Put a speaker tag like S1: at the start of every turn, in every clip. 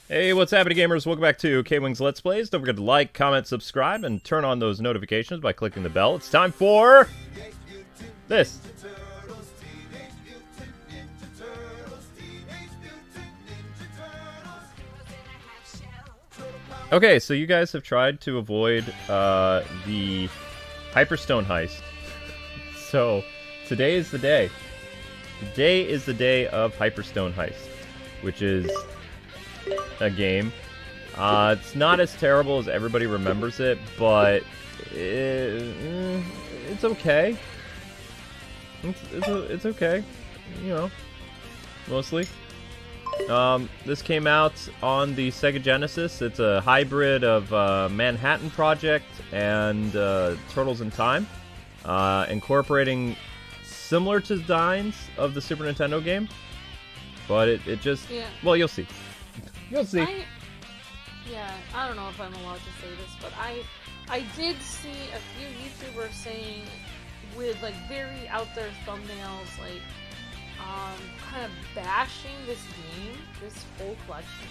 S1: Hey, what's happening, gamers? Welcome back to Kwingsletsplays. Don't forget to like, comment, subscribe, and turn on those notifications by clicking the bell. It's time for this. Okay, so you guys have tried to avoid the Hyperstone heist. So today is the day. Today is the day of Hyperstone heist, which is a game. It's not as terrible as everybody remembers it, but it's okay. It's okay, you know, mostly. This came out on the Sega Genesis. It's a hybrid of Manhattan Project and Turtles in Time, incorporating similar designs of the Super Nintendo game, but it just, well, you'll see. You'll see.
S2: I don't know if I'm allowed to say this, but I did see a few YouTubers saying with like very out there thumbnails, like kind of bashing this game, this whole collection.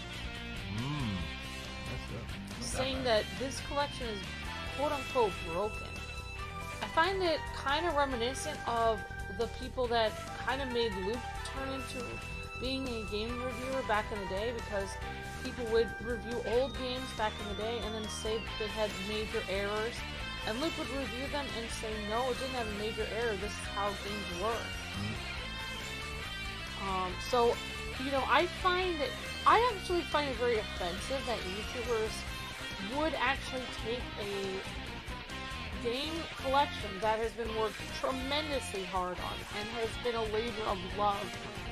S2: Saying that this collection is quote unquote broken. I find it kind of reminiscent of the people that kind of made Luke turn into being a game reviewer back in the day, because people would review old games back in the day and then say they had major errors, and Luke would review them and say, no, it didn't have a major error, this is how things work. So, you know, I actually find it very offensive that YouTubers would actually take a game collection that has been worked tremendously hard on and has been a labor of love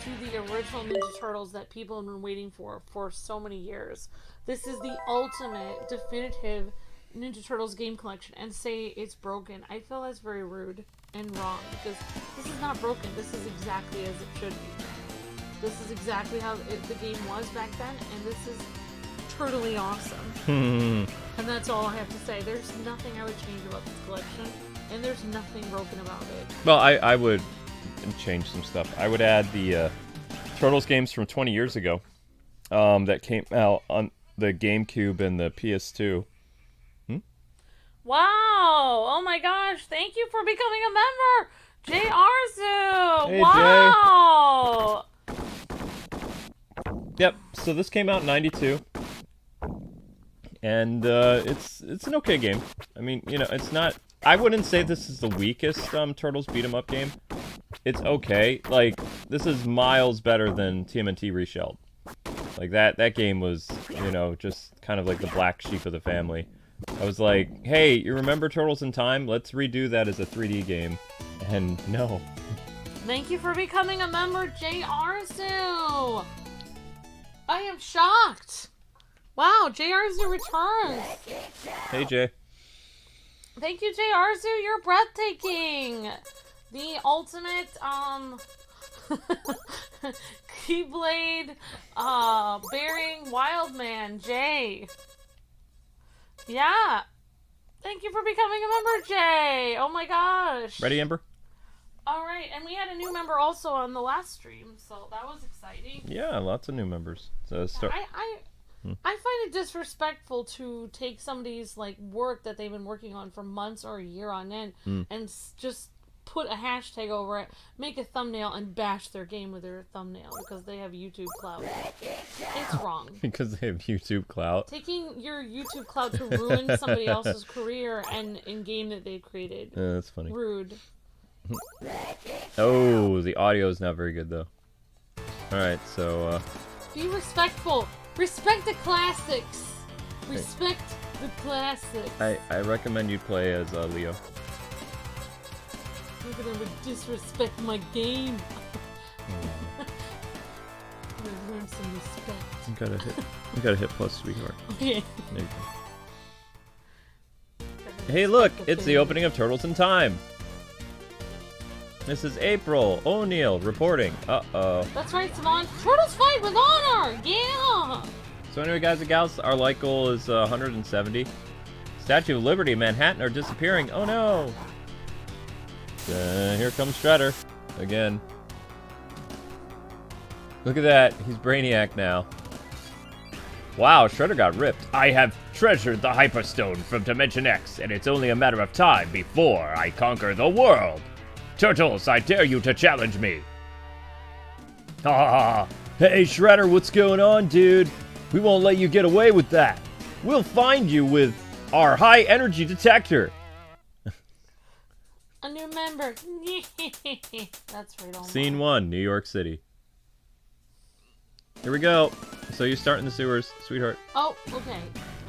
S2: to the original Ninja Turtles that people have been waiting for so many years. This is the ultimate, definitive Ninja Turtles game collection, and say it's broken. I feel that's very rude and wrong, because this is not broken. This is exactly as it should be. This is exactly how the game was back then, and this is totally awesome. And that's all I have to say. There's nothing I would change about this collection, and there's nothing broken about it.
S1: Well, I would change some stuff. I would add the Turtles games from 20 years ago that came out on the GameCube and the PS2.
S2: Wow! Oh my gosh! Thank you for becoming a member, Jay Arzu.
S1: Hey,
S2: wow!
S1: Jay. Yep. So this came out in '92, and it's an okay game. I mean, you know, it's not. I wouldn't say this is the weakest Turtles beat 'em up game. It's okay. Like, this is miles better than TMNT Reshelled. Like that game was, you know, just kind of like the black sheep of the family. I was like, hey, you remember Turtles in Time? Let's redo that as a 3D game. And no.
S2: Thank you for becoming a member, Jay Arzu. I am shocked. Wow, Jay Arzu returns.
S1: Hey, Jay.
S2: Thank you, Jay Arzu. You're breathtaking. The ultimate, Keyblade, bearing Wildman, Jay. Yeah. Thank you for becoming a member, Jay. Oh my gosh.
S1: Ready, Ember?
S2: Alright, and we had a new member also on the last stream, so that was exciting.
S1: Yeah, lots of new members. So
S2: I find it disrespectful to take somebody's like work that they've been working on for months or a year on end and just put a hashtag over it, make a thumbnail, and bash their game with their thumbnail because they have YouTube clout. It's wrong.
S1: Because they have YouTube clout.
S2: Taking your YouTube clout to ruin somebody else's career and in game that they've created.
S1: That's funny.
S2: Rude.
S1: Oh, the audio is not very good though. Alright, so
S2: be respectful. Respect the classics. Respect the classics.
S1: I recommend you play as Leo.
S2: You're gonna disrespect my game. I'm gonna learn some respect.
S1: You gotta hit plus, sweetheart.
S2: Okay.
S1: There you go. Hey, look! It's the opening of Turtles in Time. This is April O'Neil reporting. Uh-oh.
S2: That's right, Savon. Turtles fight with honor! Yeah!
S1: So anyway, guys and gals, our light goal is 170. Statue of Liberty and Manhattan are disappearing. Oh no! Here comes Shredder. Again. Look at that. He's Brainiac now. Wow, Shredder got ripped. I have treasured the Hyperstone from Dimension X, and it's only a matter of time before I conquer the world. Turtles, I dare you to challenge me. Ha ha ha. Hey, Shredder, what's going on, dude? We won't let you get away with that. We'll find you with our high energy detector.
S2: A new member. That's right.
S1: Scene 1, New York City. Here we go. So you start in the sewers, sweetheart.
S2: Oh, okay.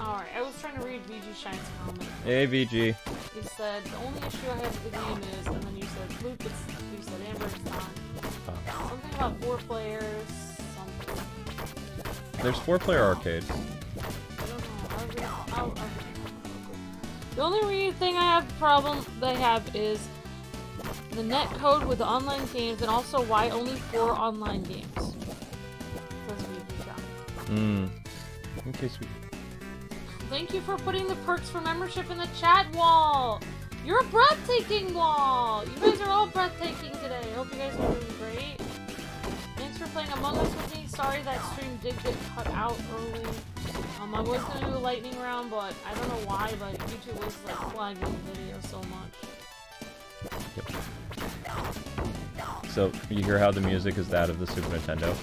S2: Alright, I was trying to read VG Shine's comment.
S1: Hey, VG.
S2: He said, the only issue I have with the game is, and then you said, Luke, you said, Amber, it's not. Something about 4 players, something.
S1: There's 4-player arcade.
S2: I don't know. The only thing I have problem they have is the net code with the online games, and also why only 4 online games.
S1: Okay, sweet.
S2: Thank you for putting the perks for membership in the chat wall. You're a breathtaking wall. You guys are all breathtaking today. I hope you guys are doing great. Thanks for playing Among Us with me. Sorry that stream did get cut out early. I was gonna do a lightning round, but I don't know why, but YouTube was like flagging the video so much.
S1: Yep. So you hear how the music is that of the Super Nintendo?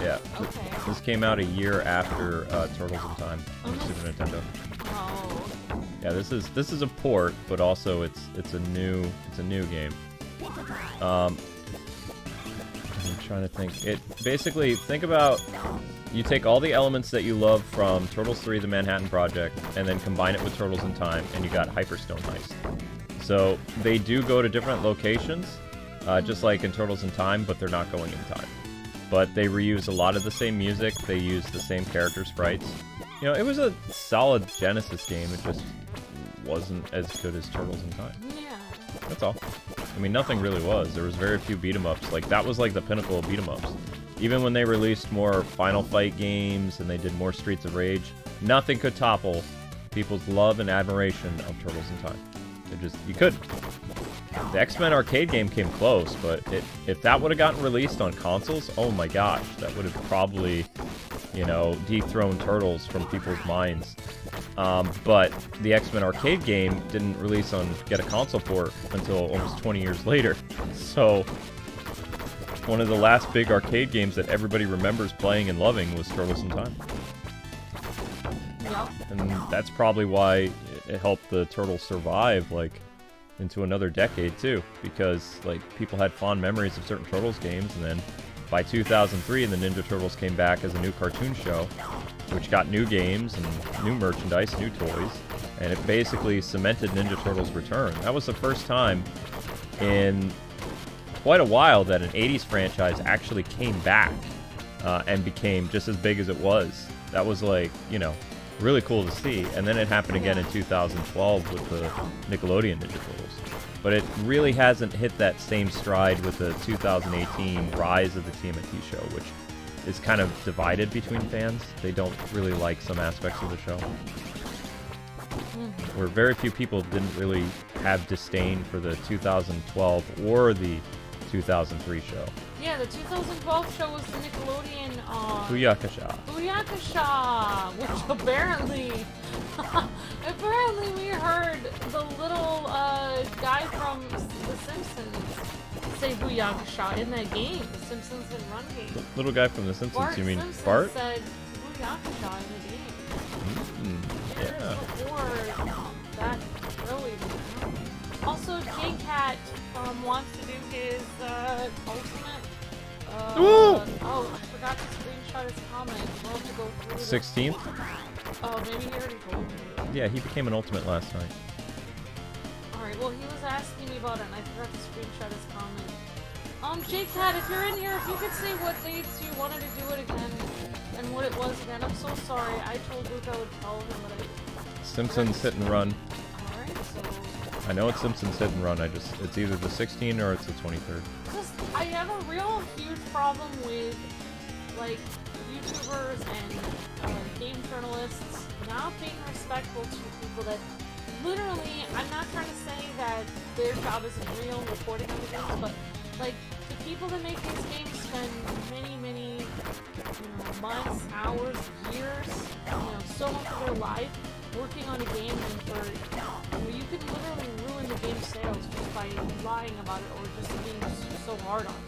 S1: Yeah.
S2: Okay.
S1: This came out a year after Turtles in Time on the Super Nintendo.
S2: Oh.
S1: Yeah, this is a port, but also it's a new game. I'm trying to think. It basically, think about, you take all the elements that you love from Turtles 3: The Manhattan Project and then combine it with Turtles in Time, and you got Hyperstone Heist. So they do go to different locations, just like in Turtles in Time, but they're not going in time. But they reuse a lot of the same music, they use the same character sprites. You know, it was a solid Genesis game, it just wasn't as good as Turtles in Time.
S2: Yeah.
S1: That's all. I mean, nothing really was. There was very few beat-em-ups. Like, that was like the pinnacle of beat-em-ups. Even when they released more Final Fight games and they did more Streets of Rage, nothing could topple people's love and admiration of Turtles in Time. It just, you couldn't. The X-Men arcade game came close, but if that would have gotten released on consoles, oh my gosh, that would have probably, you know, dethroned Turtles from people's minds. But the X-Men arcade game didn't get a console port until almost 20 years later. So, one of the last big arcade games that everybody remembers playing and loving was Turtles in Time.
S2: Yep.
S1: And that's probably why it helped the Turtles survive, like, into another decade too, because like people had fond memories of certain Turtles games, and then by 2003 the Ninja Turtles came back as a new cartoon show, which got new games and new merchandise, new toys, and it basically cemented Ninja Turtles' return. That was the first time in quite a while that an 80s franchise actually came back and became just as big as it was. That was like, you know, really cool to see. And then it happened again in 2012 with the Nickelodeon Ninja Turtles. But it really hasn't hit that same stride with the 2018 rise of the TMNT show, which is kind of divided between fans. They don't really like some aspects of the show. Where very few people didn't really have disdain for the 2012 or the 2003 show.
S2: Yeah, the 2012 show was the Nickelodeon,
S1: Booyakasha.
S2: Booyakasha! Which apparently we heard the little, guy from The Simpsons say Booyakasha in that game, The Simpsons and Run game.
S1: The little guy from The Simpsons,
S2: Bart
S1: you mean
S2: Simpson
S1: Bart?
S2: said Booyakasha in the game.
S1: Yeah.
S2: Before that really. Also, J-Cat wants to do his ultimate. Oh, I forgot to screenshot his comment. We'll have to go through
S1: 16th?
S2: Oh, maybe he already told me.
S1: Yeah, he became an ultimate last night.
S2: Alright, well, he was asking me about it, and I forgot to screenshot his comment. J-Cat, if you're in here, if you could say what dates you wanted to do it again, and what it was again. I'm so sorry. I told Luke I would tell him, but
S1: Simpsons Hit and Run.
S2: Alright, so...
S1: I know it's Simpsons Hit and Run. It's either the 16th or it's the 23rd.
S2: I have a real huge problem with, like, YouTubers and game journalists not being respectful to people that literally, I'm not trying to say that their job isn't real reporting on the games, but, like, if people that make these games spend many, months, hours, years, so much of their life working on a game, and for you can literally ruin the game's sales just by lying about it or just being so hard on it.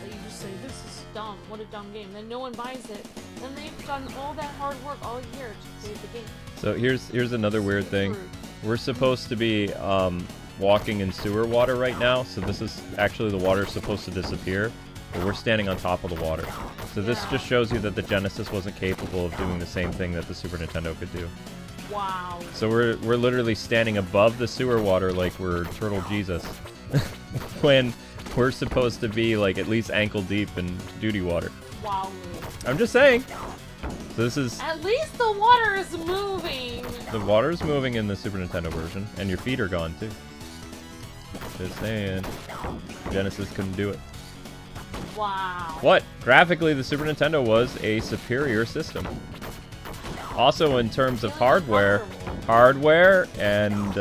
S2: That you just say, this is dumb, what a dumb game. Then no one buys it. Then they've done all that hard work all year to create the game.
S1: So here's another weird thing. We're supposed to be walking in sewer water right now, so this is actually the water supposed to disappear, but we're standing on top of the water. So this just shows you that the Genesis wasn't capable of doing the same thing that the Super Nintendo could do.
S2: Wow.
S1: So we're literally standing above the sewer water like we're Turtle Jesus, when we're supposed to be like at least ankle deep in duty water.
S2: Wow.
S1: I'm just saying. So this is...
S2: At least the water is moving!
S1: The water is moving in the Super Nintendo version, and your feet are gone too. Just saying. Genesis couldn't do it.
S2: Wow.
S1: What? Graphically, the Super Nintendo was a superior system. Also, in terms of hardware and,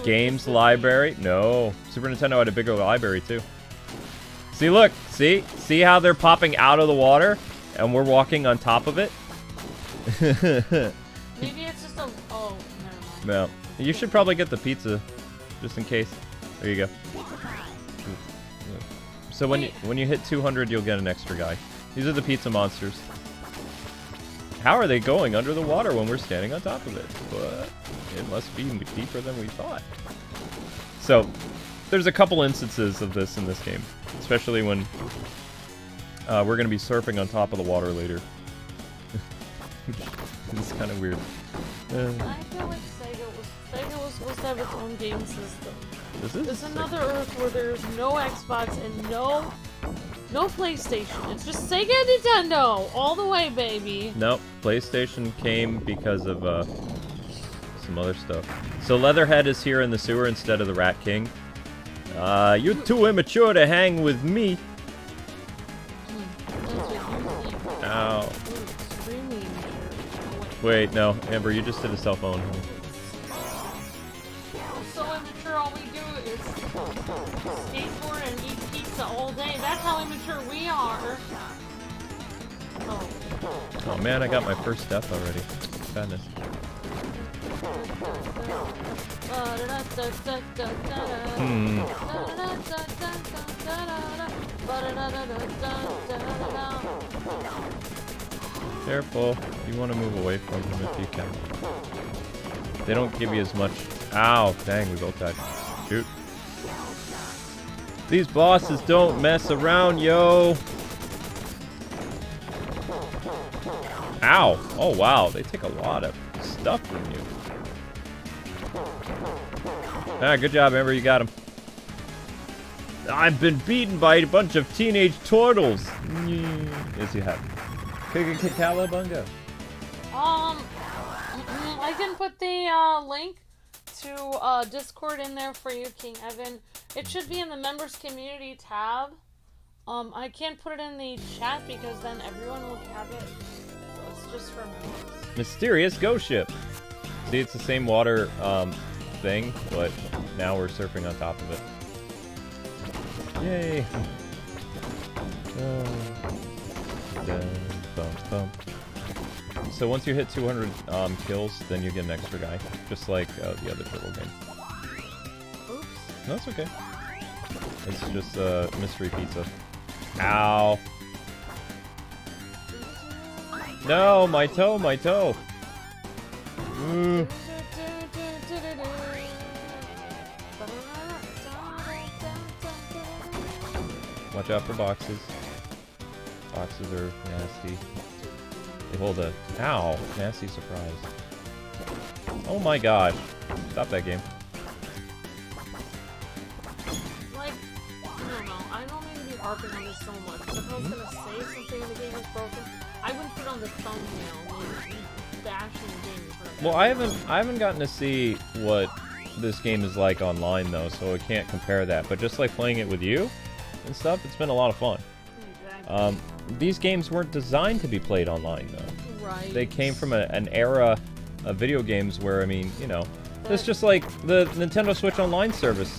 S1: games library. No. Super Nintendo had a bigger library too. See, look. See? See how they're popping out of the water? And we're walking on top of it?
S2: Maybe it's just a... Oh, never mind.
S1: No. You should probably get the pizza, just in case. There you go. So when you hit 200, you'll get an extra guy. These are the pizza monsters. How are they going under the water when we're standing on top of it? But it must be deeper than we thought. So, there's a couple instances of this in this game, especially when we're going to be surfing on top of the water later. It's kind of weird.
S2: I feel like Sega was supposed to have its own game system. There's another Earth where there's no Xbox and no PlayStation. It's just Sega and Nintendo all the way, baby.
S1: Nope, PlayStation came because of some other stuff. So Leatherhead is here in the sewer instead of the Rat King. You're too immature to hang with me. Ow. Wait, no, Amber, you just did a cell phone.
S2: So immature, all we do is skateboard and eat pizza all day. That's how immature we are.
S1: Oh man, I got my first death already. Sadness. Careful. You want to move away from him if you can. They don't give you as much. Ow, dang, we both died. Shoot. These bosses don't mess around, yo. Ow. Oh, wow. They take a lot of stuff from you. Ah, good job, Amber. You got him. I've been beaten by a bunch of teenage turtles. Yes, you have. Cowabunga.
S2: I can put the link to Discord in there for you, King Evan. It should be in the members community tab. I can't put it in the chat because then everyone will have it. So it's just for members.
S1: Mysterious ghost ship. See, it's the same water thing, but now we're surfing on top of it. Yay! So once you hit 200 kills, then you get an extra guy, just like the other turtle game.
S2: Oops.
S1: No, that's okay. It's just mystery pizza. Ow! No, my toe, my toe. Watch out for boxes. Boxes are nasty. They hold a... Ow! Nasty surprise. Oh my gosh. Stop that game.
S2: Like, I don't know. I don't mean to be harping on this so much. If I was gonna say something in the game is broken, I wouldn't put on the thumbnail. Maybe bashing the game in front of
S1: Well, I haven't gotten to see what this game is like online though, so I can't compare that. But just like playing it with you and stuff, it's been a lot of fun.
S2: Exactly.
S1: These games weren't designed to be played online though.
S2: Right.
S1: They came from an era of video games where, I mean, you know, it's just like the Nintendo Switch Online service.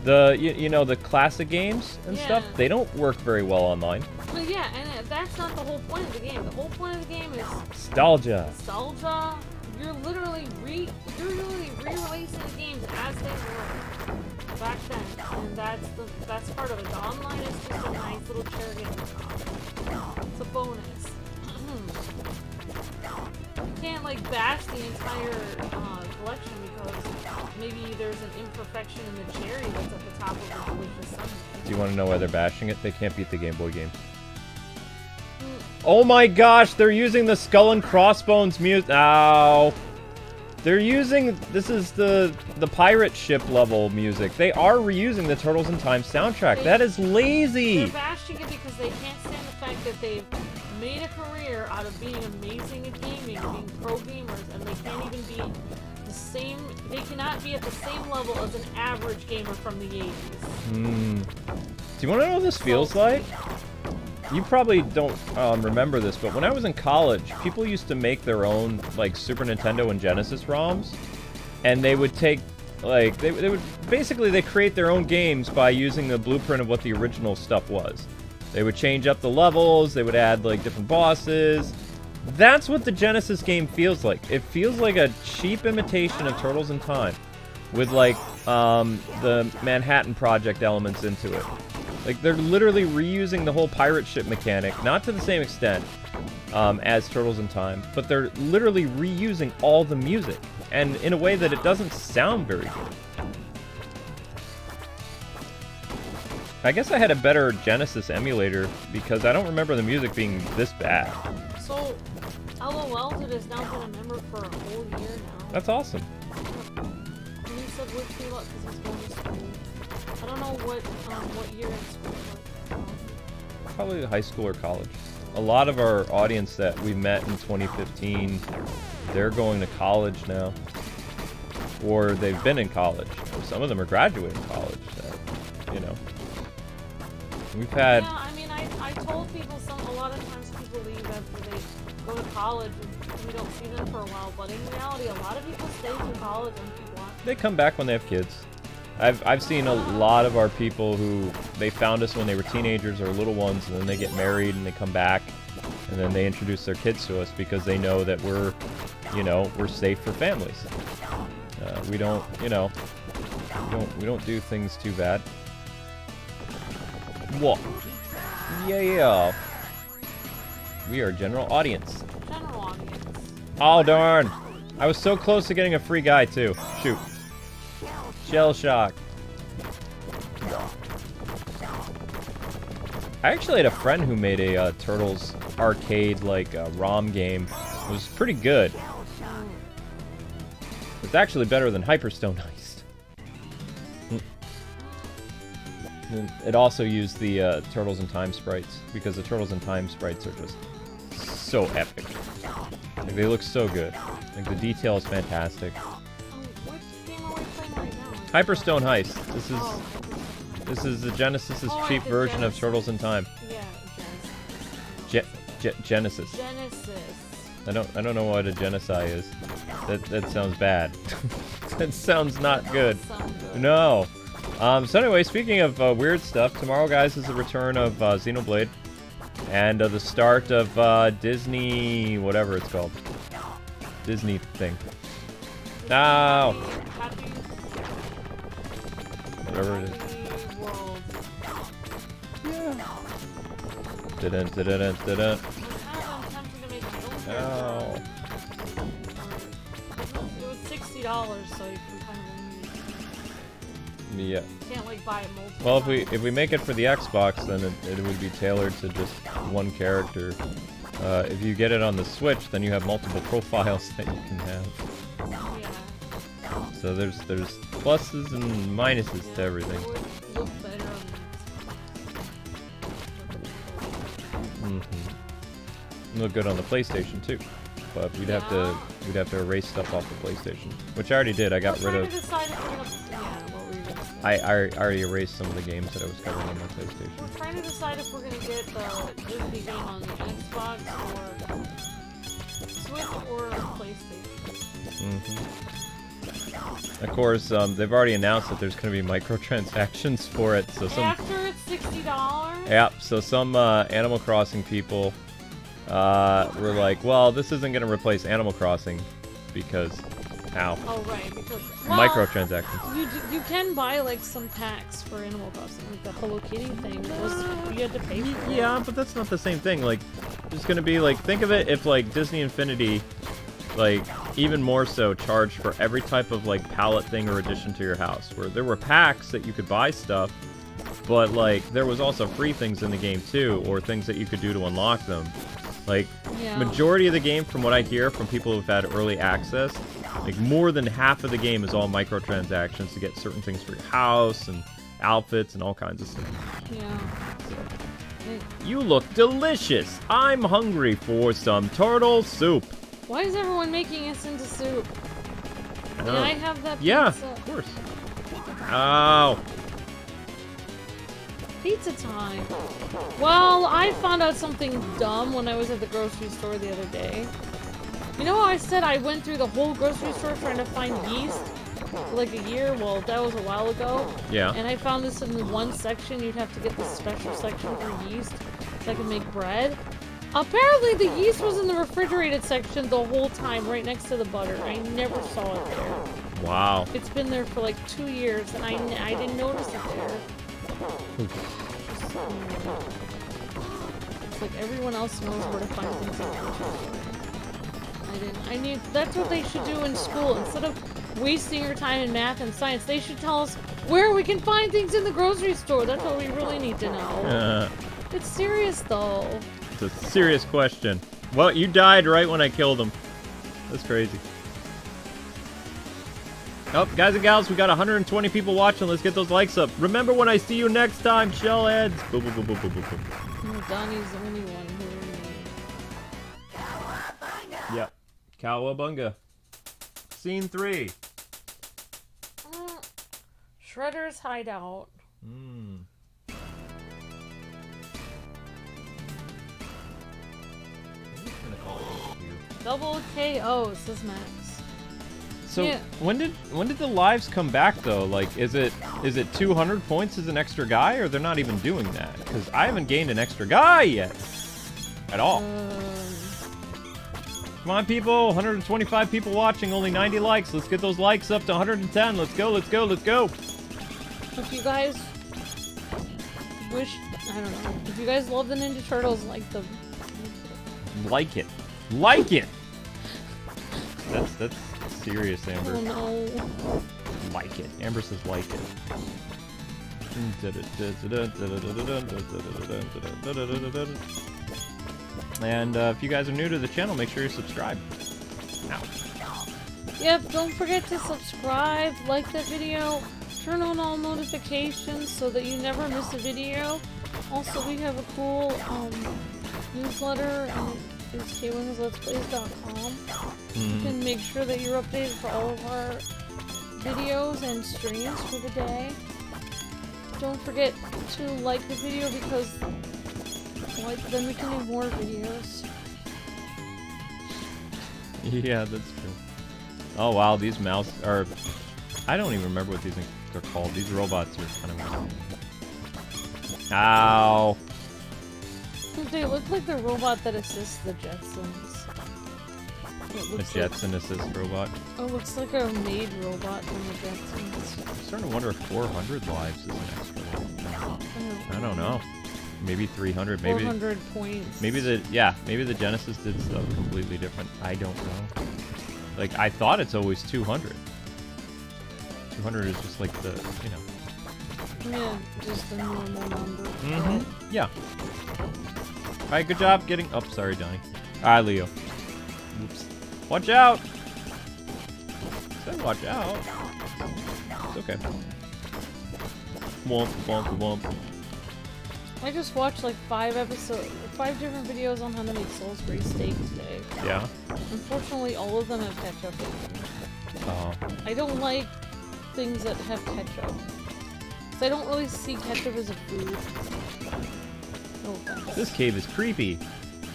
S1: You know, the classic games and stuff, they don't work very well online.
S2: But yeah, and that's not the whole point of the game. The whole point of the game is
S1: Nostalgia.
S2: Nostalgia. You're literally re-releasing the games as they were back then, and that's part of it. The online is just a nice little cherry on top. It's a bonus. You can't like bash the entire collection because maybe there's an imperfection in the cherry that's at the top of the delicious sundae.
S1: Do you want to know why they're bashing it? They can't beat the Game Boy game. Oh my gosh, they're using the Skull and Crossbones music. Ow. They're using, this is the pirate ship level music. They are reusing the Turtles in Time soundtrack. That is lazy.
S2: They're bashing it because they can't stand the fact that they've made a career out of being amazing at gaming, being pro gamers, and they can't even be the same, they cannot be at the same level as an average gamer from the 80s.
S1: Do you want to know what this feels like? You probably don't remember this, but when I was in college, people used to make their own, like, Super Nintendo and Genesis ROMs, and they would take, like, they would, basically, they create their own games by using the blueprint of what the original stuff was. They would change up the levels, they would add, like, different bosses. That's what the Genesis game feels like. It feels like a cheap imitation of Turtles in Time, with, like, the Manhattan Project elements into it. Like, they're literally reusing the whole pirate ship mechanic, not to the same extent as Turtles in Time, but they're literally reusing all the music, and in a way that it doesn't sound very good. I guess I had a better Genesis emulator, because I don't remember the music being this bad.
S2: So, LOL has now been a member for a whole year now.
S1: That's awesome.
S2: And he said wish me luck because he's going to school. I don't know what year in school. Like,
S1: Probably high school or college. A lot of our audience that we met in 2015, they're going to college now. Or they've been in college. Or some of them are graduating college. You know. We've had...
S2: Yeah, I mean, I told people a lot of times people leave after they go to college and we don't see them for a while. But in reality, a lot of people stay through college and keep watching.
S1: They come back when they have kids. I've seen a lot of our people who, they found us when they were teenagers or little ones, and then they get married and they come back, and then they introduce their kids to us because they know that we're, you know, we're safe for families. We don't, you know, we don't do things too bad. What? Yeah. We are general audience.
S2: General audience.
S1: Oh darn! I was so close to getting a free guy too. Shoot. Shell shock. I actually had a friend who made a Turtles arcade like ROM game. It was pretty good. It's actually better than Hyperstone Heist. It also used the Turtles in Time sprites because the Turtles in Time sprites are just so epic. Like, they look so good. Like, the detail is fantastic. Hyperstone Heist. This is the Genesis's cheap version of Turtles in Time.
S2: Yeah,
S1: Genesis.
S2: Genesis.
S1: I don't know what a genocide is. That sounds bad. That sounds not good. No. So anyway, speaking of weird stuff, tomorrow, guys, is the return of Xenoblade and the start of Disney, whatever it's called, Disney thing. No. Whatever it is. Didn't. Oh.
S2: It was $60, so you can kind of
S1: Yeah.
S2: can't like buy it multiple.
S1: Well, if we make it for the Xbox, then it would be tailored to just one character. If you get it on the Switch, then you have multiple profiles that you can have.
S2: Yeah.
S1: So there's pluses and minuses to everything.
S2: It would look better on
S1: Look good on the PlayStation too, but we'd have to erase stuff off the PlayStation, which I already did. I got rid of. I already erased some of the games that I was covering on my PlayStation.
S2: We're trying to decide if we're gonna get the Disney game on the Xbox or Switch or PlayStation.
S1: Of course, they've already announced that there's going to be microtransactions for it. So some
S2: After it's $60?
S1: yeah, so some Animal Crossing people were like, well, this isn't going to replace Animal Crossing because how?
S2: Oh, right, because... Well,
S1: microtransactions.
S2: You can buy, like, some packs for Animal Crossing. Like, the Hello Kitty thing was... You had to pay for it.
S1: Yeah, but that's not the same thing. Like, it's going to be, like, think of it if, like, Disney Infinity, like, even more so charged for every type of, like, palette thing or addition to your house. Where there were packs that you could buy stuff, but, like, there was also free things in the game, too, or things that you could do to unlock them. Like,
S2: Yeah.
S1: majority of the game, from what I hear from people who've had early access, like, more than half of the game is all microtransactions to get certain things for your house and outfits and all kinds of stuff.
S2: Yeah.
S1: You look delicious! I'm hungry for some turtle soup!
S2: Why is everyone making us into soup?
S1: I
S2: Can
S1: don't know.
S2: I have that
S1: Yeah,
S2: pizza?
S1: of course. Ow!
S2: Pizza time. Well, I found out something dumb when I was at the grocery store the other day. You know how I said I went through the whole grocery store trying to find yeast for like a year? Well, that was a while ago.
S1: Yeah.
S2: And I found this in one section. You'd have to get this special section for yeast so I could make bread. Apparently the yeast was in the refrigerated section the whole time, right next to the butter. I never saw it there.
S1: Wow.
S2: It's been there for like 2 years, and I didn't notice it there. It's like everyone else knows where to find things in the grocery store. I didn't. That's what they should do in school. Instead of wasting your time in math and science, they should tell us where we can find things in the grocery store. That's what we really need to know. It's serious, though.
S1: It's a serious question. Well, you died right when I killed him. That's crazy. Oh, guys and gals, we got 120 people watching. Let's get those likes up. Remember when I see you next time, shellheads. Boom, boom, boom, boom, boom, boom, boom.
S2: Donnie's the only one who...
S1: Yep. Cowabunga. Scene 3.
S2: Shredder's hideout. Double KO, says Max.
S1: So
S2: Yeah.
S1: when did the lives come back though? Like, is it 200 points as an extra guy, or they're not even doing that? Because I haven't gained an extra guy yet, at all. Come on, people! 125 people watching, only 90 likes. Let's get those likes up to 110. Let's go! Let's go! Let's go!
S2: If you guys wish, I don't know. If you guys love the Ninja Turtles, like the,
S1: Like it! That's serious, Amber.
S2: oh no.
S1: Like it. Amber says like it. And if you guys are new to the channel, make sure you subscribe. Ow.
S2: Yep, don't forget to subscribe, like the video, turn on all notifications so that you never miss a video. Also, we have a cool newsletter, and it's Kwingsletsplays.com. You can make sure that you're updated for all of our videos and streams for the day. Don't forget to like the video because then we can do more videos.
S1: Yeah, that's true. Oh wow, these mouse are... I don't even remember what these things are called. These robots are kind of... Ow!
S2: They look like the robot that assists the Jetsons.
S1: The Jetson assist robot.
S2: Oh, looks like a maid robot from the Jetsons.
S1: I'm starting to wonder if 400 lives is an extra one. I don't know. Maybe 300. Maybe
S2: 400 points.
S1: Maybe the Genesis did stuff completely different. I don't know. Like, I thought it's always 200. 200 is just like the, you know.
S2: Yeah, just a normal number.
S1: Mm-hmm. Yeah. Alright, good job getting... Oh, sorry, Donnie. Alright, Leo. Oops. Watch out! Said watch out. It's okay. Womp, womp, womp.
S2: I just watched like 5 different videos on how to make Salisbury steak today.
S1: Yeah.
S2: Unfortunately, all of them have ketchup in them.
S1: Oh.
S2: I don't like things that have ketchup. I don't really see ketchup as a food. No offense.
S1: This cave is creepy.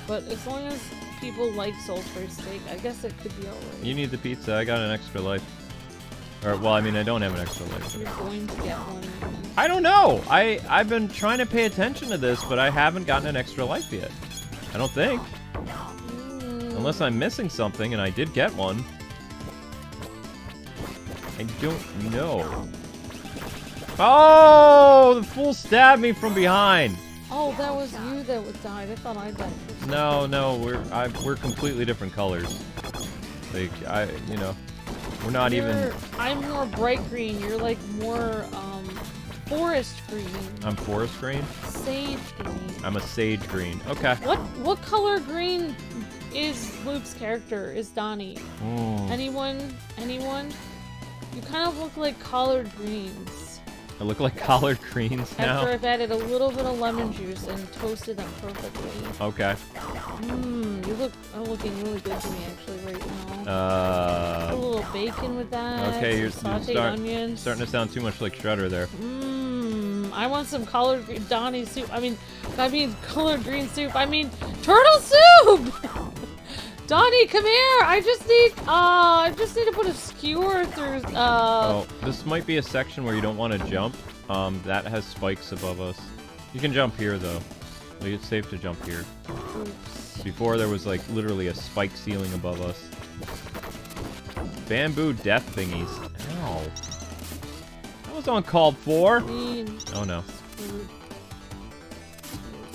S2: But as long as people like Salisbury steak, I guess it could be alright.
S1: You need the pizza. I got an extra life. Or, well, I mean, I don't have an extra life.
S2: You're going to get one.
S1: I don't know. I've been trying to pay attention to this, but I haven't gotten an extra life yet. I don't think. Unless I'm missing something, and I did get one. I don't know. Oh, the fool stabbed me from behind.
S2: Oh, that was you that was died. I thought I died first.
S1: No, we're completely different colors. Like you know, we're not even.
S2: I'm more bright green. You're like more forest green.
S1: I'm forest green.
S2: Sage green.
S1: I'm a sage green. Okay.
S2: What color green is Luke's character? Is Donnie? Anyone? You kind of look like collard greens.
S1: I look like collard greens now.
S2: After I've added a little bit of lemon juice and toasted them perfectly.
S1: Okay.
S2: You look looking really good to me actually right now. A little bacon with that.
S1: Okay, you're
S2: onions.
S1: starting to sound too much like Shredder there.
S2: I want some collard green Donnie soup. I mean collard green soup. I mean turtle soup. Donnie, come here! I just need to put a skewer through,
S1: Oh, this might be a section where you don't want to jump. That has spikes above us. You can jump here, though. Like, it's safe to jump here.
S2: Oops.
S1: Before, there was, like, literally a spike ceiling above us. Bamboo death thingies. Ow. That was uncalled for! Oh, no.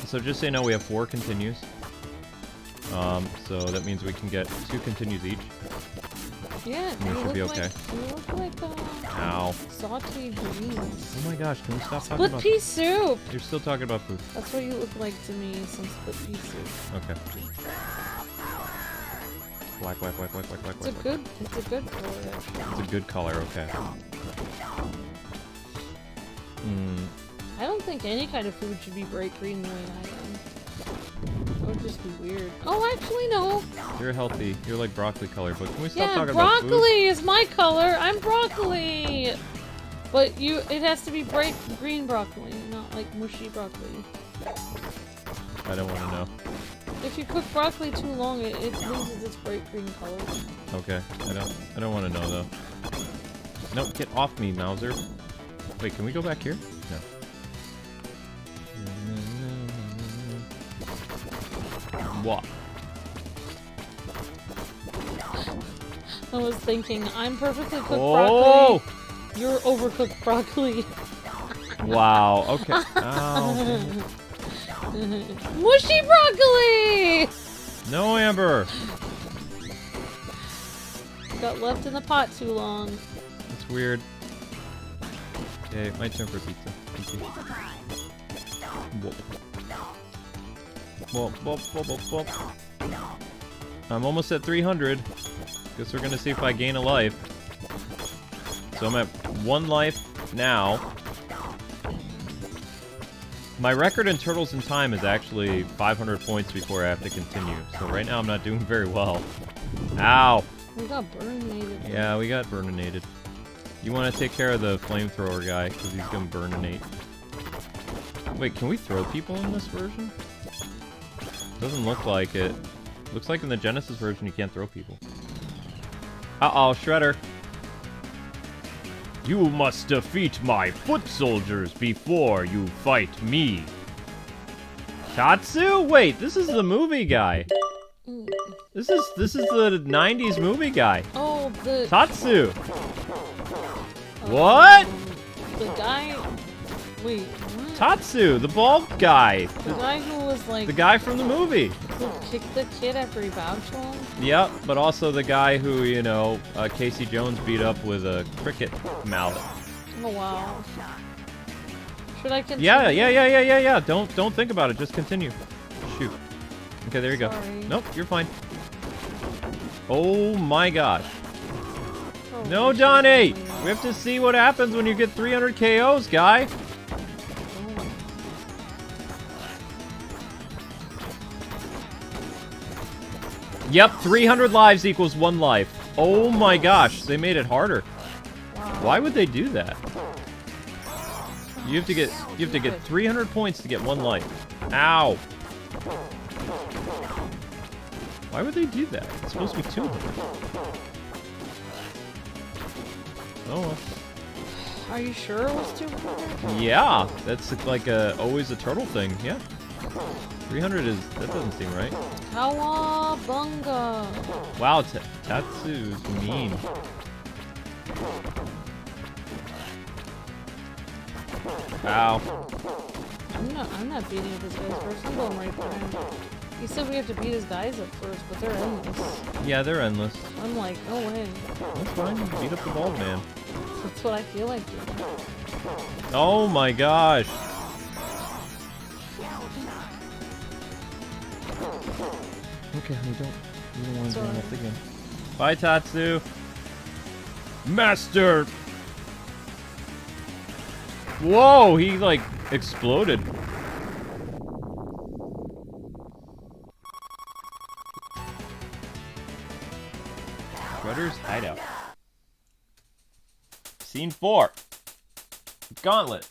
S1: So just so you know, we have 4 continues. So that means we can get 2 continues each.
S2: Yeah,
S1: we should be okay.
S2: You look like
S1: Ow.
S2: sauteed greens.
S1: Oh my gosh, can we stop talking about...
S2: Split pea soup!
S1: You're still talking about food.
S2: That's what you look like to me, some split pea soup.
S1: Okay. Whack.
S2: It's a good color, actually.
S1: It's a good color, okay.
S2: I don't think any kind of food should be bright green the way I am. That would just be weird. Oh, actually, no.
S1: You're healthy. You're like broccoli color, but can we stop talking
S2: about
S1: food?
S2: Broccoli is my color. I'm broccoli. But it has to be bright green broccoli, not like mushy broccoli.
S1: I don't want to know.
S2: If you cook broccoli too long, it loses its bright green color.
S1: Okay. I don't want to know though. No, get off me, Mauser. Wait, can we go back here? No. What?
S2: I was thinking, I'm perfectly cooked broccoli. You're overcooked broccoli.
S1: Wow. Okay. Ow.
S2: Mushy broccoli!
S1: No, Amber.
S2: Got left in the pot too long.
S1: That's weird. Okay, my turn for pizza. Thank you. Whoa. I'm almost at 300. Guess we're gonna see if I gain a life. So I'm at 1 life now. My record in Turtles in Time is actually 500 points before I have to continue. So right now I'm not doing very well. Ow!
S2: We got burninated.
S1: Yeah, we got burninated. You want to take care of the flamethrower guy, because he's gonna burninate. Wait, can we throw people in this version? Doesn't look like it. Looks like in the Genesis version you can't throw people. Uh-oh, Shredder. You must defeat my foot soldiers before you fight me. Tatsu? Wait, this is the movie guy. This is the 90s movie guy.
S2: Oh, the...
S1: Tatsu. What?
S2: The guy... Wait, what?
S1: Tatsu, the bald guy.
S2: The guy who was like...
S1: The guy from the movie.
S2: Who kicked the kid after he bowed to him?
S1: Yep, but also the guy who, you know, Casey Jones beat up with a cricket mallet.
S2: Oh, wow. Should I continue?
S1: Yeah. Don't think about it. Just continue. Shoot. Okay, there you go. Nope, you're fine. Oh my gosh.
S2: Oh,
S1: No, Donnie! We have to see what happens when you get 300 KOs, guy. Yep, 300 lives equals 1 life. Oh my gosh, they made it harder. Why would they do that? You have to get 300 points to get 1 life. Ow. Why would they do that? It's supposed to be 200. Oh well.
S2: Are you sure it was 200?
S1: Yeah, that's like always a turtle thing. Yeah. 300 is, that doesn't seem right.
S2: Cowabunga.
S1: Wow, Tatsu's mean. Ow.
S2: I'm not beating up his guys first. I'm going right for him. He said we have to beat his guys up first, but they're endless.
S1: Yeah, they're endless.
S2: I'm like, no way.
S1: That's fine, you beat up the bald man.
S2: That's what I feel like doing.
S1: Oh my gosh. Okay, we don't want to join up again. Bye, Tatsu. Master! Whoa, he like exploded. Shredder's hideout. Scene 4. Gauntlet.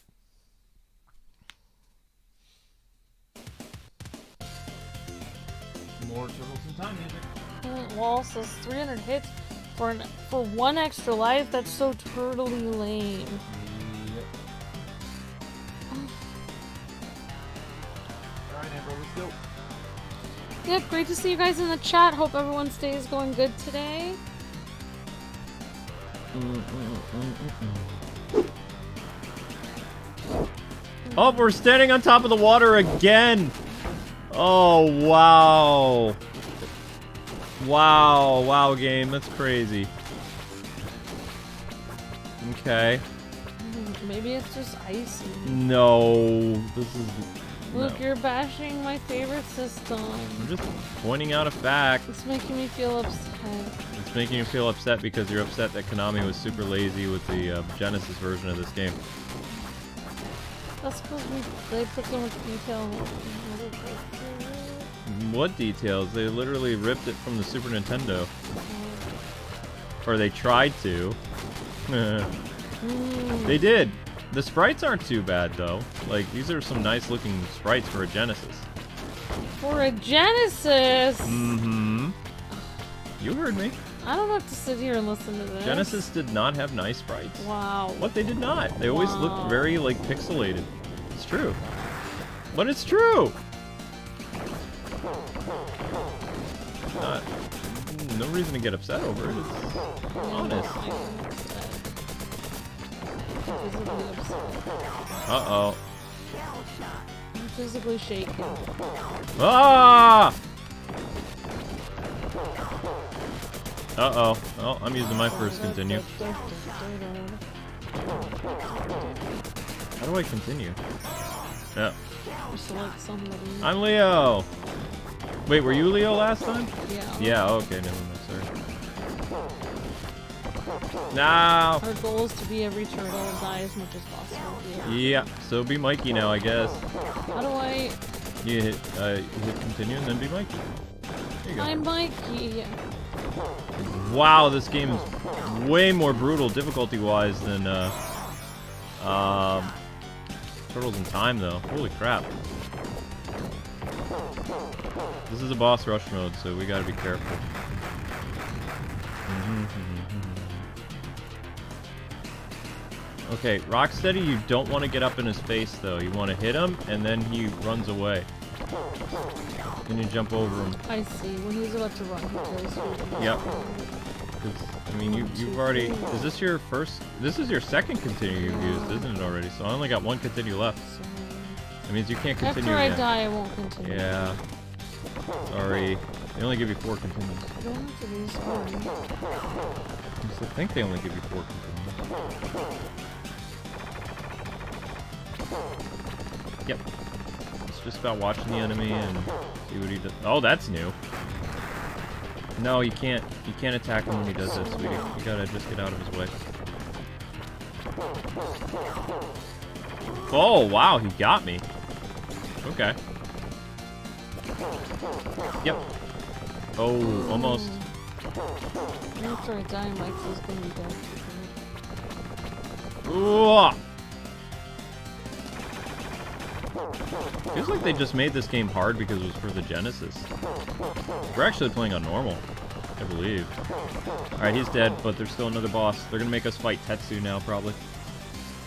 S1: More Turtles in Time music.
S2: Wall says 300 hits for one extra life. That's so turtly lame.
S1: Yep. Alright, Amber, let's go.
S2: Yep, great to see you guys in the chat. Hope everyone's day is going good today.
S1: Oh, we're standing on top of the water again! Oh, wow. Wow, game. That's crazy. Okay.
S2: Maybe it's just icy.
S1: No, this is...
S2: Luke,
S1: no.
S2: you're bashing my favorite system.
S1: I'm just pointing out a fact.
S2: It's making me feel upset.
S1: It's making you feel upset because you're upset that Konami was super lazy with the Genesis version of this game.
S2: That's because they put so much detail in it.
S1: What details? They literally ripped it from the Super Nintendo. Or they tried to. They did. The sprites aren't too bad, though. Like, these are some nice looking sprites for a Genesis.
S2: For a Genesis?
S1: Mm-hmm. You heard me.
S2: I don't have to sit here and listen to this.
S1: Genesis did not have nice sprites.
S2: Wow.
S1: What? They did not. They always looked very, like, pixelated. It's true. But it's true! No reason to get upset over it. It's honest. Uh-oh.
S2: I'm physically shaking.
S1: Ah! Uh-oh. Oh, I'm using my first continue. How do I continue? Yeah.
S2: Select somebody.
S1: I'm Leo! Wait, were you Leo last time?
S2: Yeah.
S1: Yeah, okay, never mind, sorry. No!
S2: Our goal is to be every turtle and die as much as possible.
S1: Yeah, so be Mikey now, I guess.
S2: How do I...
S1: You hit continue and then be Mikey. There you go.
S2: I'm Mikey.
S1: Wow, this game is way more brutal difficulty-wise than Turtles in Time, though. Holy crap. This is a boss rush mode, so we gotta be careful. Okay, Rocksteady, you don't want to get up in his face, though. You want to hit him, and then he runs away. Then you jump over him.
S2: I see. When he's about to run, he kills you.
S1: Yep. I mean, you've already... Is this your first... This is your second continue you've used, isn't it, already? So I only got one continue left. That means you can't continue
S2: After I
S1: again.
S2: die, I won't continue.
S1: Yeah. Sorry. They only give you 4 continues.
S2: You don't have to be sorry.
S1: I think they only give you 4 continues. Yep. It's just about watching the enemy and see what he does. Oh, that's new. No, you can't attack him when he does this. You gotta just get out of his way. Oh, wow, he got me. Okay. Yep. Oh, almost.
S2: After I die, Michael's gonna be dead.
S1: Ooh. Feels like they just made this game hard because it was for the Genesis. We're actually playing on normal. I believe. Alright, he's dead, but there's still another boss. They're gonna make us fight Tetsu now, probably.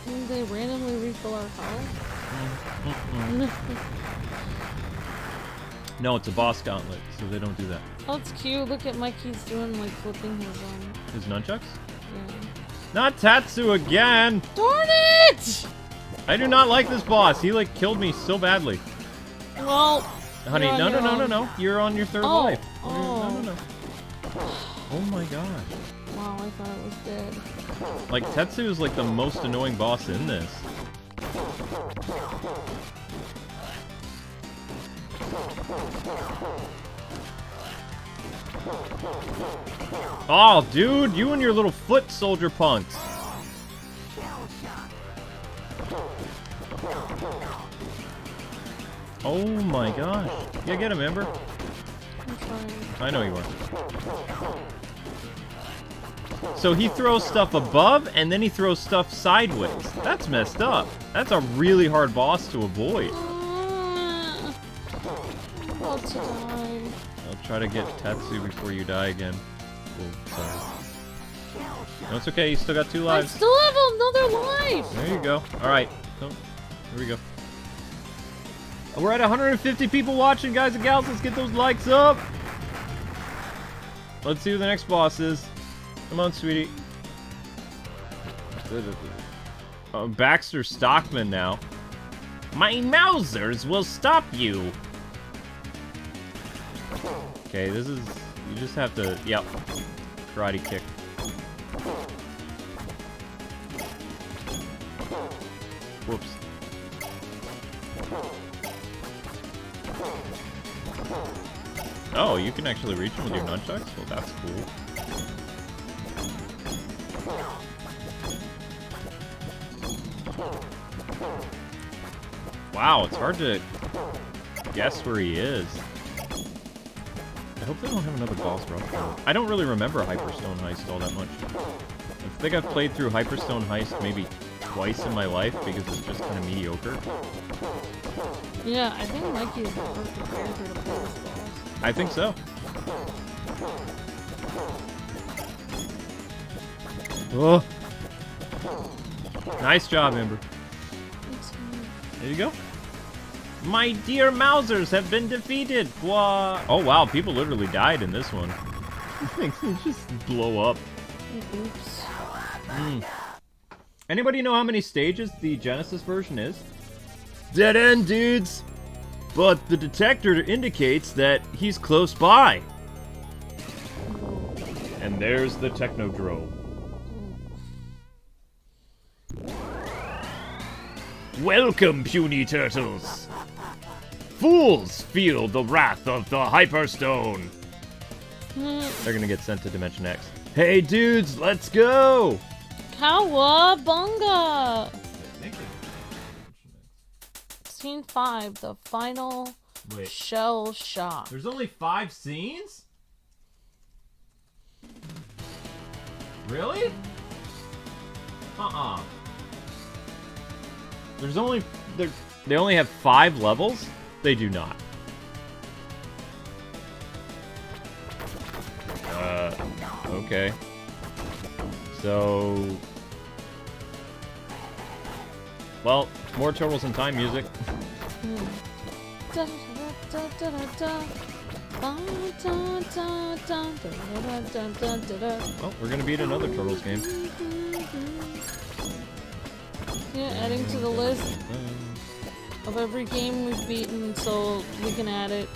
S2: Did they randomly refill our health?
S1: No, it's a boss gauntlet, so they don't do that.
S2: Oh, it's cute. Look at Mikey's doing, like, flipping
S1: His nunchucks?
S2: Yeah.
S1: Not Tatsu again!
S2: Darn it!
S1: I do not like this boss. He, like, killed me so badly.
S2: Well,
S1: honey, no. You're on your third life.
S2: Oh.
S1: No. Oh my god.
S2: Wow, I thought it was dead.
S1: Like, Tetsu is, like, the most annoying boss in this. Oh, dude, you and your little foot soldier punks. Oh my gosh. Yeah, get him, Ember.
S2: I'm trying.
S1: I know you are. So he throws stuff above, and then he throws stuff sideways. That's messed up. That's a really hard boss to avoid.
S2: I'm about to die.
S1: I'll try to get Tatsu before you die again. Oh, sorry. No, it's okay. You still got 2
S2: I
S1: lives.
S2: still have another life!
S1: There you go. Alright. Oh, here we go. We're at 150 people watching, guys and gals. Let's get those likes up. Let's see who the next boss is. Come on, sweetie. Baxter Stockman now. My Mausers will stop you. Okay, this is... You just have to... Yep. Karate kick. Whoops. Oh, you can actually reach him with your nunchucks? Well, that's cool. Wow, it's hard to guess where he is. I hope they don't have another boss rush. I don't really remember Hyperstone Heist all that much. I think I've played through Hyperstone Heist maybe twice in my life because it's just kind of mediocre.
S2: Yeah, I think Mikey is the perfect character to play this boss.
S1: I think so. Oh. Nice job, Ember. There you go. My dear Mausers have been defeated. What? Oh wow, people literally died in this one. Things just blow up.
S2: Oops.
S1: Anybody know how many stages the Genesis version is? Dead end, dudes. But the detector indicates that he's close by. And there's the Technodrome. Welcome, puny turtles. Fools feel the wrath of the Hyperstone. They're gonna get sent to Dimension X. Hey, dudes, let's go.
S2: Cowabunga! Scene 5, the final shell shock.
S1: There's only 5 scenes? Really? There's only... They only have 5 levels? They do not. Okay. So... Well, more Turtles in Time music. Oh, we're gonna beat another Turtles game.
S2: Yeah, adding to the list of every game we've beaten, so we can add it.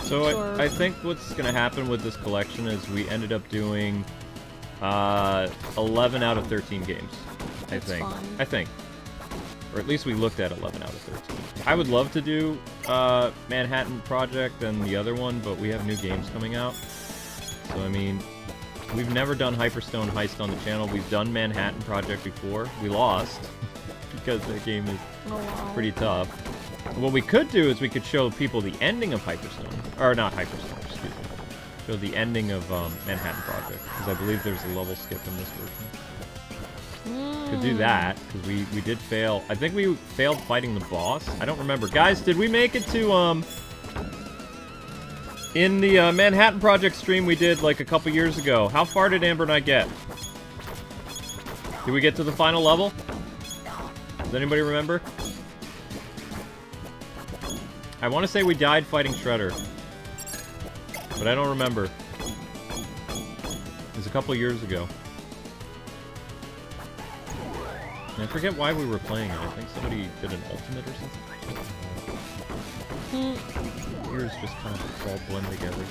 S1: So I think what's gonna happen with this collection is we ended up doing 11 out of 13 games. I think. Or at least we looked at 11 out of 13. I would love to do Manhattan Project and the other one, but we have new games coming out. So, I mean, we've never done Hyperstone Heist on the channel. We've done Manhattan Project before. We lost because that game is pretty tough. What we could do is we could show people the ending of Hyperstone. Or not Hyperstone, excuse me. Show the ending of Manhattan Project. Because I believe there's a level skip in this version. Could do that, because we did fail. I think we failed fighting the boss. I don't remember. Guys, did we make it to, In the Manhattan Project stream we did like a couple years ago, how far did Amber and I get? Did we get to the final level? Does anybody remember? I want to say we died fighting Shredder. But I don't remember. It was a couple years ago. And I forget why we were playing it. I think somebody did an ultimate or something. Years just kind of all blend together.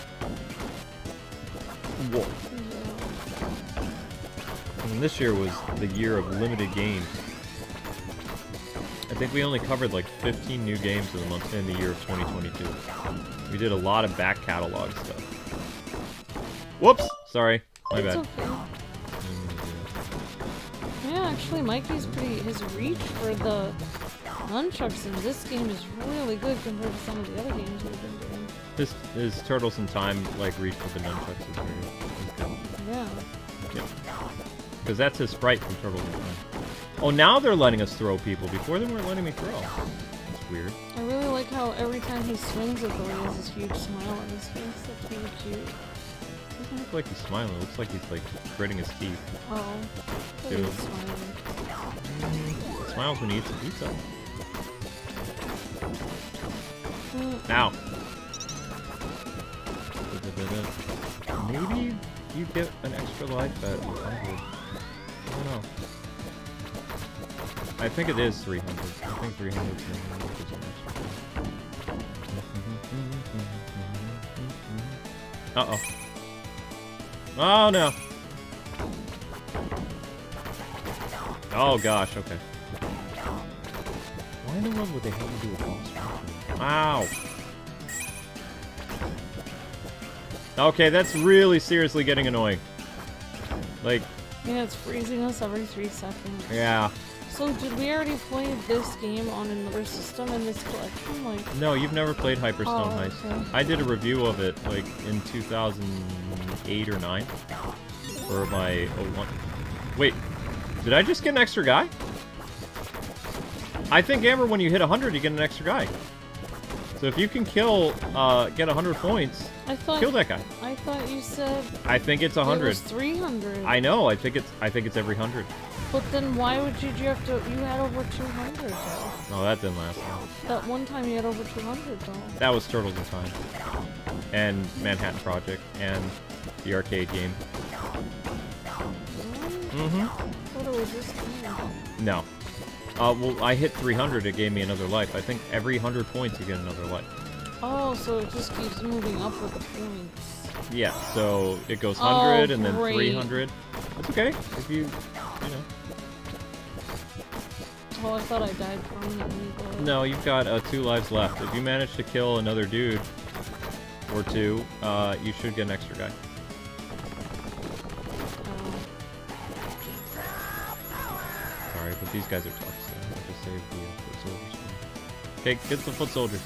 S1: Whoa. And this year was the year of limited games. I think we only covered like 15 new games in the year of 2022. We did a lot of back catalog stuff. Whoops! Sorry. My bad.
S2: Okay. Yeah, actually, Mikey's his reach for the nunchucks in this game is really good compared to some of the other games we've been doing.
S1: His Turtles in Time, like, reach with the nunchucks is very good.
S2: Yeah.
S1: Yeah. Because that's his sprite from Turtles in Time. Oh, now they're letting us throw people. Before they weren't letting me throw. That's weird.
S2: I really like how every time he swings it, though, he has this huge smile on his face. That's really cute.
S1: It doesn't look like he's smiling. It looks like he's, like, gritting his teeth.
S2: Oh.
S1: Dude.
S2: He's smiling.
S1: He smiles when he eats a pizza. Ow. Maybe you get an extra life at 100. I don't know. I think it is 300. I think 300 is an extra. Uh-oh. Oh, no. Oh, gosh, okay. Why in the world would they have to do a boss fight? Ow. Okay, that's really seriously getting annoying. Like...
S2: Yeah, it's freezing us every 3 seconds.
S1: Yeah.
S2: So, did we already play this game on another system in this collection? Like...
S1: No, you've never played Hyperstone Heist.
S2: Okay.
S1: I did a review of it, like, in 2008 or 9. For my 01. Wait, did I just get an extra guy? I think, Amber, when you hit 100, you get an extra guy. So if you can kill, get 100 points, kill that guy.
S2: I thought you said...
S1: I think it's 100.
S2: It was 300.
S1: I know, I think it's every 100.
S2: But then why would you have to... You had over 200, though.
S1: Oh, that didn't last long.
S2: That one time you had over 200, though.
S1: That was Turtles in Time. And Manhattan Project. And the arcade game.
S2: Really?
S1: Mm-hmm.
S2: I thought it was this game.
S1: No. Well, I hit 300, it gave me another life. I think every 100 points you get another life.
S2: Oh, so it just keeps moving up with the points.
S1: Yeah, so it goes 100 and then
S2: great.
S1: 300. That's okay, if you know.
S2: Oh, I thought I died permanently, but...
S1: No, you've got 2 lives left. If you manage to kill another dude, or 2, you should get an extra guy. Sorry, but these guys are tough, so I have to save the foot soldiers. Okay, get the foot soldier.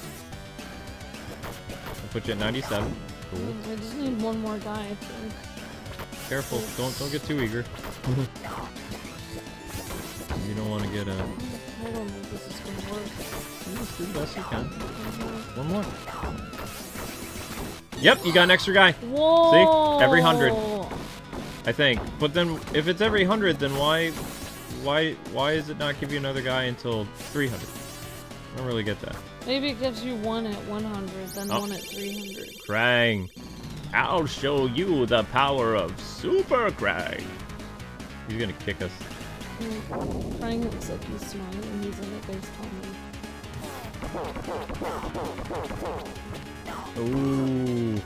S1: I'll put you at 97. Cool.
S2: I just need one more guy, I think.
S1: Careful, don't get too eager. You don't want to get a...
S2: I don't know if this is gonna work.
S1: Just do the best you can. One more. Yep, you got an extra guy.
S2: Whoa!
S1: See? Every 100. I think. But then, if it's every 100, then why does it not give you another guy until 300? I don't really get that.
S2: Maybe it gives you one at 100, then one at 300.
S1: Krang. I'll show you the power of Super Krang. He's gonna kick us.
S2: Krang looks like he's smiling when he's in it based on me.
S1: Ooh.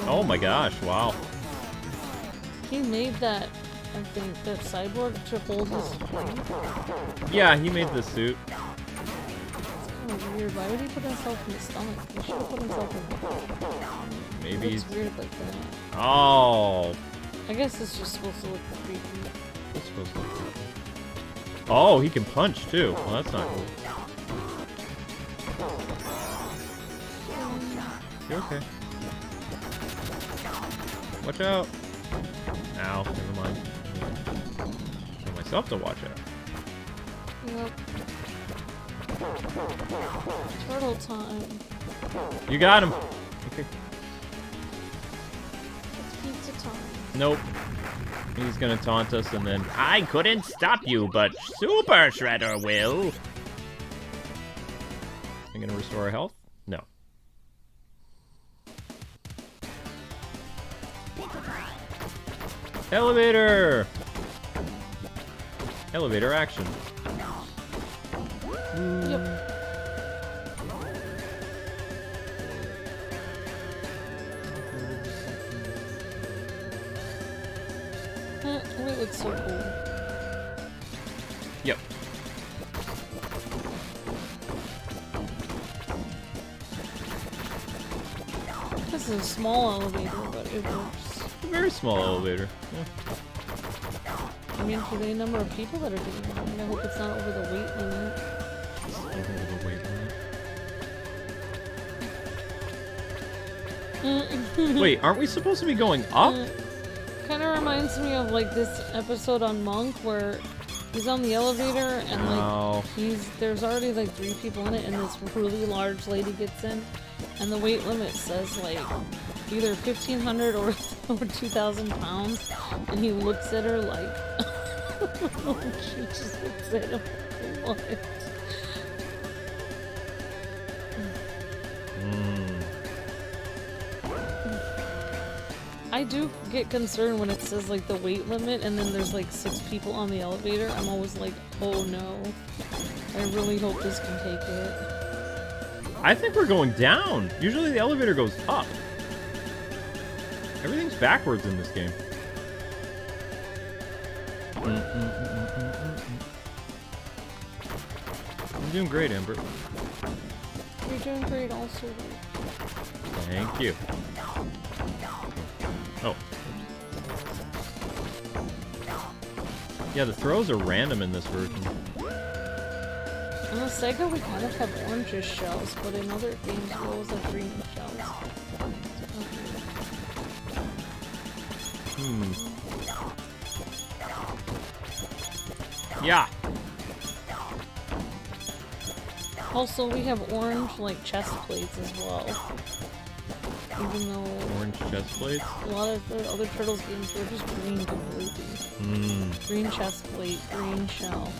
S1: Oh my gosh, wow.
S2: He made that, I think, that cyborg to hold his strength.
S1: Yeah, he made the suit.
S2: It's kind of weird. Why would he put himself in the stomach? He should have put himself in the...
S1: Maybe
S2: it's weird like that.
S1: Oh.
S2: I guess it's just supposed to look creepy.
S1: It's supposed to look creepy. Oh, he can punch too. Well, that's not cool. You're okay. Watch out. Ow, never mind. Kill So I'll have to watch out.
S2: Yep. Turtle time.
S1: You got him. Okay.
S2: It's pizza time.
S1: Nope. He's gonna taunt us and then I couldn't stop you, but Super Shredder will. I'm gonna restore our health? No. Elevator! Elevator action.
S2: Yep. It looks so cool.
S1: Yep.
S2: This is a small elevator, but it works.
S1: A very small elevator. Yeah.
S2: I mean, for the number of people that are doing it, I mean, I hope it's not over the weight limit.
S1: Over the weight limit. Wait, aren't we supposed to be going up?
S2: Kind of reminds me of like this episode on Monk where he's on the elevator and like there's already like 3 people in it and this really large lady gets in and the weight limit says like either 1,500 or 2,000 pounds and he looks at her like she just looks at him like what? I do get concerned when it says like the weight limit and then there's like 6 people on the elevator. I'm always like, oh no. I really hope this can take it.
S1: I think we're going down. Usually the elevator goes up. Everything's backwards in this game. I'm doing great, Amber.
S2: You're doing great also.
S1: Thank you. Oh. Yeah, the throws are random in this version.
S2: On the Sega, we kind of have orangish shells, but in other games, we always have green shells.
S1: Yeah.
S2: Also, we have orange, like, chest plates as well. Even though...
S1: Orange chest plates?
S2: A lot of the other Turtles games were just green completely. Green chest plate, green shell.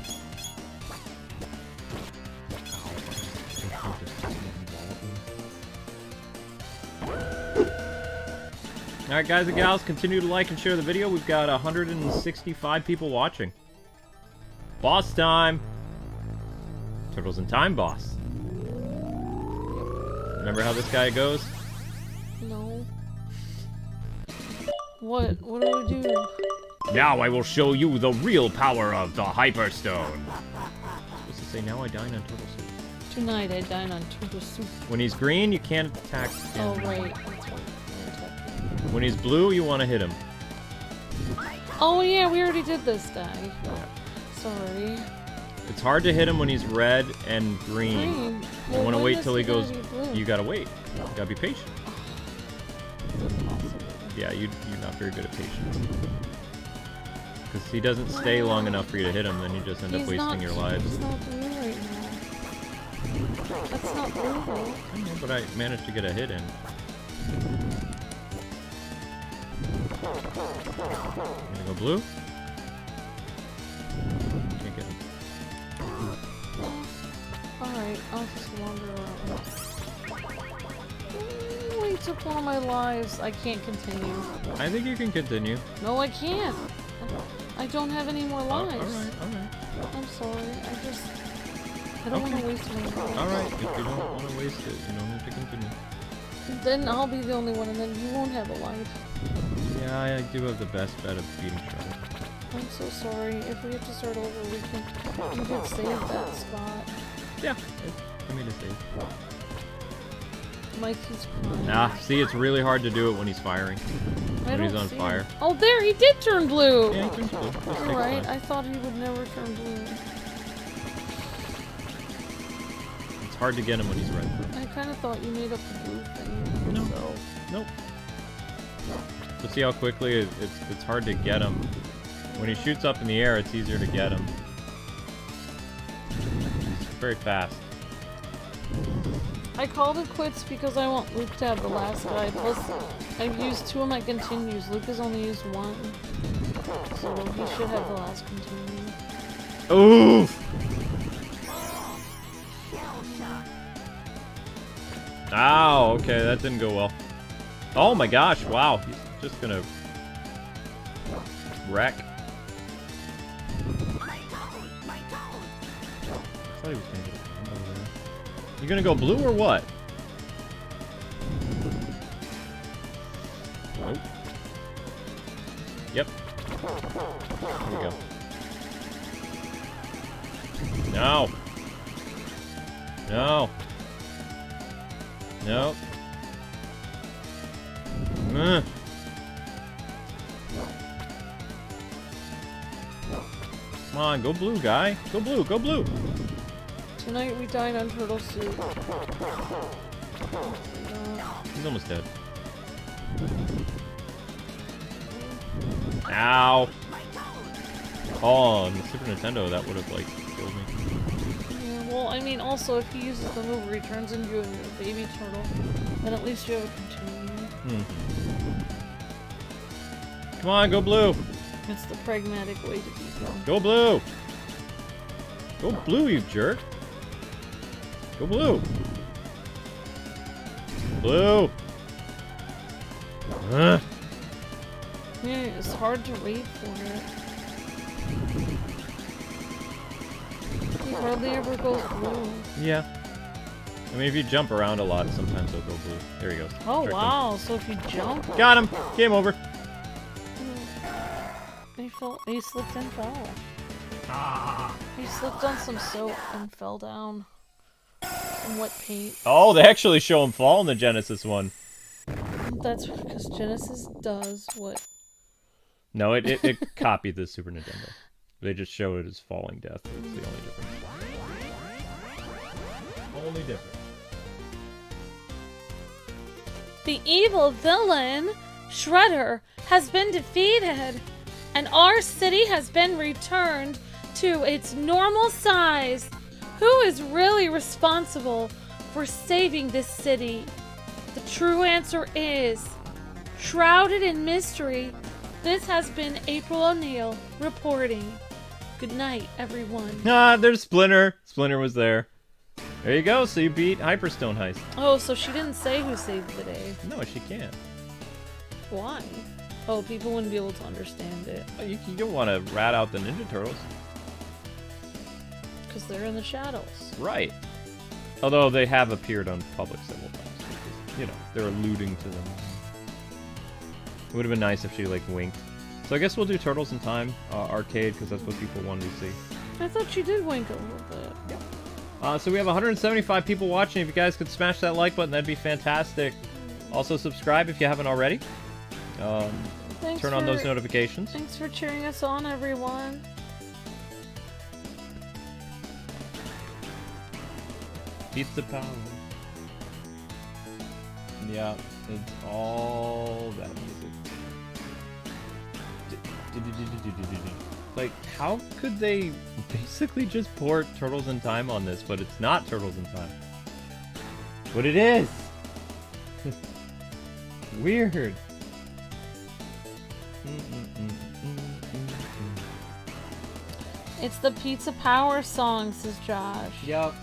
S1: Alright guys and gals, continue to like and share the video. We've got 165 people watching. Boss time! Turtles in Time boss. Remember how this guy goes?
S2: No. What? What do we do?
S1: Now I will show you the real power of the Hyperstone. Supposed to say, now I dine on turtle soup.
S2: Tonight I dine on turtle soup.
S1: When he's green, you can't attack him.
S2: Oh, right. That's right.
S1: When he's blue, you want to hit him.
S2: Oh, yeah, we already did this guy. Sorry.
S1: It's hard to hit him when he's red and green.
S2: Well,
S1: you want to wait till he goes...
S2: blue?
S1: You gotta wait. You gotta be patient. Yeah, you're not very good at patience. Because he doesn't stay long enough for you to hit him, then you just end up wasting your lives.
S2: He's not blue right now. That's not blue, though.
S1: I know, but I managed to get a hit in. Gonna go blue? Can't get him.
S2: Alright, I'll just wander around. He took one of my lives. I can't continue.
S1: I think you can continue.
S2: No, I can't. I don't have any more lives.
S1: Alright.
S2: I'm sorry. I don't want to waste my life.
S1: Alright, if you don't want to waste it, you don't have to continue.
S2: Then I'll be the only one, and then you won't have a life.
S1: Yeah, I do have the best bet of beating Shredder.
S2: I'm so sorry. If we have to start over, we can save that spot.
S1: Yeah, I made a save.
S2: Mikey's crying.
S1: Nah, see, it's really hard to do it when he's firing. When he's on fire.
S2: Oh, there! He did turn blue!
S1: Yeah, he turns blue.
S2: You're right. I thought he would never turn blue.
S1: It's hard to get him when he's red.
S2: I kind of thought you made up the blue thing.
S1: No.
S2: So.
S1: Nope. So see how quickly it's hard to get him When he shoots up in the air, it's easier to get him. He's very fast.
S2: I called it quits because I want Luke to have the last guy. Plus, I've used 2 of my continues. Luke has only used 1. So he should have the last continue.
S1: Oof! Ow, okay, that didn't go well. Oh my gosh, wow. He's just gonna wreck. I thought he was gonna get a combo there. You gonna go blue or what? Nope. Yep. There we go. No. No. Nope. Come on, go blue, guy. Go blue, go blue.
S2: Tonight we died on turtle soup.
S1: He's almost dead. Ow. Oh, on the Super Nintendo, that would have, like, killed me.
S2: Yeah, well, I mean, also, if he uses the move where he turns into a baby turtle, then at least you have a continue.
S1: Come on, go blue.
S2: It's the pragmatic way to beat him.
S1: Go blue. Go blue, you jerk. Go blue. Blue.
S2: Yeah, it's hard to wait for it. He hardly ever goes blue.
S1: Yeah. I mean, if you jump around a lot, sometimes they'll go blue. There he goes.
S2: Oh,
S1: Tricked
S2: wow. So if you jump...
S1: Got him. Game over.
S2: He slipped and fell. He slipped on some soap and fell down. Some wet paint.
S1: Oh, they actually show him fall in the Genesis one.
S2: That's because Genesis does what...
S1: No, it copied the Super Nintendo. They just showed it as falling death. That's the only difference. Only difference.
S2: The evil villain, Shredder, has been defeated, and our city has been returned to its normal size. Who is really responsible for saving this city? The true answer is, shrouded in mystery, this has been April O'Neil reporting. Good night, everyone.
S1: Ah, there's Splinter. Splinter was there. There you go, so you beat Hyperstone Heist.
S2: Oh, so she didn't say who saved the day.
S1: No, she can't.
S2: Why? Oh, people wouldn't be able to understand it.
S1: Oh, you don't want to rat out the Ninja Turtles.
S2: Because they're in the shadows.
S1: Right. Although they have appeared on public several times. Because, you know, they're alluding to them. It would have been nice if she, like, winked. So I guess we'll do Turtles in Time arcade, because that's what people wanted to see.
S2: I thought she did wink a little bit.
S1: Yep. So we have 175 people watching. If you guys could smash that like button, that'd be fantastic. Also, subscribe if you haven't already. Turn on those notifications.
S2: Thanks for cheering us on, everyone.
S1: Pizza power. Yeah, it's all that music. Like, how could they basically just port Turtles in Time on this, but it's not Turtles in Time? But it is! Weird.
S2: It's the Pizza Power song, says Josh.
S1: Yep.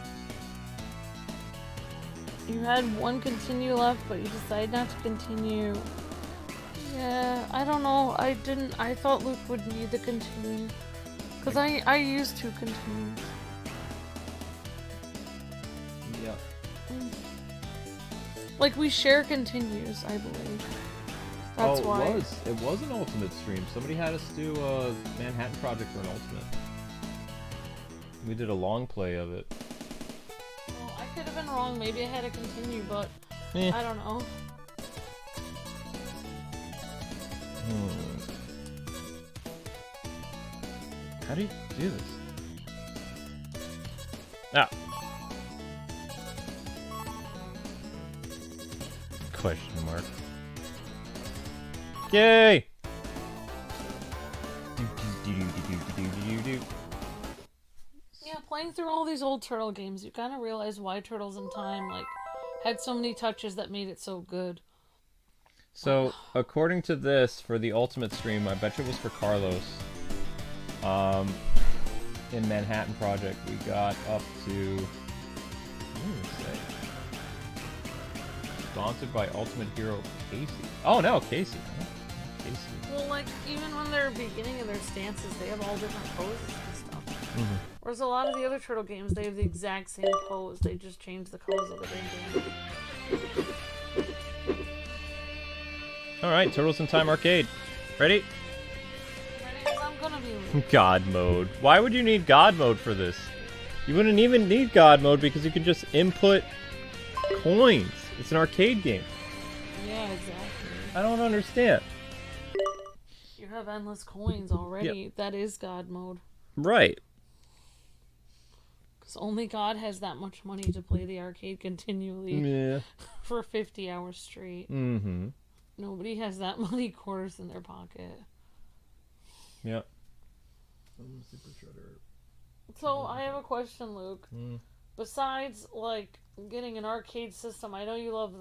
S2: You had one continue left, but you decided not to continue. Yeah, I don't know. I thought Luke would need the continue. Because I used 2 continues.
S1: Yep.
S2: Like, we share continues, I believe. That's why.
S1: It was an Ultimate stream. Somebody had us do a Manhattan Project for an Ultimate. We did a long play of it.
S2: Well, I could have been wrong. Maybe I had to continue, but I don't know.
S1: How do you do this? Ah. Question mark. Yay!
S2: Yeah, playing through all these old Turtle games, you kind of realize why Turtles in Time like had so many touches that made it so good.
S1: So, according to this, for the ultimate stream, I bet you it was for Carlos. In Manhattan Project, we got up to. What did it say? Sponsored by Ultimate Hero Casey. Oh no, Casey. Oh, Casey.
S2: Well, like even when they're beginning of their stances, they have all different poses and stuff.
S1: Mm-hmm.
S2: Whereas a lot of the other Turtle games, they have the exact same pose. They just change the colors of the ring.
S1: All right, Turtles in Time Arcade. Ready?
S2: I'm gonna be.
S1: God mode. Why would you need God mode for this? You wouldn't even need God mode because you can just input coins. It's an arcade game.
S2: Yeah, exactly.
S1: I don't understand.
S2: You have endless coins already.
S1: Yep.
S2: That is God mode.
S1: Right.
S2: Because only God has that much money to play the arcade continually
S1: Yeah.
S2: for 50 hours straight.
S1: Mm-hmm.
S2: Nobody has that many quarters in their pocket.
S1: Yep.
S2: So I have a question, Luke. Besides, like, getting an arcade system, I know you love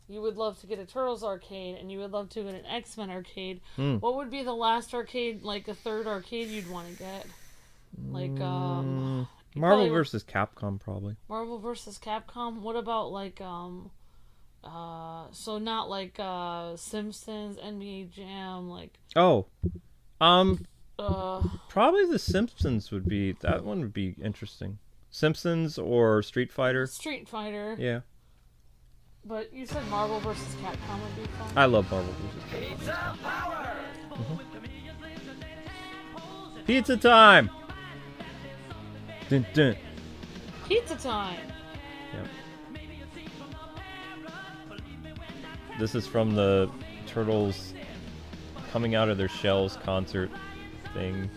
S2: you would love to get a Turtles arcade, and you would love to get an X-Men arcade. What would be the last arcade, like a third arcade you'd want to get? Like,
S1: Marvel vs. Capcom, probably.
S2: Marvel vs. Capcom? What about, like, so not like, Simpsons, NBA Jam, like...
S1: Oh. Probably The Simpsons would be... That one would be interesting. Simpsons or Street Fighter.
S2: Street Fighter.
S1: Yeah.
S2: But you said Marvel vs. Capcom would be fun.
S1: I love Marvel vs. Capcom.
S3: Pizza power!
S1: Pizza time! Dun, dun.
S2: Pizza time!
S1: Yep. This is from the Turtles coming out of their shells concert thing.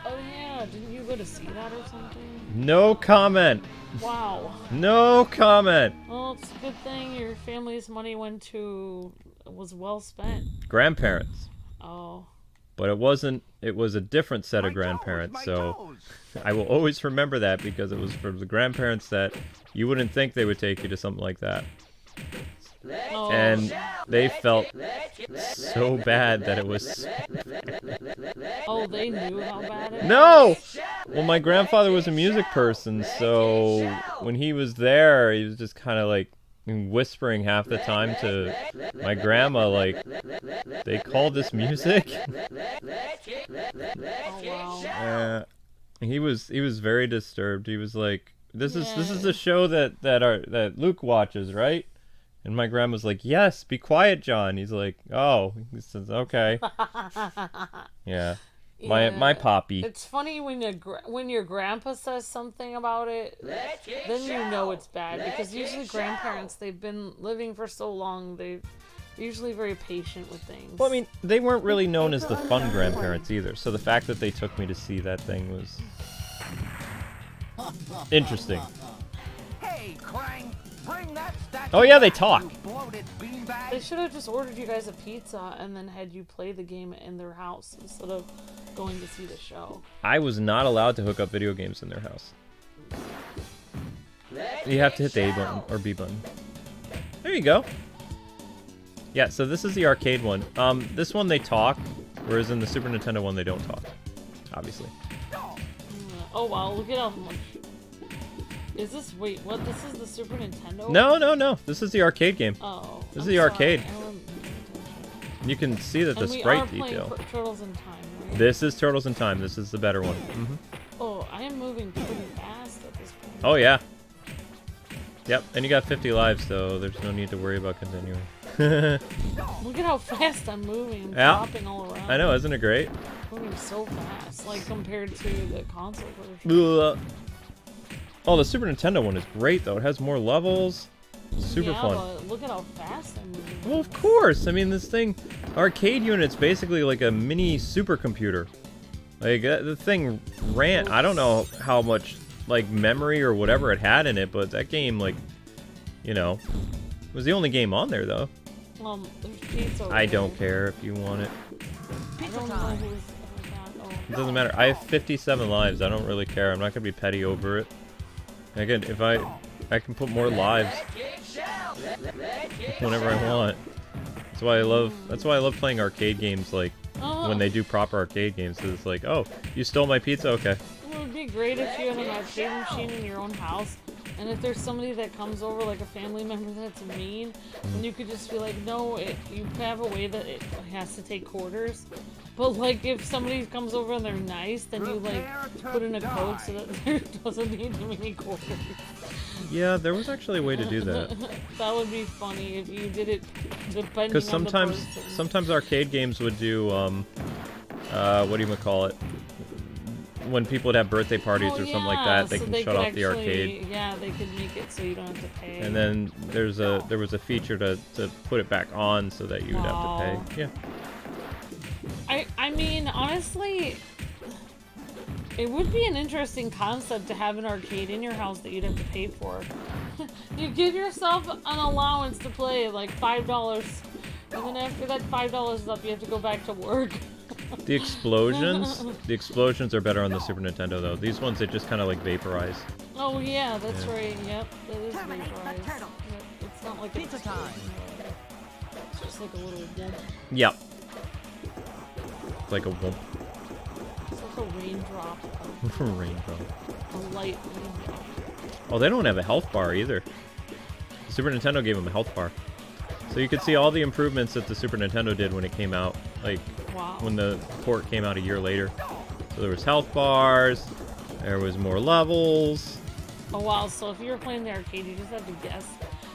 S2: Oh yeah, didn't you go to see that or something?
S1: No comment!
S2: Wow.
S1: No comment!
S2: Well, it's a good thing your family's money was well spent.
S1: Grandparents.
S2: Oh.
S1: But it wasn't, it was a different set of grandparents, so I will always remember that because it was for the grandparents that you wouldn't think they would take you to something like that.
S2: Oh.
S1: And they felt so bad that it was...
S2: Oh, they knew how bad it was?
S1: No! Well, my grandfather was a music person, so when he was there, he was just kind of like whispering half the time to my grandma, like, they call this music?
S2: Oh, wow.
S1: He was very disturbed. He was like, this is a show that Luke watches, right? And my grandma's like, yes, be quiet, John. He's like, oh. He says, okay. Yeah. My poppy.
S2: It's funny when your grandpa says something about it, then you know it's bad. Because usually grandparents, they've been living for so long, they're usually very patient with things.
S1: Well, I mean, they weren't really known as the fun grandparents either. So the fact that they took me to see that thing was interesting.
S3: Hey, Krang, bring that statue.
S1: Oh yeah, they talk.
S3: You bloated beanbag.
S2: They should have just ordered you guys a pizza and then had you play the game in their house instead of going to see the show.
S1: I was not allowed to hook up video games in their house. You have to hit the A button or B button. There you go. Yeah, so this is the arcade one. This one they talk, whereas in the Super Nintendo one they don't talk. Obviously.
S2: Oh wow, look at how much. Is this, wait, what? This is the Super Nintendo?
S1: No. This is the arcade game.
S2: Oh.
S1: This is the arcade.
S2: I wasn't paying attention.
S1: You can see that the
S2: And we
S1: sprite
S2: are playing
S1: detail.
S2: Turtles in Time, right?
S1: This is Turtles in Time. This is the better one.
S2: Oh, I am moving pretty fast at this point.
S1: Oh yeah. Yep, and you got 50 lives, so there's no need to worry about continuing.
S2: Look at how fast I'm moving. I'm
S1: Yeah.
S2: flopping all around.
S1: I know, isn't it great?
S2: Moving so fast, like compared to the console version.
S1: Oh, the Super Nintendo one is great, though. It has more levels. Super
S2: yeah,
S1: fun.
S2: But look at how fast I'm moving.
S1: Well, of course. I mean, this thing, arcade unit's basically like a mini supercomputer. Like, the thing ran, I don't know how much, like, memory or whatever it had in it, but that game, like, you know, was the only game on there, though.
S2: There's pizza over
S1: I don't
S2: there.
S1: care if you want it.
S2: I don't know who's got. Oh.
S1: It doesn't matter. I have 57 lives. I don't really care. I'm not gonna be petty over it. Again, if I can put more lives whenever I want. That's why I love playing arcade games, like when they do proper arcade games. 'Cause it's like, oh, you stole my pizza? Okay.
S2: It would be great if you had an arcade machine in your own house, and if there's somebody that comes over, like a family member that's mean, and you could just be like, no, you have a way that it has to take quarters. But like, if somebody comes over and they're nice, then you like put in a code so that there doesn't need to be any quarters.
S1: Yeah, there was actually a way to do that.
S2: That would be funny if you did it depending
S1: Because
S2: on the person.
S1: sometimes arcade games would do what do you call it? When people would have birthday parties or something like that, they
S2: so
S1: can
S2: they
S1: shut
S2: could
S1: off the arcade.
S2: Yeah, they could make it so you don't have to pay.
S1: And then there was a feature to put it back on so that you would have to pay. Yeah.
S2: I mean, honestly, it would be an interesting concept to have an arcade in your house that you'd have to pay for. You give yourself an allowance to play, like $5, and then after that $5 is up, you have to go back to work.
S1: The explosions are better on the Super Nintendo though. These ones, they just kind of like vaporize.
S2: Oh yeah, that's right. Yep, that is vaporized. Yep. It's not like
S3: Pizza time.
S2: It's just like a little whoop.
S1: Yep. Like a whoop.
S2: It's like a raindrop.
S1: Raindrop.
S2: A light raindrop.
S1: Oh, they don't have a health bar either. The Super Nintendo gave them a health bar. So you could see all the improvements that the Super Nintendo did when it came out. Like, when the port came out a year later. So there was health bars, there was more levels.
S2: Oh wow, so if you were playing the arcade, you just have to guess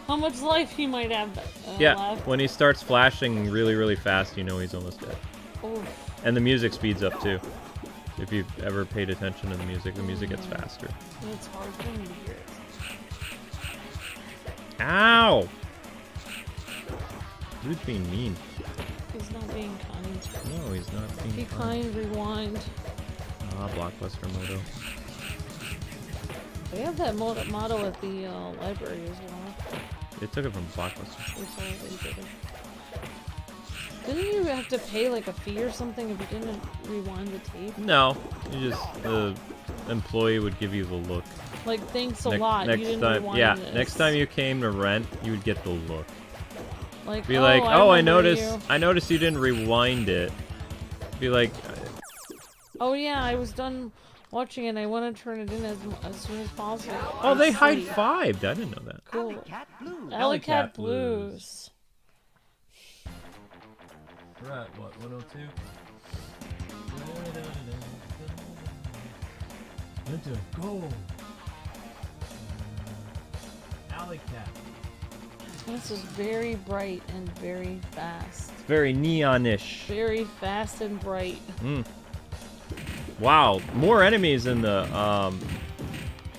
S2: how much life he might have
S1: Yeah,
S2: left.
S1: when he starts flashing really, really fast, you know he's almost dead.
S2: Oof.
S1: And the music speeds up too. If you've ever paid attention to the music gets faster.
S2: And it's hard for me to hear it.
S1: Ow! Dude's being mean.
S2: He's not being kind.
S1: No, he's not being
S2: Be kind, rewind.
S1: Ah, Blockbuster Moto.
S2: They have that motto at the library as well.
S1: They took it from Blockbuster.
S2: Didn't you have to pay like a fee or something if you didn't rewind the tape?
S1: No, you just the employee would give you the look.
S2: Like, thanks a lot.
S1: Next
S2: you didn't
S1: time,
S2: rewind
S1: yeah,
S2: this.
S1: next time you came to rent, you would get the look.
S2: Like,
S1: Be like, oh, I
S2: remember
S1: noticed you didn't rewind it. Be like,
S2: oh yeah, I was done watching it. I want to turn it in as soon as possible.
S1: oh, they high-fived. I didn't know that.
S2: Cool.
S3: Blues.
S2: Alley Cat
S1: Blues.
S2: Blues.
S1: We're at what, 102? Let's go. Alley Cat.
S2: This is very bright and very fast.
S1: It's very neonish.
S2: Very fast and bright.
S1: Wow, more enemies in the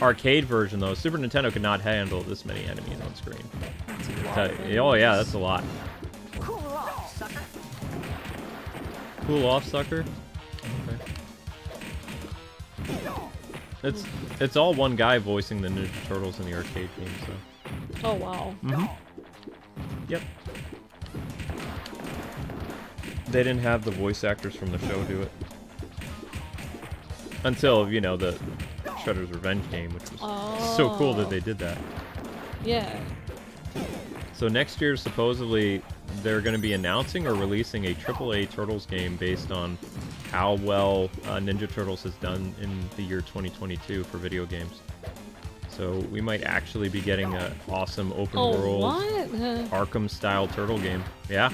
S1: arcade version though. Super Nintendo could not handle this many enemies on screen.
S2: That's a lot of
S1: Oh yeah, that's a lot.
S3: Cool off, sucker.
S1: Cool off, sucker. Okay. It's all one guy voicing the Ninja Turtles in the arcade game, so.
S2: Oh wow.
S1: Yep. They didn't have the voice actors from the show do it. Until, you know, the Shredder's Revenge game, which was so cool that they did that.
S2: Yeah.
S1: So next year, supposedly, they're going to be announcing or releasing a AAA Turtles game based on how well Ninja Turtles has done in the year 2022 for video games. So we might actually be getting an awesome open world Arkham-style turtle game. Yeah.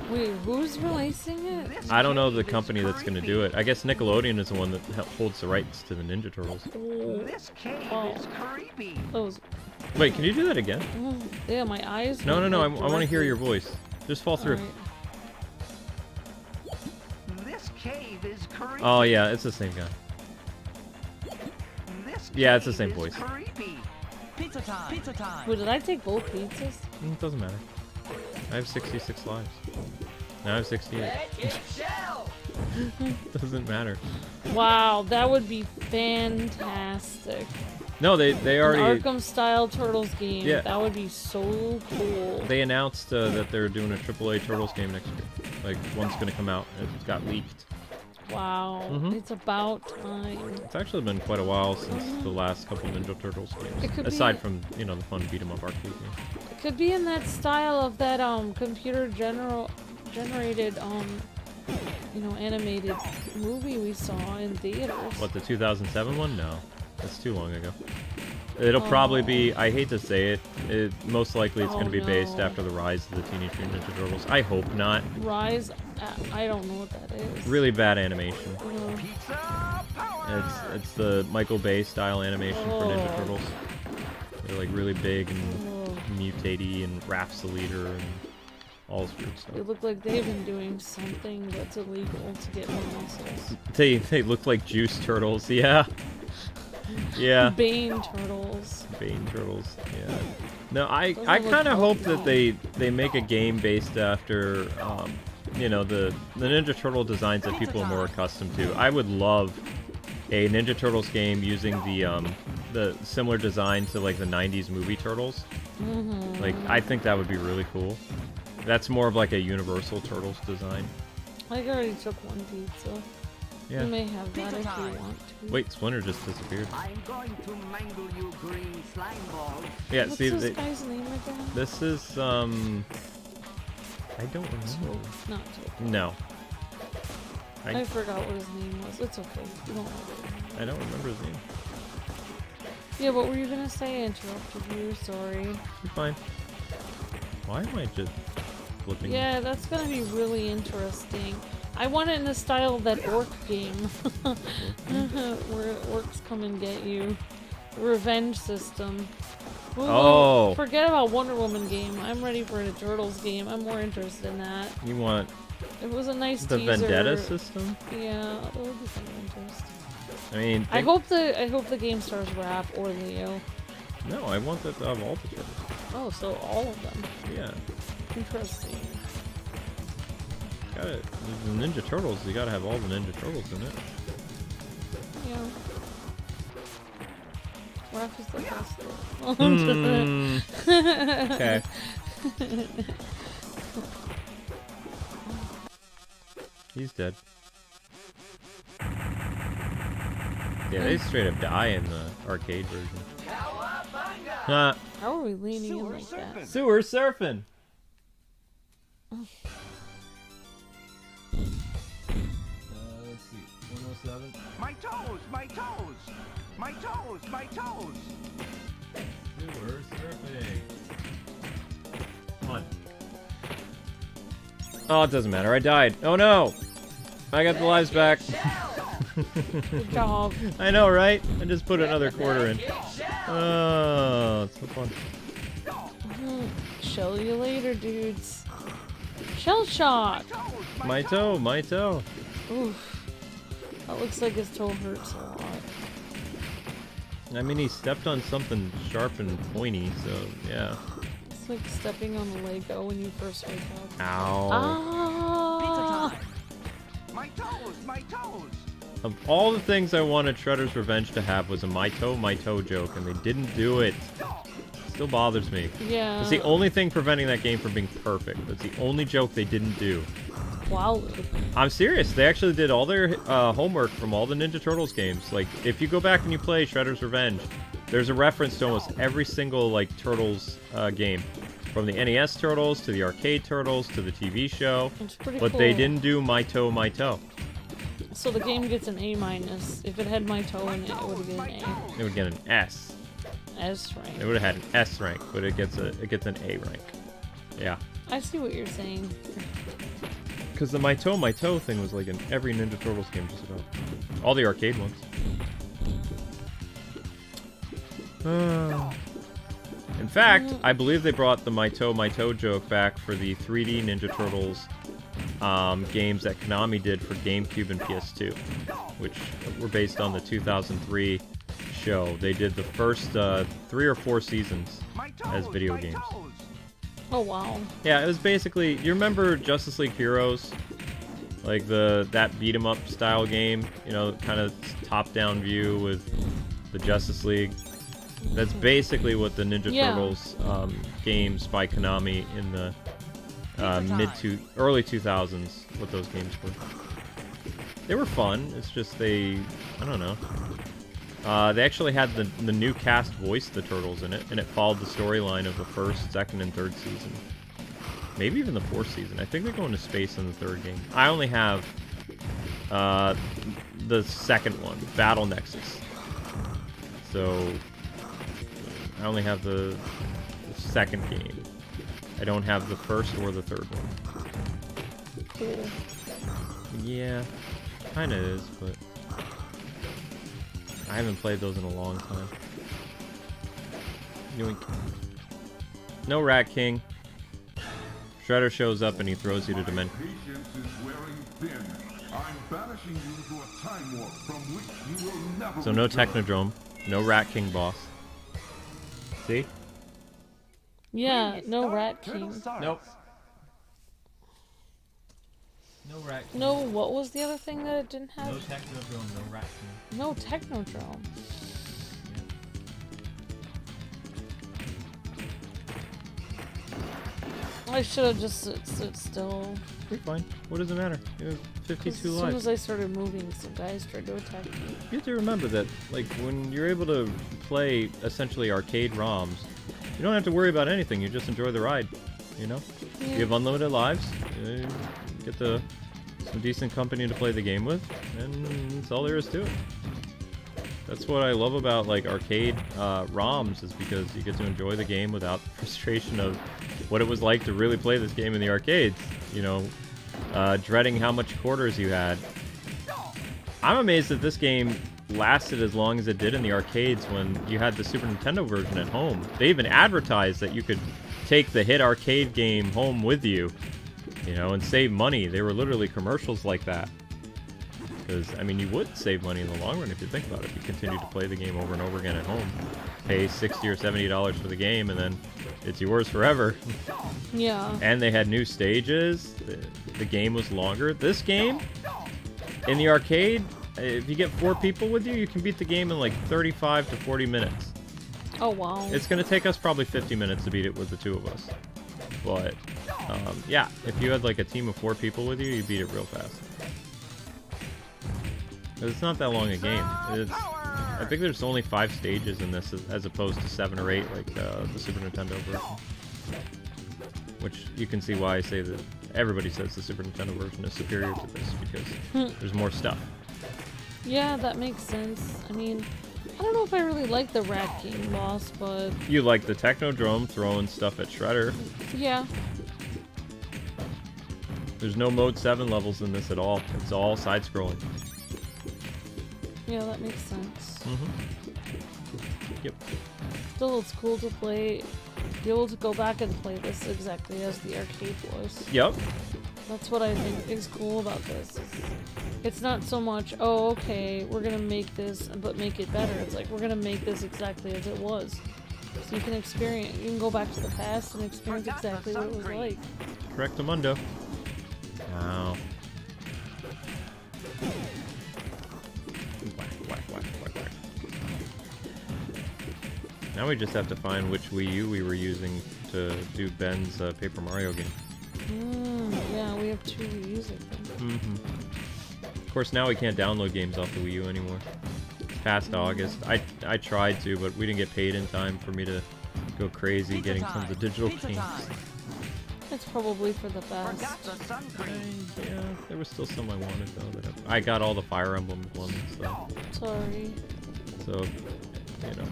S2: Wait, who's releasing it?
S1: I don't know the company that's going to do it. I guess Nickelodeon is the one that holds the rights to the Ninja Turtles.
S3: This cave is creepy.
S2: Those.
S1: Wait, can you do that again?
S2: Yeah, my eyes.
S1: No,
S2: went,
S1: I
S2: like,
S1: want to hear
S2: directly-
S1: your voice. Just fall through.
S2: Alright.
S3: This cave is creepy.
S1: Oh yeah, it's the same guy.
S3: This
S1: Yeah, it's the
S3: cave
S1: same
S3: is
S1: voice.
S3: Creepy. Pizza time. Pizza time.
S2: Wait, did I take both pizzas?
S1: It doesn't matter. I have 66 lives. Now I have 68. Doesn't matter.
S2: Wow, that would be fantastic.
S1: No, they already.
S2: An Arkham-style Turtles game.
S1: Yeah.
S2: That would be so cool.
S1: They announced that they're doing a AAA Turtles game next year. Like, one's gonna come out. It got leaked.
S2: Wow, it's about time.
S1: It's actually been quite a while since the last couple Ninja Turtles games. Aside from, you know, the fun beat 'em up arcade game.
S2: It could be in that style of that computer generated you know, animated movie we saw in theaters.
S1: What, the 2007 one? No, that's too long ago. It'll probably be, I hate to say it, most likely it's going to be based after the Rise of the Teenage Mutant Ninja Turtles. I hope not.
S2: Rise? I don't know what that is.
S1: Really bad animation. It's the Michael Bay style animation for Ninja Turtles. They're like really big and mutatey, and Raph's the leader and all this weird stuff.
S2: They look like they've been doing something that's illegal to get more muscles.
S1: They look like juice turtles, yeah. Yeah.
S2: Bane turtles.
S1: Bane turtles, yeah. No, I kind of hope that they make a game based after, you know, the Ninja Turtle designs that people are more accustomed to. I would love a Ninja Turtles game using the similar design to like the 90s movie Turtles. Like, I think that would be really cool. That's more of like a Universal Turtles design.
S2: I already took one pizza.
S1: Yeah.
S2: You may have that if you want to.
S1: Wait, Splinter just disappeared.
S3: I'm going to mangle you green slime balls.
S1: Yeah,
S2: What's
S1: see,
S2: this guy's name again?
S1: this is I don't remember.
S2: Not Toad.
S1: No.
S2: I forgot what his name was. It's okay. You don't know.
S1: I don't remember his name.
S2: Yeah, what were you gonna say? I interrupted you. Sorry.
S1: You're fine. Why am I just flipping?
S2: Yeah, that's gonna be really interesting. I want it in the style of that orc game. Where orcs come and get you. The revenge system. Ooh,
S1: Oh.
S2: Forget about Wonder Woman game. I'm ready for a Turtles game. I'm more interested in that.
S1: You want
S2: It was a nice
S1: the
S2: teaser.
S1: Vendetta system?
S2: Yeah, that would be kind of interesting.
S1: I mean,
S2: I hope the game stars Raph or Leo.
S1: No, I want that to have all the turtles.
S2: Oh, so all of them.
S1: Yeah.
S2: Interesting.
S1: Got it. The Ninja Turtles, you gotta have all the Ninja Turtles in it.
S2: Yeah. Raph is the best.
S1: Okay. He's dead. Yeah, they straight up die in the arcade version.
S3: Cowabunga!
S2: How are we leaning in like that?
S1: Sewer surfing! Let's see. 107.
S3: My toes, my toes! My toes, my toes!
S1: Sewer surfing. Come on. Oh, it doesn't matter. I died. Oh no! I got the lives back.
S2: Good job.
S1: I know, right? I just put another quarter in. Oh, it's so fun.
S2: Shell you later, dudes. Shell shock.
S1: My toe, my toe.
S2: Oof. That looks like his toe hurts a lot.
S1: I mean, he stepped on something sharp and pointy, so yeah.
S2: It's like stepping on a Lego when you first wake up.
S1: Ow.
S2: Ah!
S3: My toes, my toes!
S1: Of all the things I wanted Shredder's Revenge to have was a my toe joke, and they didn't do it. Still bothers me.
S2: Yeah.
S1: It's the only thing preventing that game from being perfect. That's the only joke they didn't do.
S2: Wow.
S1: I'm serious. They actually did all their homework from all the Ninja Turtles games. Like, if you go back and you play Shredder's Revenge, there's a reference to almost every single, like, Turtles game. From the NES Turtles, to the arcade Turtles, to the TV show.
S2: It's pretty
S1: But
S2: cool.
S1: they didn't do my toe, my toe.
S2: So the game gets an A-. If it had my toe in it, it would have been an
S1: It would get an S.
S2: A. S rank.
S1: It would have had an S rank, but it gets an A rank. Yeah.
S2: I see what you're saying.
S1: Because the my toe thing was like in every Ninja Turtles game just about. All the arcade ones. In fact, I believe they brought the my toe joke back for the 3D Ninja Turtles games that Konami did for GameCube and PS2, which were based on the 2003 show. They did the first 3 or 4 seasons as video games.
S2: Oh wow.
S1: Yeah, it was basically, you remember Justice League Heroes? Like that beat 'em up style game, you know, kind of top-down view with the Justice League. That's basically what the Ninja Turtles games by Konami in the early 2000s, what those games were. They were fun. It's just I don't know. They actually had the new cast voice the turtles in it, and it followed the storyline of the first, second, and third season. Maybe even the fourth season. I think they go into space in the third game. I only have the second one, Battle Nexus. So I only have the second game. I don't have the first or the third one.
S2: Cool.
S1: Yeah, kinda is, but I haven't played those in a long time. Yoink. No Rat King. Shredder shows up and he throws you to dimension.
S4: Patience is wearing thin. I'm banishing you to a time warp from which you will never
S1: So no
S4: return.
S1: Technodrome, no Rat King boss. See?
S2: Yeah, no Rat King.
S1: Nope. No Rat King.
S2: No, what was the other thing that it didn't have?
S1: No Technodrome, no Rat King.
S2: No Technodrome. I should have just stood still.
S1: You're fine. What does it matter? You have 52
S2: As soon
S1: lives.
S2: as I started moving, some guys tried to attack me.
S1: You have to remember that, like, when you're able to play essentially arcade ROMs, you don't have to worry about anything. You just enjoy the ride, you know?
S2: Yeah.
S1: You have unlimited lives. You get some decent company to play the game with, and that's all there is to it. That's what I love about, like, arcade ROMs, is because you get to enjoy the game without the frustration of what it was like to really play this game in the arcades. You know, dreading how much quarters you had. I'm amazed that this game lasted as long as it did in the arcades when you had the Super Nintendo version at home. They even advertised that you could take the hit arcade game home with you, you know, and save money. They were literally commercials like that. Because, I mean, you would save money in the long run if you think about it. If you continue to play the game over and over again at home. Pay $60 or $70 for the game, and then it's yours forever.
S2: Yeah.
S1: And they had new stages. The game was longer. This game, in the arcade, if you get 4 people with you, you can beat the game in like 35 to 40 minutes.
S2: Oh, wow.
S1: It's going to take us probably 50 minutes to beat it with the 2 of us. But, yeah, if you had like a team of 4 people with you, you beat it real fast. It's not that long a game. I think there's only 5 stages in this, as opposed to 7 or 8 like the Super Nintendo version. Which you can see why I say that everybody says the Super Nintendo version is superior to this, because there's more stuff.
S2: Yeah, that makes sense. I mean, I don't know if I really like the Rat King boss, but
S1: You like the Technodrome throwing stuff at Shredder.
S2: yeah.
S1: There's no Mode 7 levels in this at all. It's all side-scrolling.
S2: Yeah, that makes sense.
S1: Yep.
S2: Still, it's cool to play, be able to go back and play this exactly as the arcade was.
S1: Yep.
S2: That's what I think is cool about this. It's not so much, oh, okay, we're gonna make this, but make it better. It's like, we're gonna make this exactly as it was. So you can experience, you can go back to the past and experience exactly what it was like.
S1: Correctamundo. Wow. Whack, whack, whack, whack, whack. Now we just have to find which Wii U we were using to do Ben's Paper Mario game.
S2: Yeah, we have 2 Wii U's, I think.
S1: Of course, now we can't download games off the Wii U anymore. It's past August. I tried to, but we didn't get paid in time for me to go crazy getting tons of digital games.
S2: It's probably for the best.
S3: Forgot the sun cream.
S1: Yeah, there was still some I wanted though. That I got all the Fire Emblem ones,
S2: Sorry.
S1: so you know.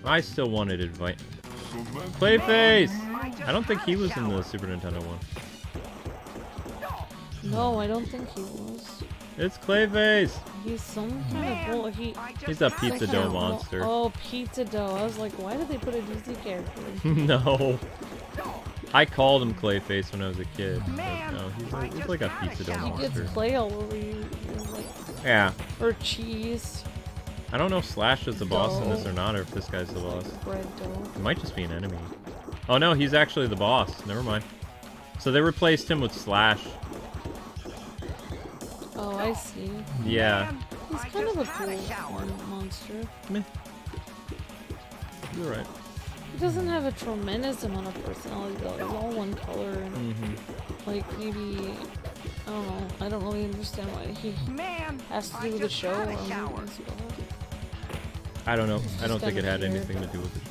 S1: I still wanted advice. Clayface! I don't think he was in the Super Nintendo one.
S2: No, I don't think he was.
S1: It's Clayface!
S2: He's some kind of bull.
S1: He's a pizza
S2: some kind
S1: dough
S2: of
S1: monster.
S2: Oh, pizza dough. I was like, why did they put a DC character in?
S1: No. I called him Clayface when I was a kid. But no, he's like a pizza dough
S2: He gets
S1: monster.
S2: clay all over you. Like,
S1: Yeah.
S2: or cheese.
S1: I don't know if Slash is the boss in this or not, or if this guy's the boss.
S2: Bread dough.
S1: It might just be an enemy. Oh no, he's actually the boss. Never mind. So they replaced him with Slash.
S2: Oh, I see.
S1: Yeah.
S2: He's kind of a cool monster.
S1: Meh. You're right.
S2: He doesn't have a tremendous amount of personality though. He's all one color and like maybe don't know. I don't really understand why he
S3: Man,
S2: has to
S3: I
S2: do with the
S3: just
S2: show
S3: had
S2: or
S3: a shower.
S2: movies.
S1: I don't know. I don't
S2: just
S1: think it
S2: kinda
S1: had
S2: weird.
S1: anything to do with the show.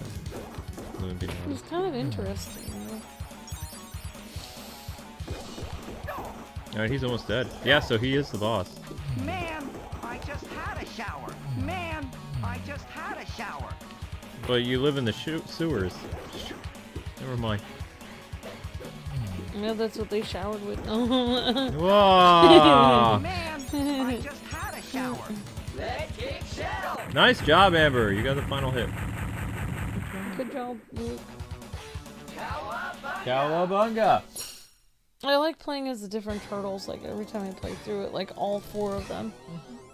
S1: Let me be
S2: It's
S1: honest.
S2: kind of interesting.
S1: Alright, he's almost dead. Yeah, so he is the boss.
S3: Man, I just had a shower. Man, I just had a shower.
S1: But you live in the sewers. Never mind.
S2: Yeah, that's what they showered with.
S1: Whoa!
S3: Man, I just had a shower. Let's kick shell.
S1: Nice job, Amber. You got the final hit.
S2: Good job, Luke.
S1: Cowabunga!
S2: I like playing as the different turtles, like every time I play through it, like all 4 of them.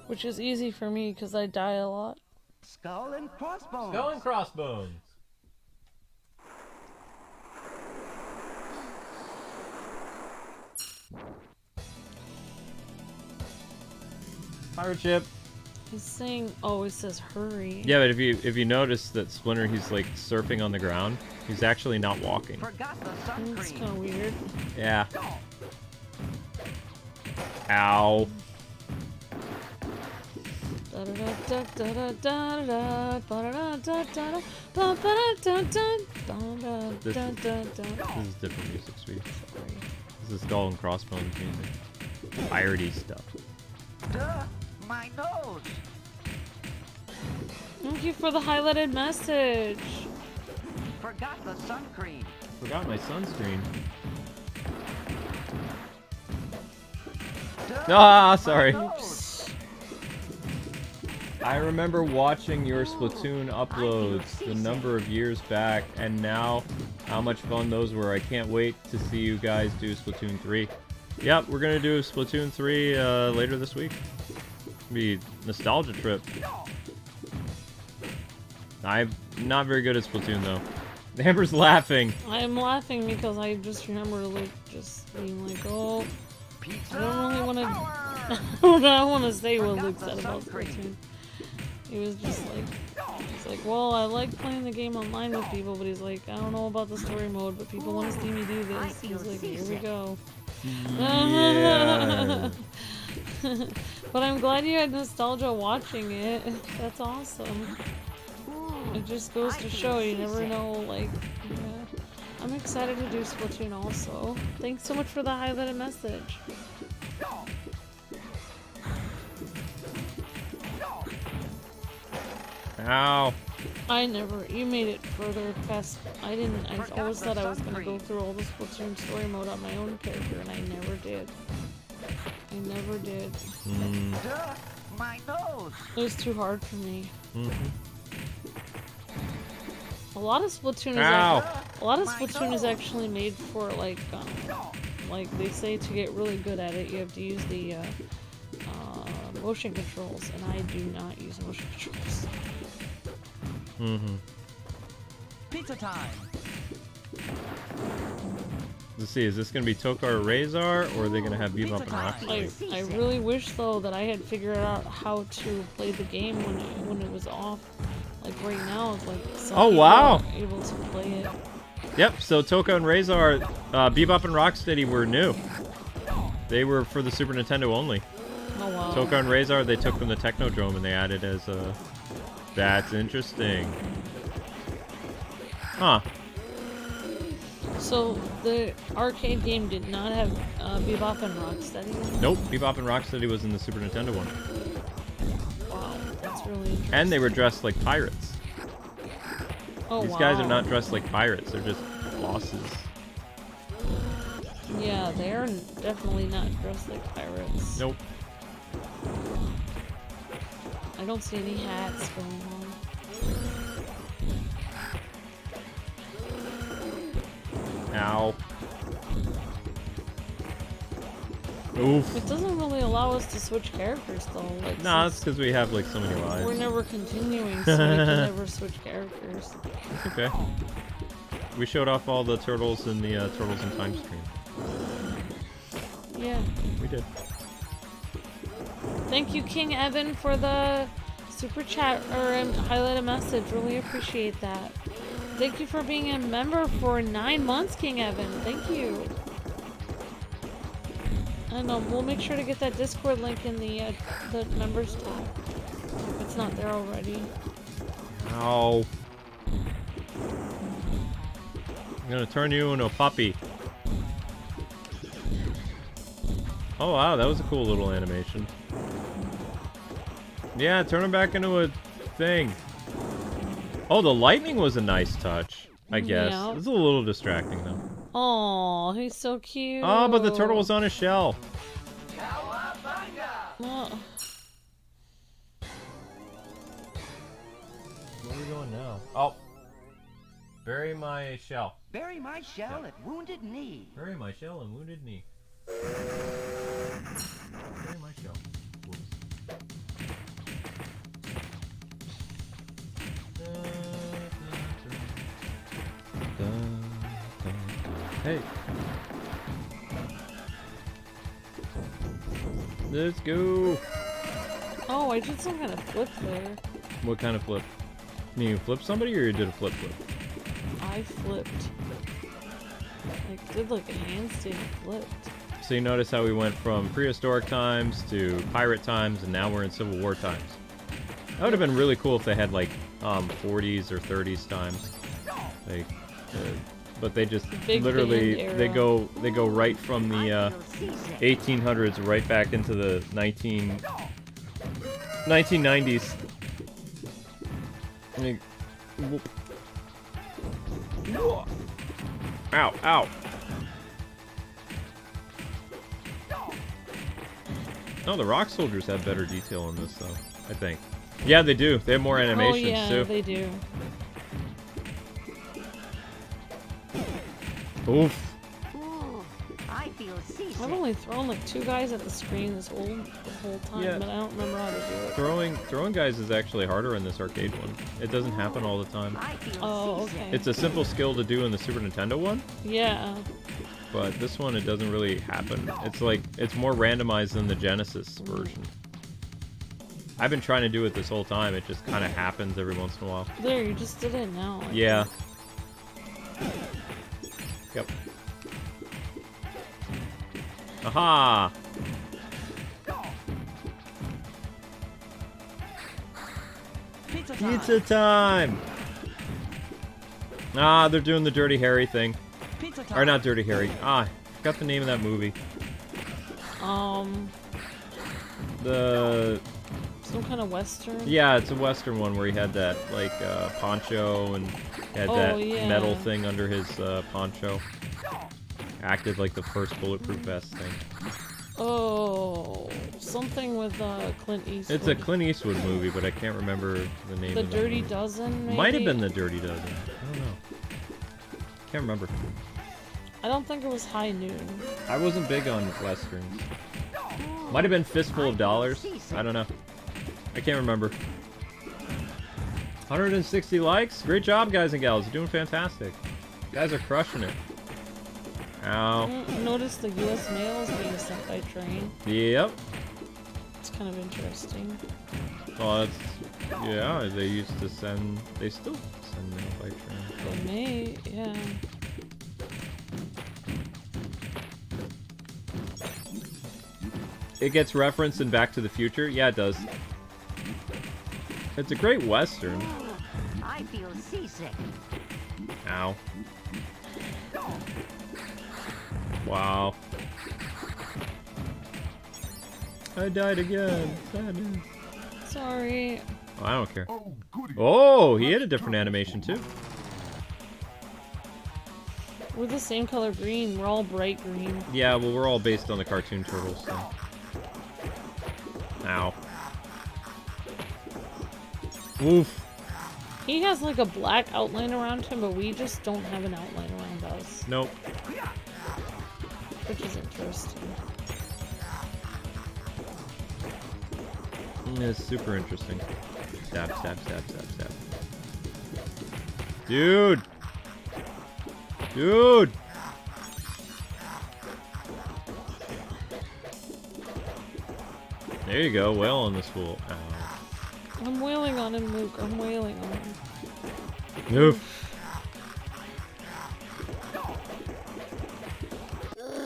S2: Which is easy for me because I die a lot.
S3: Skull and crossbones.
S1: Skull and crossbones. Pirate ship.
S2: He's saying, oh, it says hurry.
S1: Yeah, but if you notice that Splinter, he's like surfing on the ground. He's actually not walking.
S3: Forgot the
S2: It's
S3: sun
S2: kind of
S3: cream.
S2: weird.
S1: Yeah. Ow. This is different music, sweetie. This is Skull and Crossbones music. Piratey stuff.
S3: Duh, my nose.
S2: Thank you for the highlighted message.
S3: Forgot the sun cream.
S1: Forgot my sunscreen.
S3: Duh,
S1: Ah,
S3: my
S1: sorry.
S3: nose.
S1: I remember watching your Splatoon uploads the number of years back, and now how much fun those were. I can't wait to see you guys do Splatoon 3. Yep, we're gonna do Splatoon 3 later this week. Be nostalgia trip. I'm not very good at Splatoon though. Amber's laughing.
S2: I'm laughing because I just remember Luke just being like, oh,
S3: Pizza
S2: I don't really want to.
S3: power.
S2: I don't want to say what
S3: Forgot
S2: Luke
S3: the
S2: said about
S3: sun cream.
S2: Splatoon. He was just like, he's like, well, I like playing the game online with people, but he's like, I don't know about the story mode, but people want to see me do this. He's like, here we go.
S1: Yeah.
S2: But I'm glad you had nostalgia watching it. That's awesome. It just goes to show you never know, like, yeah. I'm excited to do Splatoon also. Thanks so much for the highlighted message.
S1: Ow.
S2: You made it further past, I always thought I was going to go through all the Splatoon story mode on my own character, and I never did. I never did.
S3: Duh, my nose.
S2: It was too hard for me.
S1: Mm-hmm.
S2: A lot of Splatoon is actually made for like they say to get really good at it, you have to use the motion controls, and I do not use motion controls.
S1: Mm-hmm.
S3: Pizza time.
S1: Let's see, is this gonna be Tokar Razor, or are they gonna have Bebop and Rocksteady?
S2: I really wish though that I had figured out how to play the game when it was off. Like right now, like some
S1: Oh,
S2: people
S1: wow.
S2: are able to play it.
S1: Yep, so Toka and Razor, Bebop and Rocksteady were new. They were for the Super Nintendo only.
S2: Oh wow.
S1: Toka and Razor, they took from the Technodrome and they added as a... That's interesting. Huh.
S2: So the arcade game did not have Bebop and Rocksteady.
S1: Nope, Bebop and Rocksteady was in the Super Nintendo one.
S2: Wow, that's really interesting.
S1: And they were dressed like pirates.
S2: Oh,
S1: These guys are
S2: wow.
S1: not dressed like pirates, they're just bosses.
S2: Yeah, they're definitely not dressed like pirates.
S1: Nope.
S2: I don't see any hats going on.
S1: Ow. Oof.
S2: It doesn't really allow us to switch characters though. Like,
S1: Nah, that's because we have like so many lives.
S2: we're never continuing, so we can never switch characters.
S1: It's okay. We showed off all the turtles in the Turtles in Time stream.
S2: Yeah.
S1: We did.
S2: Thank you, King Evan, for the super chat or highlighted message. Really appreciate that. Thank you for being a member for 9 months, King Evan. Thank you. I know. We'll make sure to get that Discord link in the members tab. If it's not there already.
S1: Ow. I'm gonna turn you into a puppy. Oh wow, that was a cool little animation. Yeah, turn him back into a thing. Oh, the lightning was a nice touch, I guess.
S2: Yeah.
S1: It's a little distracting though.
S2: Oh, he's so cute.
S1: Oh, but the turtle was on his shell.
S2: Oh.
S1: Where are we going now? Oh. Bury my shell.
S3: Bury my shell
S1: Yeah.
S3: at Wounded Knee.
S1: Bury my shell and wounded knee. Bury my shell. Whoops. Hey. Let's go.
S2: Oh, I did some kind of flip there.
S1: What kind of flip? You flip somebody or you did a flip flip?
S2: I flipped. I did like a handstand and flipped.
S1: So you notice how we went from prehistoric times to pirate times and now we're in Civil War times. That would have been really cool if they had like 40s or 30s times. Like, but they just
S2: Big
S1: literally
S2: band
S1: they
S2: era.
S1: go right from the 1800s right back into the 1990s. Like, whoop. Ow, ow. No, the rock soldiers have better detail in this though, I think. Yeah, they do. They have more animations
S2: oh, yeah,
S1: too.
S2: they do.
S1: Oof.
S3: Ooh, I feel seasick.
S2: I've only thrown like 2 guys at the screen the whole time,
S1: Yeah.
S2: but I don't remember how to do it.
S1: Throwing guys is actually harder in this arcade one. It doesn't happen all the time.
S3: I feel
S2: Oh,
S3: seasick.
S2: okay.
S1: It's a simple skill to do in the Super Nintendo one,
S2: Yeah.
S1: but this one it doesn't really happen. It's like it's more randomized than the Genesis version. I've been trying to do it this whole time. It just kind of happens every once in a while.
S2: There, you just did it now. I
S1: Yeah. Yep. Aha!
S3: Pizza time.
S1: Pizza time! Ah, they're doing the Dirty Harry thing.
S3: Pizza time.
S1: Or not Dirty Harry. Ah, I forgot the name of that movie. The...
S2: Some kind of western.
S1: Yeah, it's a western one where he had that, like, poncho and had
S2: Oh,
S1: that
S2: yeah.
S1: metal thing under his poncho. Acted like the first bulletproof vest thing.
S2: Oh, something with Clint Eastwood.
S1: It's a Clint Eastwood movie, but I can't remember the name
S2: The
S1: of the
S2: Dirty
S1: movie.
S2: Dozen, maybe?
S1: Might have been The Dirty Dozen. I don't know. Can't remember.
S2: I don't think it was High Noon.
S1: I wasn't big on westerns. Might have been Fistful of Dollars. I don't know. I can't remember. 160 likes? Great job, guys and gals. You're doing fantastic. You guys are crushing it. Ow.
S2: Notice the U.S. mail is being sent by train.
S1: Yep.
S2: It's kind of interesting.
S1: Well, that's... Yeah, they used to send... They still send mail by train.
S2: They may, yeah.
S1: It gets referenced in Back to the Future? Yeah, it does. It's a great western.
S3: I feel seasick.
S1: Ow. Wow. I died again. Sadness.
S2: Sorry.
S1: Oh, I don't care.
S4: Oh, goody.
S1: Oh, he had a different animation too.
S2: We're the same color green. We're all bright green.
S1: Yeah, well, we're all based on the cartoon turtles, so. Ow. Oof.
S2: He has like a black outline around him, but we just don't have an outline around us.
S1: Nope.
S2: Which is interesting.
S1: It's super interesting. Stab, stab, stab, stab, stab. Dude! Dude! There you go, whale on this fool. Ow.
S2: I'm wailing on him, Luke. I'm wailing on him.
S1: Oof.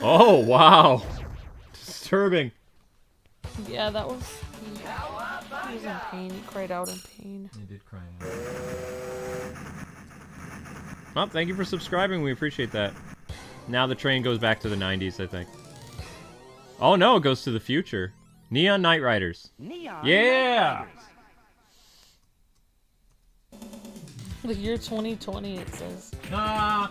S1: Oh, wow. disturbing.
S2: Yeah, that was... He was in pain. He cried out in pain.
S1: He did cry out. Oh, thank you for subscribing. We appreciate that. Now the train goes back to the 90s, I think. Oh no, it goes to the future. Neon Knight Riders.
S3: Neon
S1: Yeah!
S2: The year 2020, it says.
S1: Ah!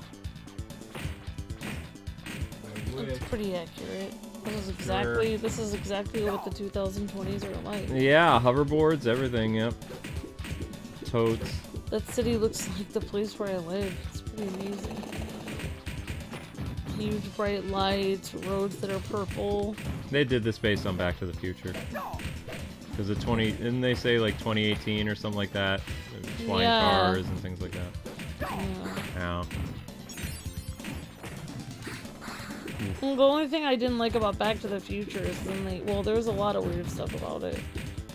S2: It's pretty accurate. This is exactly what the 2020s are like.
S1: Yeah, hoverboards, everything, yep. Toads.
S2: That city looks like the place where I live. It's pretty amazing. Huge bright lights, roads that are purple.
S1: They did this based on Back to the Future. Because didn't they say like 2018 or something like that? Flying cars and things like that.
S2: Yeah.
S1: Yeah.
S2: Well, the only thing I didn't like about Back to the Future is there was a lot of weird stuff about it.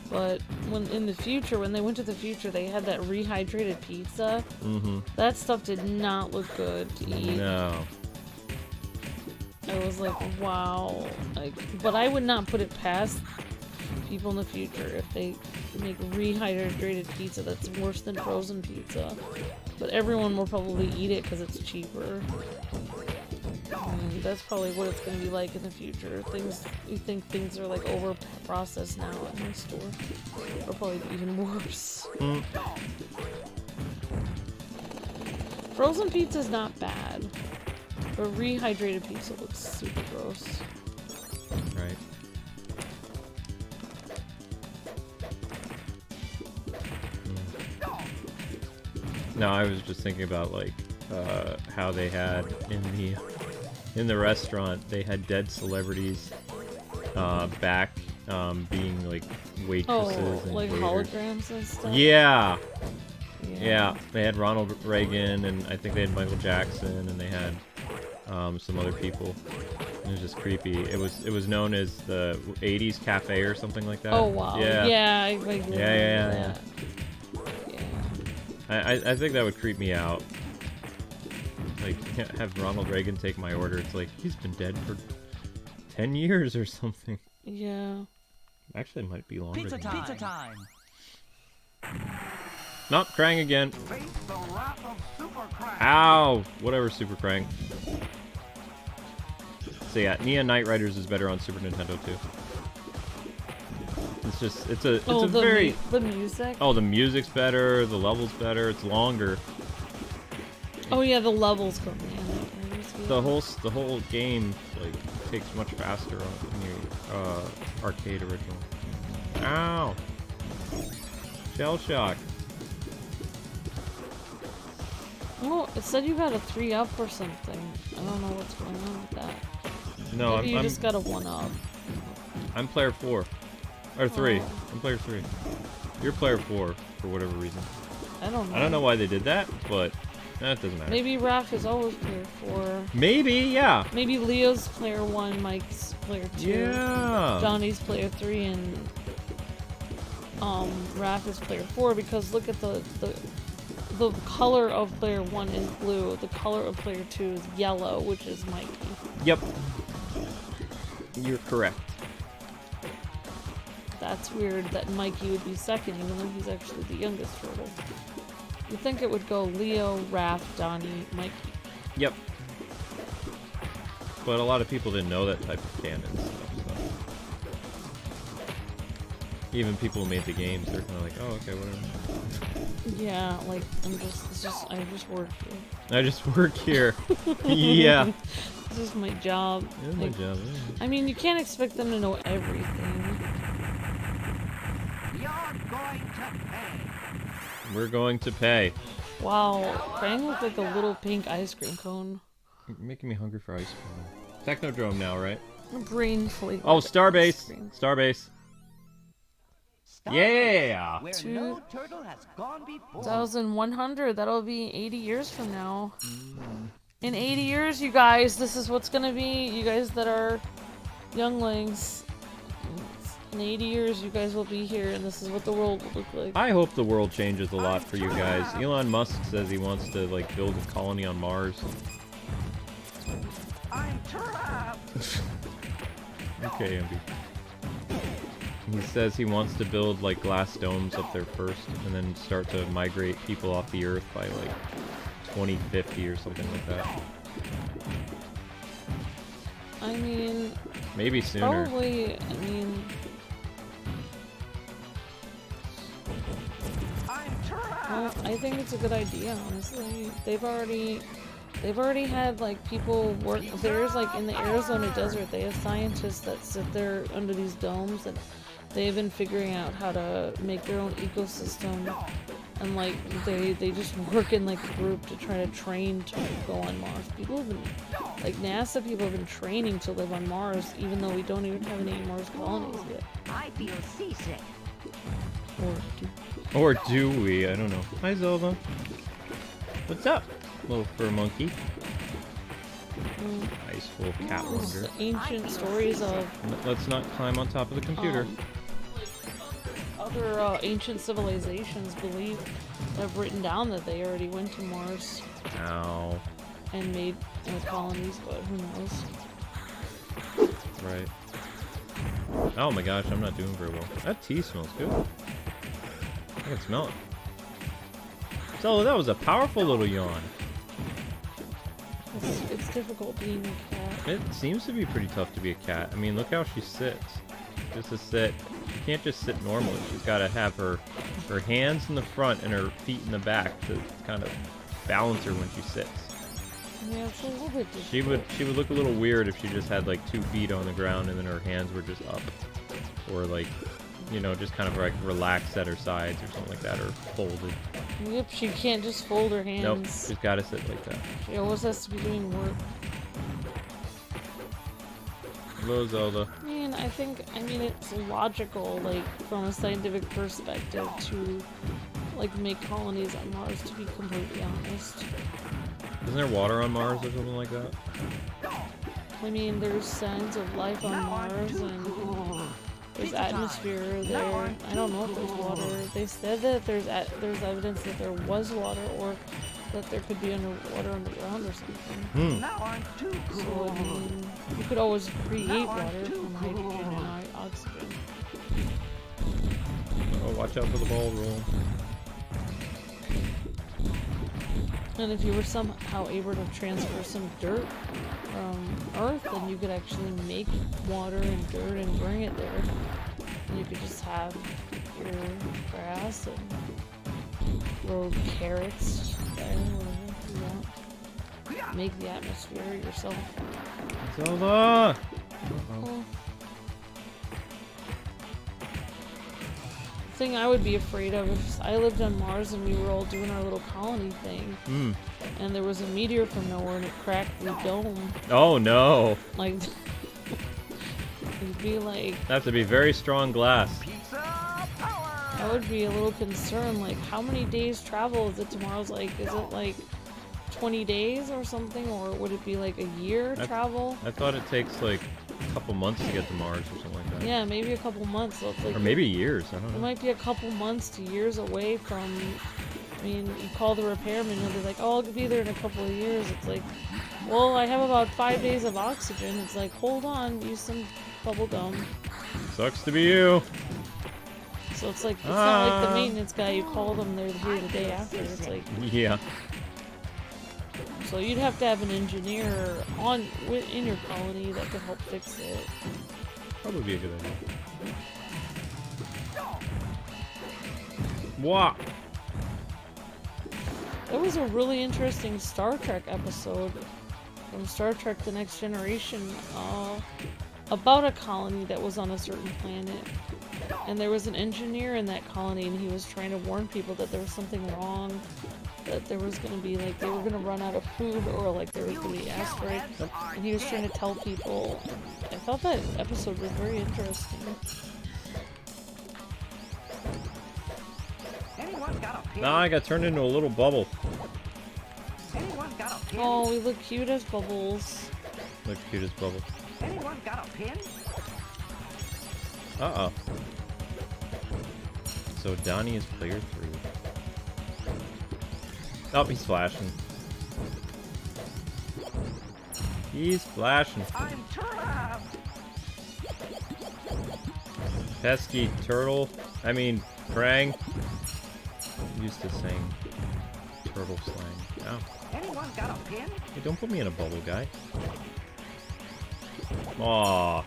S2: But when they went to the future, they had that rehydrated pizza.
S1: Mm-hmm.
S2: That stuff did not look good to eat.
S1: No.
S2: I was like, wow. But I would not put it past people in the future if they make rehydrated pizza that's worse than frozen pizza. But everyone will probably eat it because it's cheaper. And that's probably what it's going to be like in the future. You think things are like over processed now at my store. Or probably even worse.
S1: Mm.
S2: Frozen pizza's not bad. But rehydrated pizza looks super gross.
S1: Right. No, I was just thinking about like how they had in the restaurant they had dead celebrities back being like waitresses and
S2: like
S1: waiters.
S2: holograms and stuff.
S1: Yeah. Yeah, they had Ronald Reagan and I think they had Michael Jackson and they had some other people. It was just creepy. It was known as the 80s Cafe or something like that.
S2: Oh wow.
S1: Yeah.
S2: Yeah.
S1: Yeah. I think that would creep me out. Like, have Ronald Reagan take my order. It's like, he's been dead for 10 years or something.
S2: Yeah.
S1: Actually, it might be longer
S3: Pizza
S1: than
S3: time.
S1: that.
S3: Pizza time.
S1: Nope, Krang again.
S3: Face the wrath of Super Krang.
S1: Ow! Whatever, Super Krang. So yeah, Neon Knight Riders is better on Super Nintendo too. It's just, it's a very...
S2: the music?
S1: Oh, the music's better, the level's better, it's longer.
S2: Oh yeah, the levels go, man.
S1: The whole game, like, takes much faster on the arcade original. Ow! Shell shock.
S2: Oh, it said you got a 3-up or something. I don't know what's going on with that.
S1: No,
S2: Maybe you just got a 1-up.
S1: I'm player 4. Or 3.
S2: Oh.
S1: I'm player 3. You're player 4, for whatever reason.
S2: I don't know.
S1: I don't know why they did that, but that doesn't matter.
S2: Maybe Raph is always player 4.
S1: Maybe, yeah.
S2: Maybe Leo's player 1, Mike's player 2.
S1: Yeah.
S2: Johnny's player 3, and Raph is player 4, because look at the color of player 1 is blue. The color of player 2 is yellow, which is Mikey.
S1: Yep. You're correct.
S2: That's weird that Mikey would be second, even though he's actually the youngest turtle. You'd think it would go Leo, Raph, Donnie, Mikey.
S1: Yep. But a lot of people didn't know that type of canon stuff, so. Even people who made the games, they're kind of like, oh, okay, whatever.
S2: Yeah, like, I just work here.
S1: I just work here. Yeah.
S2: This is my job.
S1: It's my job, yeah.
S2: I mean, you can't expect them to know everything.
S3: You're going to pay.
S1: We're going to pay.
S2: Wow, Krang looked like a little pink ice cream cone.
S1: You're making me hungry for ice cream. Technodrome now, right?
S2: Brain flavored.
S1: Oh,
S2: ice
S1: StarBase.
S2: cream.
S3: StarBase,
S1: StarBase. Yeah.
S3: Where no turtle has gone before.
S2: 2100, that'll be 80 years from now. In 80 years, you guys, this is what's gonna be. You guys that are younglings, in 80 years, you guys will be here, and this is what the world will look like.
S1: I hope the world changes a lot for you guys. Elon Musk says he wants to like build a colony on Mars.
S3: I'm trapped.
S1: Okay, Ambi. He says he wants to build like glass domes up there first, and then start to migrate people off the Earth by like 2050 or something like that.
S2: I mean,
S1: Maybe sooner.
S2: probably. I mean, well, I think it's a good idea. Honestly, they've already had like people work. There's like in the Arizona desert, they have scientists that sit there under these domes, and they've been figuring out how to make their own ecosystem. And like they just work in like a group to try to train to go on Mars. People have been like NASA people have been training to live on Mars, even though we don't even have any Mars colonies yet.
S3: I feel seasick.
S1: Or do we? I don't know. Hi, Zelda. What's up, little fur monkey? Nice full cat wonder.
S2: Ancient stories of
S1: Let's not climb on top of the computer.
S2: Other ancient civilizations have written down that they already went to Mars
S1: Ow.
S2: and made colonies, but who knows?
S1: Right. Oh my gosh, I'm not doing very well. That tea smells good. I can smell it. So that was a powerful little yawn.
S2: It's difficult being a cat.
S1: It seems to be pretty tough to be a cat. I mean, look how she sits. Just to sit. She can't just sit normally. She's got to have her hands in the front and her feet in the back to kind of balance her when she sits.
S2: Yeah, it's a little bit difficult.
S1: She would look a little weird if she just had like 2 feet on the ground and then her hands were just up, or like, you know, just kind of like relaxed at her sides or something like that, or folded.
S2: Yep, she can't just fold her hands.
S1: Nope, she's got to sit like that.
S2: She always has to be doing work.
S1: Hello, Zelda.
S2: I mean, it's logical, like, from a scientific perspective to, like, make colonies on Mars, to be completely honest.
S1: Isn't there water on Mars or something like that?
S2: I mean, there's signs of life on Mars, and there's atmosphere there. I don't know if there's water. They said that there's evidence that there was water, or that there could be water underground or something.
S3: Now I'm too
S2: So,
S3: cool.
S2: I mean, you could always create water from hydrogen and oxygen.
S1: Oh, watch out for the ball roll.
S2: And if you were somehow able to transfer some dirt from Earth, then you could actually make water and dirt and bring it there. And you could just have your grass and grow carrots there, whatever you want. Make the atmosphere yourself.
S1: Zelda!
S2: Well, the thing I would be afraid of if I lived on Mars and we were all doing our little colony thing, and there was a meteor from nowhere and it cracked the dome,
S1: Oh no!
S2: like, it'd be like,
S1: That have to be very strong glass.
S3: Pizza power!
S2: I would be a little concerned, like, how many days travel is it to Mars? Like, is it like 20 days or something, or would it be like a year travel?
S1: I thought it takes like a couple months to get to Mars or something like that.
S2: Yeah, maybe a couple months. So it's like,
S1: Or maybe years, I don't
S2: it
S1: know.
S2: might be a couple months to years away from. I mean, you call the repairman and they're like, "Oh, I'll be there in a couple of years." It's like, well, I have about 5 days of oxygen. It's like, hold on, use some bubble gum.
S1: Sucks to be you.
S2: So it's like, it's not like the maintenance guy. You call them, they're here the day after. It's like,
S1: Yeah.
S2: so you'd have to have an engineer in your colony that could help fix it.
S1: Probably be a good idea. Wow.
S2: There was a really interesting Star Trek episode from Star Trek The Next Generation about a colony that was on a certain planet. And there was an engineer in that colony, and he was trying to warn people that there was something wrong, that there was going to be, like, they were going to run out of food, or, like, there was going to be asteroids. And he was trying to tell people. I thought that episode was very interesting.
S3: Anyone got a pin?
S1: Now I got turned into a little bubble.
S3: Anyone got a pin?
S2: Oh, we look cute as bubbles.
S1: Look cute as bubble.
S3: Anyone got a pin?
S1: Uh-oh. So Donnie is player 3. Oh, he's flashing. He's flashing.
S3: I'm trapped!
S1: Pesky turtle. I mean, Krang. I'm used to saying turtle slang. Ow.
S3: Anyone got a pin?
S1: Hey, don't put me in a bubble, guy. Aww.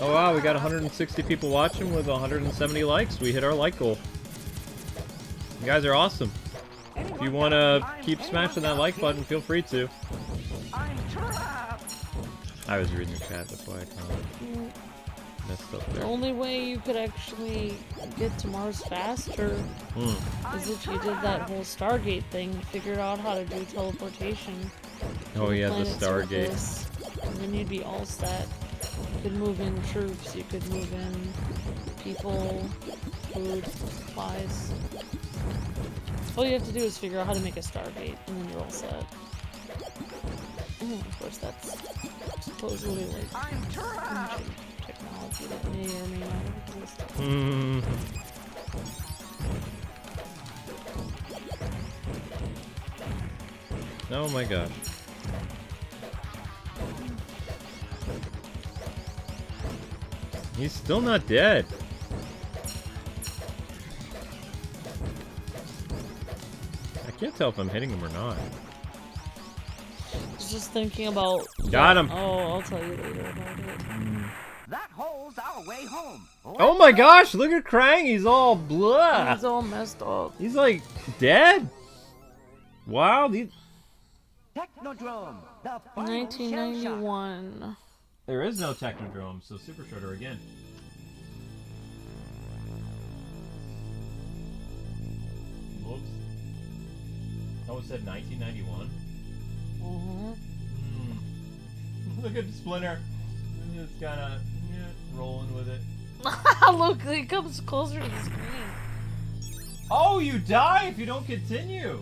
S1: Oh wow, we got 160 people watching with 170 likes. We hit our like goal. You guys are awesome. If you want to keep smashing that like button, feel free to. I was reading the chat, that's why I kind of messed up
S2: The
S1: there.
S2: only way you could actually get to Mars faster is if you did that whole Stargate thing, figured out how to do teleportation.
S1: Oh yeah, the
S2: planet's
S1: Stargate.
S2: surface, and then you'd be all set. You could move in troops, you could move in people, food, supplies. All you have to do is figure out how to make a Stargate, and then you're all set. Of course, that's supposedly like ancient technology that may or may not exist.
S1: Oh my gosh. He's still not dead. I can't tell if I'm hitting him or not.
S2: Just thinking about.
S1: Got him.
S2: Oh, I'll tell you later about it.
S3: That hole's our way home.
S1: Oh my gosh, look at Krang, he's all blah.
S2: He's all messed up.
S1: He's like dead. Wow, these...
S3: Technodrome, the final shell shock.
S2: 1991.
S1: There is no Technodrome, so Super Shredder again. Whoops. Oh, it said 1991? Look at Splinter. It's kind of rolling with it.
S2: Look, he comes closer to the screen.
S1: Oh, you die if you don't continue.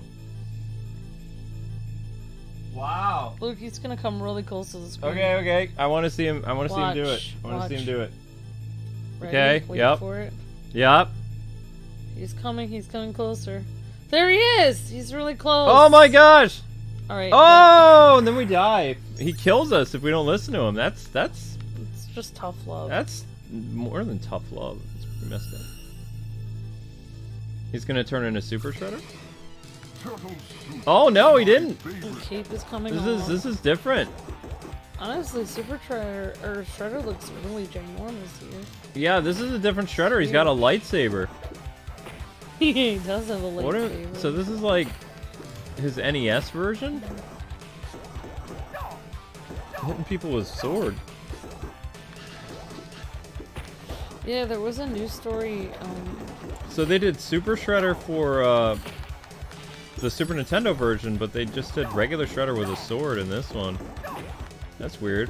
S1: Wow.
S2: Look, he's gonna come really close to the screen.
S1: Okay, okay. I want to see him. I want to see him do it. I want to see him do it.
S2: Ready?
S1: Okay.
S2: Wait
S1: Yep.
S2: for it.
S1: Yep.
S2: He's coming closer. There he is! He's really close.
S1: Oh my gosh.
S2: Alright.
S1: Oh, and then we die. He kills us if we don't listen to him. That's
S2: It's just tough love.
S1: that's more than tough love. It's pretty messed up. He's gonna turn into Super Shredder. Oh no, he didn't.
S2: The cape is coming
S1: This is different.
S2: Honestly, Super Shredder, or Shredder looks really ginormous here.
S1: Yeah, this is a different Shredder. He's got a lightsaber.
S2: He does have a
S1: What are,
S2: lightsaber.
S1: so this is like his NES version? Hitting people with sword.
S2: Yeah, there was a news story.
S1: So they did Super Shredder for the Super Nintendo version, but they just did regular Shredder with a sword in this one. That's weird.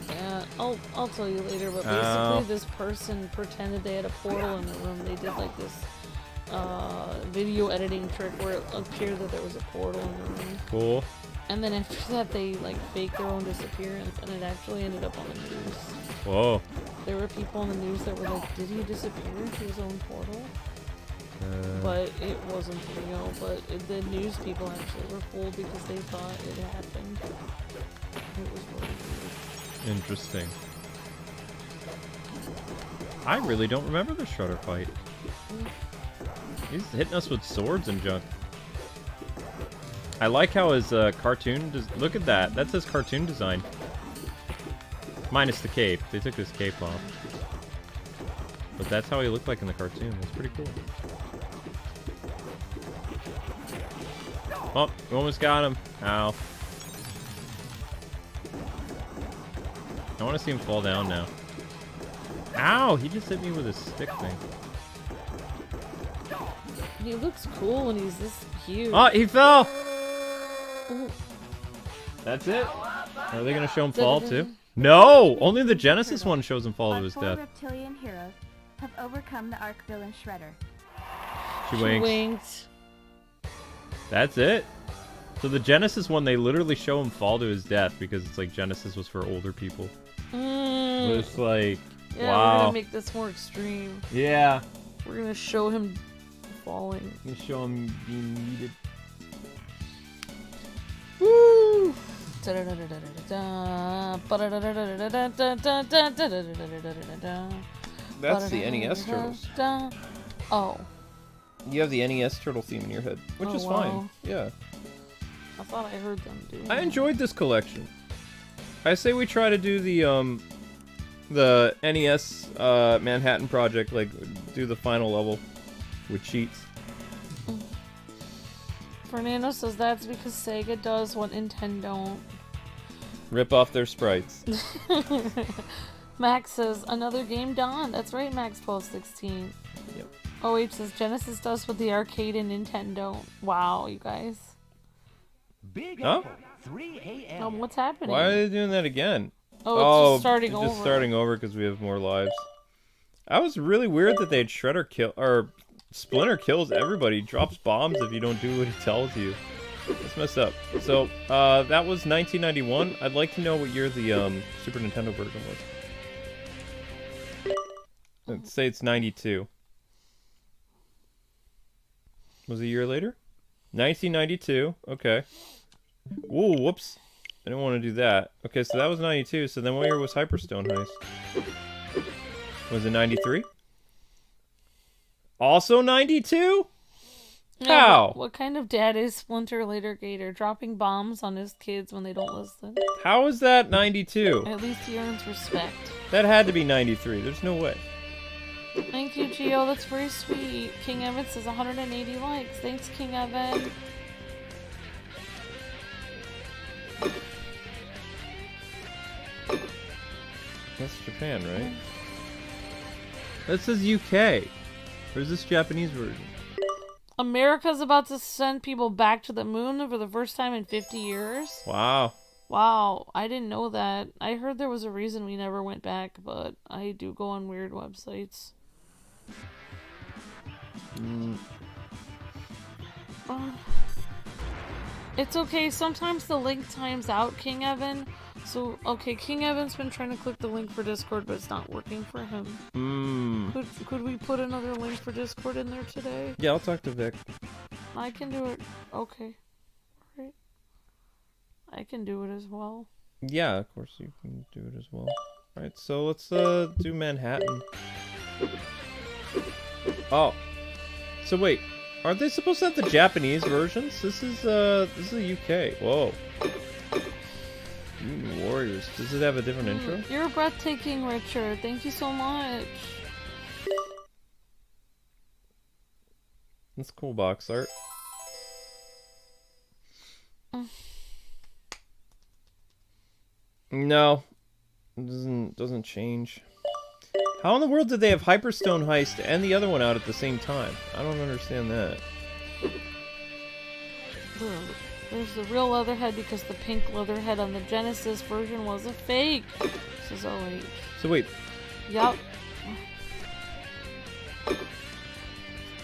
S2: Yeah, I'll tell you later. But basically, this person pretended they had a portal in the room. They did like this video editing trick where it appeared that there was a portal in the room.
S1: Cool.
S2: And then after that, they like faked their own disappearance, and it actually ended up on the news.
S1: Whoa.
S2: There were people on the news that were like, "Did he disappear into his own portal?" But it wasn't real. But the news people actually were fooled because they thought it happened. It was really weird.
S1: Interesting. I really don't remember the Shredder fight. He's hitting us with swords and junk. I like how his cartoon... Look at that. That's his cartoon design. Minus the cape. They took his cape off. But that's how he looked like in the cartoon. That's pretty cool. Oh, we almost got him. Ow. I want to see him fall down now. Ow! He just hit me with his stick thing.
S2: He looks cool when he's this huge.
S1: Oh, he fell!
S2: Ooh.
S1: That's it? Are they going to show him fall too? No! Only the Genesis one shows him fall to his death.
S5: Reptilian heroes have overcome the Arc villain Shredder.
S1: She
S2: She
S1: winks.
S2: winked.
S1: That's it? So the Genesis one, they literally show him fall to his death because it's like Genesis was for older people. It's like,
S2: Yeah, we're
S1: wow.
S2: gonna make this more extreme.
S1: Yeah.
S2: We're gonna show him falling.
S1: You show him being needed. Woo! That's the NES Turtles.
S2: Oh.
S1: You have the NES Turtle theme in your head, which is fine. Yeah.
S2: I thought I heard them do.
S1: I enjoyed this collection. I say we try to do the NES Manhattan Project, like do the final level with cheats.
S2: Fernando says that's because Sega does what Nintendo don't.
S1: Rip off their sprites.
S2: Max says another game done. That's right, Max 1216.
S1: Yep.
S2: OH says Genesis does what the arcade and Nintendo don't. Wow, you guys.
S3: Big
S1: Huh?
S3: Apple, 3 a.m.
S2: What's happening?
S1: Why are they doing that again?
S2: Oh, it's just starting
S1: it's
S2: over.
S1: just starting over because we have more lives. That was really weird that they had Shredder kill or Splinter kills everybody. Drops bombs if you don't do what he tells you. That's messed up. So that was 1991. I'd like to know what year the Super Nintendo version was. Let's say it's 92. Was it a year later? 1992. Okay. Ooh, whoops. I didn't want to do that. Okay, so that was 92. So then what year was Hyperstone Heist? Was it 93? Also 92? How?
S2: What kind of dad is Splinter Later Gator? Dropping bombs on his kids when they don't listen?
S1: How is that 92?
S2: At least he earns respect.
S1: That had to be 93. There's no way.
S2: Thank you, Gio. That's very sweet. King Evan says 180 likes. Thanks, King Evan.
S1: That's Japan, right? That says UK. Or is this Japanese version?
S2: America's about to send people back to the moon for the first time in 50 years.
S1: Wow.
S2: Wow, I didn't know that. I heard there was a reason we never went back, but I do go on weird websites. It's okay, sometimes the link times out, King Evan. So, okay, King Evan's been trying to click the link for Discord, but it's not working for him. Could we put another link for Discord in there today?
S1: Yeah, I'll talk to Vic.
S2: I can do it. Okay. Alright. I can do it as well.
S1: Yeah, of course you can do it as well. Alright, so let's do Manhattan. Oh. So wait, aren't they supposed to have the Japanese versions? This is the UK. Whoa. Mutant Warriors. Does it have a different intro?
S2: You're breathtaking, Richard. Thank you so much.
S1: That's cool box art. No. It doesn't change. How in the world did they have Hyperstone Heist and the other one out at the same time? I don't understand that.
S2: There's the real Leatherhead because the pink Leatherhead on the Genesis version was a fake. This is OH.
S1: So wait,
S2: Yup.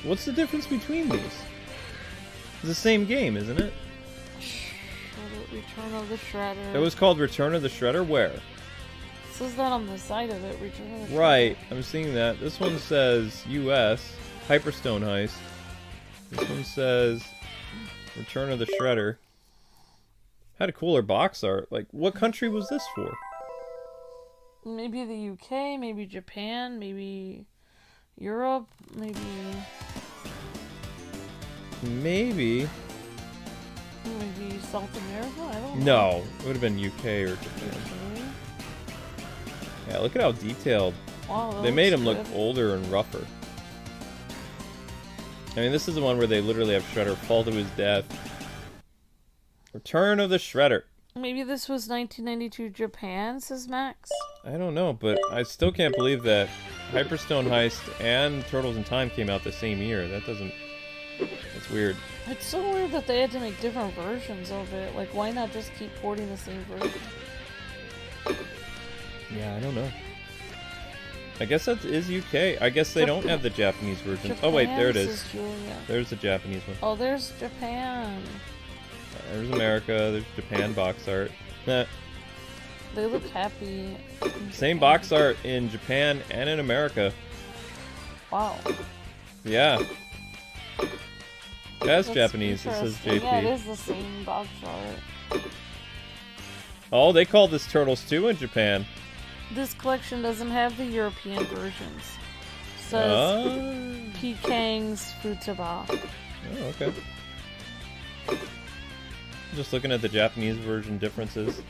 S1: what's the difference between these? It's the same game, isn't it?
S2: Return of the Shredder.
S1: It was called Return of the Shredder? Where?
S2: It says that on the side of it, Return of the Shredder.
S1: Right, I'm seeing that. This one says US, Hyperstone Heist. This one says Return of the Shredder. Had a cooler box art. Like, what country was this for?
S2: Maybe the UK, maybe Japan, maybe Europe, maybe...
S1: Maybe
S2: South America? I don't know.
S1: No, it would have been UK or Japan.
S2: Okay.
S1: Yeah, look at how detailed.
S2: Wow, that
S1: They made him
S2: looks
S1: look
S2: good.
S1: older and rougher. I mean, this is the one where they literally have Shredder fall to his death. Return of the Shredder.
S2: Maybe this was 1992 Japan, says Max.
S1: I don't know, but I still can't believe that Hyperstone Heist and Turtles in Time came out the same year. That doesn't... That's weird.
S2: It's so weird that they had to make different versions of it. Like, why not just keep porting the same version?
S1: Yeah, I don't know. I guess that is UK. I guess they don't have the Japanese version. Oh wait, there it is.
S2: Says Julia.
S1: There's the Japanese one.
S2: Oh, there's Japan.
S1: There's America. There's Japan box art.
S2: They look happy.
S1: Same box art in Japan and in America.
S2: Wow.
S1: Yeah. That's
S2: That's
S1: Japanese. It says
S2: interesting.
S1: JP.
S2: Yeah, it is the same box art.
S1: Oh, they call this Turtles 2 in Japan.
S2: This collection doesn't have the European versions. Says Pekang's Futaba.
S1: Oh, okay. Just looking at the Japanese version differences.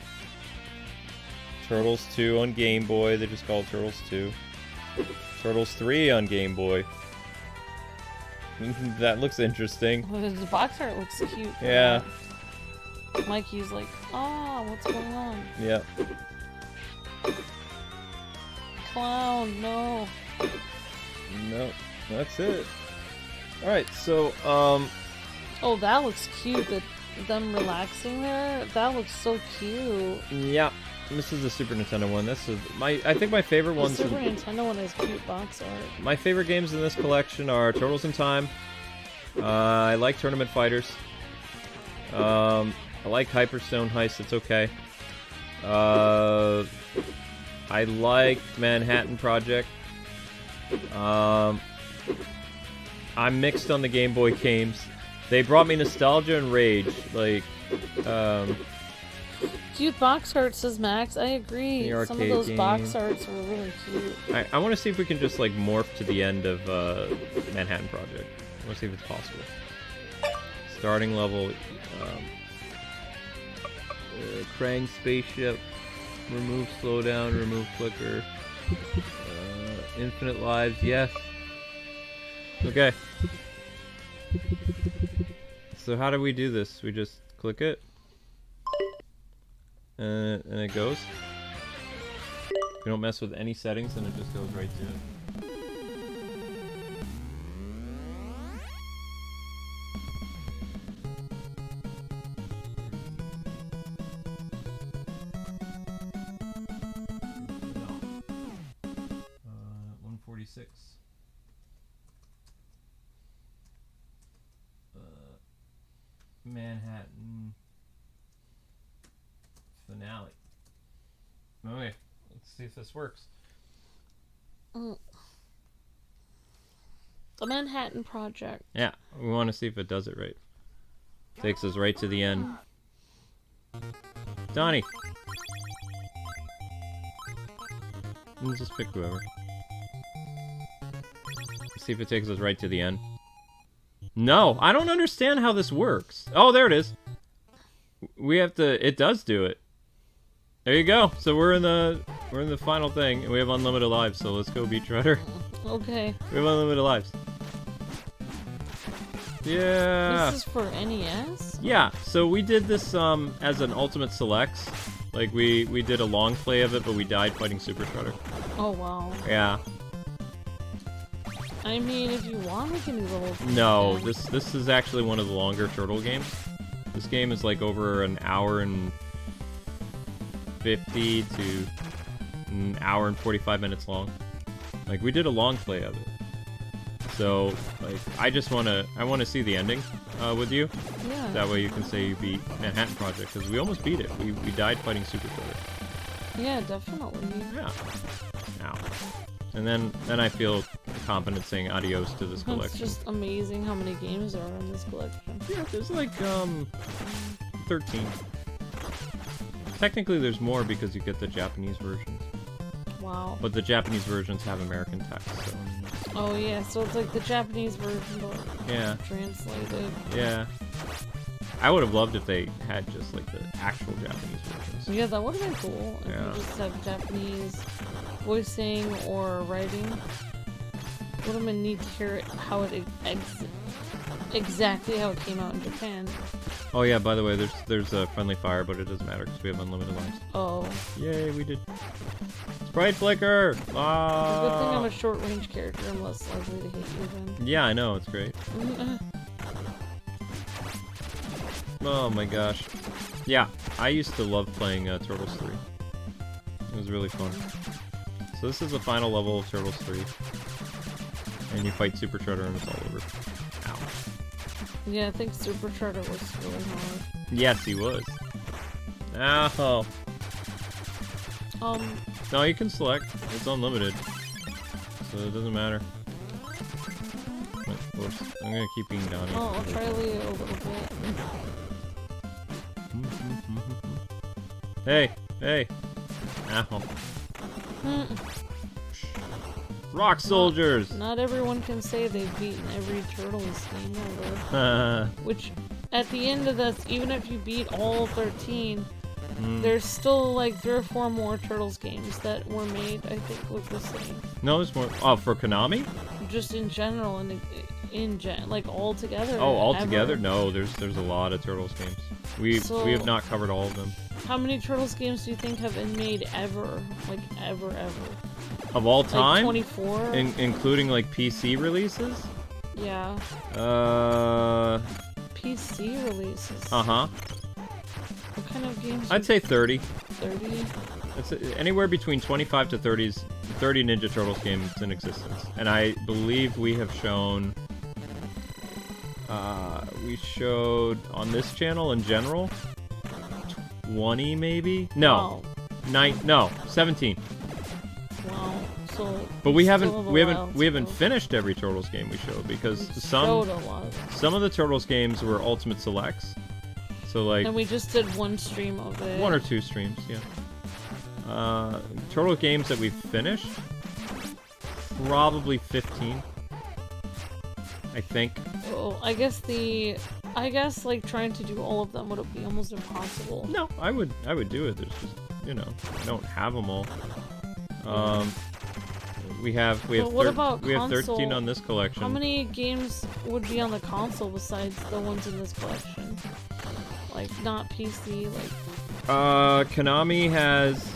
S1: Turtles 2 on Game Boy, they just call it Turtles 2. Turtles 3 on Game Boy. That looks interesting.
S2: The box art looks cute.
S1: Yeah.
S2: Mikey's like, oh, what's going on?
S1: Yep.
S2: Clown, no.
S1: Nope, that's it. Alright, so,
S2: Oh, that looks cute. Them relaxing there. That looks so cute.
S1: yeah. This is the Super Nintendo one. This is I think my favorite
S2: The
S1: ones.
S2: Super Nintendo one has cute box art.
S1: My favorite games in this collection are Turtles in Time. I like Tournament Fighters. I like Hyperstone Heist. It's okay. I like Manhattan Project. I'm mixed on the Game Boy games. They brought me nostalgia and rage. Like,
S2: Cute box art, says Max. I agree.
S1: The
S2: Some of
S1: arcade
S2: those box
S1: game.
S2: arts were really cute.
S1: I want to see if we can just like morph to the end of Manhattan Project. I want to see if it's possible. Starting level, Krang spaceship, remove slowdown, remove flicker, infinite lives, yes. Okay. So how do we do this? We just click it, and it goes. If you don't mess with any settings, then it just goes right to it. No. 146. Manhattan finale. Okay, let's see if this works.
S2: The Manhattan Project.
S1: Yeah, we want to see if it does it right. Takes us right to the end. Donnie! Let's just pick whoever. Let's see if it takes us right to the end. No, I don't understand how this works. Oh, there it is. We have to. It does do it. There you go. So we're in the final thing, and we have unlimited lives. So let's go, Beach Rider.
S2: Okay.
S1: We have unlimited lives. Yeah.
S2: This is for NES?
S1: Yeah. So we did this as an Ultimate Selects. Like we did a long play of it, but we died fighting Super Shredder.
S2: Oh wow.
S1: Yeah.
S2: I mean, if you want, we can do the whole thing.
S1: No,
S2: again.
S1: this is actually one of the longer Turtle games. This game is like over an hour and 50 to an hour and 45 minutes long. Like we did a long play of it. So like I want to see the ending with you.
S2: Yeah.
S1: That way you can say you beat Manhattan Project, because we almost beat it. We died fighting Super Shredder.
S2: Yeah, definitely.
S1: Yeah. Ow. And then I feel confident saying adios to this collection.
S2: It's just amazing how many games there are in this collection.
S1: Yeah, there's like 13. Technically there's more because you get the Japanese versions.
S2: Wow.
S1: But the Japanese versions have American text, so
S2: Oh yeah, so it's like the Japanese version but
S1: yeah.
S2: translated.
S1: Yeah. I would have loved if they had just like the actual Japanese versions.
S2: Yeah, that would have been cool if
S1: Yeah.
S2: you just have Japanese voicing or writing. Would have been neat to hear it, how it exactly how it came out in Japan.
S1: Oh yeah, by the way, there's a friendly fire, but it doesn't matter because we have unlimited lives.
S2: Oh.
S1: Yay, we did. Sprite flicker!
S2: Good thing I'm
S1: Ah!
S2: a short range character, I'm less likely to hit you then.
S1: Yeah, I know, it's great. Oh my gosh. Yeah, I used to love playing Turtles 3. It was really fun. So this is the final level of Turtles 3. And you fight Super Shredder and it's all over. Ow.
S2: Yeah, I think Super Shredder was really hard.
S1: Yes, he was. Ow. No, you can select. It's unlimited. So it doesn't matter. Of course. I'm gonna keep being Donnie.
S2: Oh, I'll try Leo a little bit.
S1: Hey, hey. Ow. Rock soldiers!
S2: Not everyone can say they've beaten every Turtles game ever. Which, at the end of this, even if you beat all 13, there's still like 3 or 4 more Turtles games that were made, I think, look the same.
S1: No, there's more. Oh, for Konami?
S2: Just in general, and like all together.
S1: Oh, all
S2: ever.
S1: together? No, there's a lot of Turtles games. We have not covered all of them.
S2: How many Turtles games do you think have been made ever? Like, ever?
S1: Of all time?
S2: Like 24?
S1: Including, like, PC releases?
S2: Yeah. PC releases.
S1: Uh-huh.
S2: What kind of games?
S1: I'd say 30.
S2: 30?
S1: It's anywhere between 25 to 30 Ninja Turtles games in existence. And I believe we have shown... we showed on this channel in general 20 maybe? No.
S2: Wow.
S1: No, 17.
S2: Wow. So
S1: But we
S2: still
S1: haven't finished every Turtles game we showed because
S2: showed a lot of them.
S1: some of the Turtles games were Ultimate Selects. So like
S2: And we just did 1 stream of it.
S1: 1 or 2 streams, yeah. Turtle games that we've finished, probably 15. I think.
S2: Oh, I guess like trying to do all of them would be almost impossible.
S1: No, I would do it. There's just, you know, I don't have them all. We have
S2: But what about
S1: we have 13
S2: console?
S1: on this collection.
S2: How many games would be on the console besides the ones in this collection? Like, not PC, like...
S1: Konami has,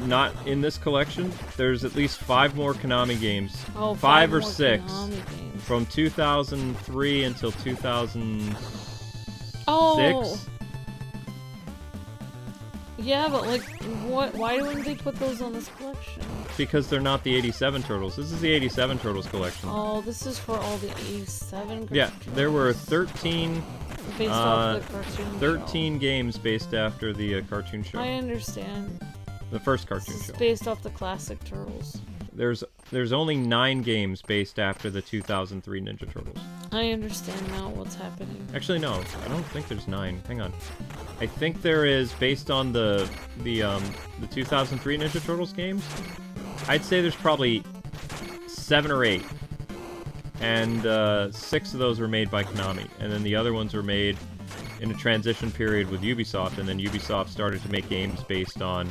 S1: not in this collection, there's at least 5 more Konami games.
S2: Oh,
S1: 5 or
S2: more
S1: 6.
S2: Konami games.
S1: From 2003 until 2006.
S2: Oh! Yeah, but like, why wouldn't they put those on this collection?
S1: Because they're not the 87 Turtles. This is the 87 Turtles collection.
S2: Oh, this is for all the 87
S1: Yeah,
S2: cartoons.
S1: there were 13...
S2: Based off the cartoon
S1: 13 games based after the cartoon show.
S2: I understand.
S1: The first cartoon
S2: This is
S1: show.
S2: based off the classic Turtles.
S1: There's only 9 games based after the 2003 Ninja Turtles.
S2: I understand now what's happening.
S1: Actually, no. I don't think there's 9. Hang on. I think there is, based on the 2003 Ninja Turtles games, I'd say there's probably 7 or 8. And 6 of those were made by Konami. And then the other ones were made in a transition period with Ubisoft. And then Ubisoft started to make games based on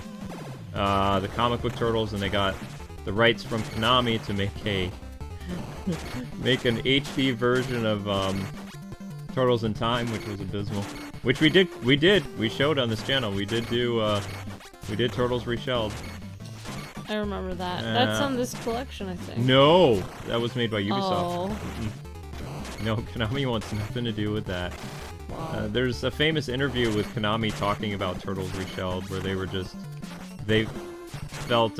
S1: the comic book Turtles. And they got the rights from Konami to make an HD version of Turtles in Time, which was abysmal. Which we did. We showed on this channel. We did Turtles Reshelled.
S2: I remember that. That's on this collection, I think.
S1: No, that was made by Ubisoft.
S2: Oh.
S1: No, Konami wants nothing to do with that.
S2: Wow.
S1: There's a famous interview with Konami talking about Turtles Reshelled, where they felt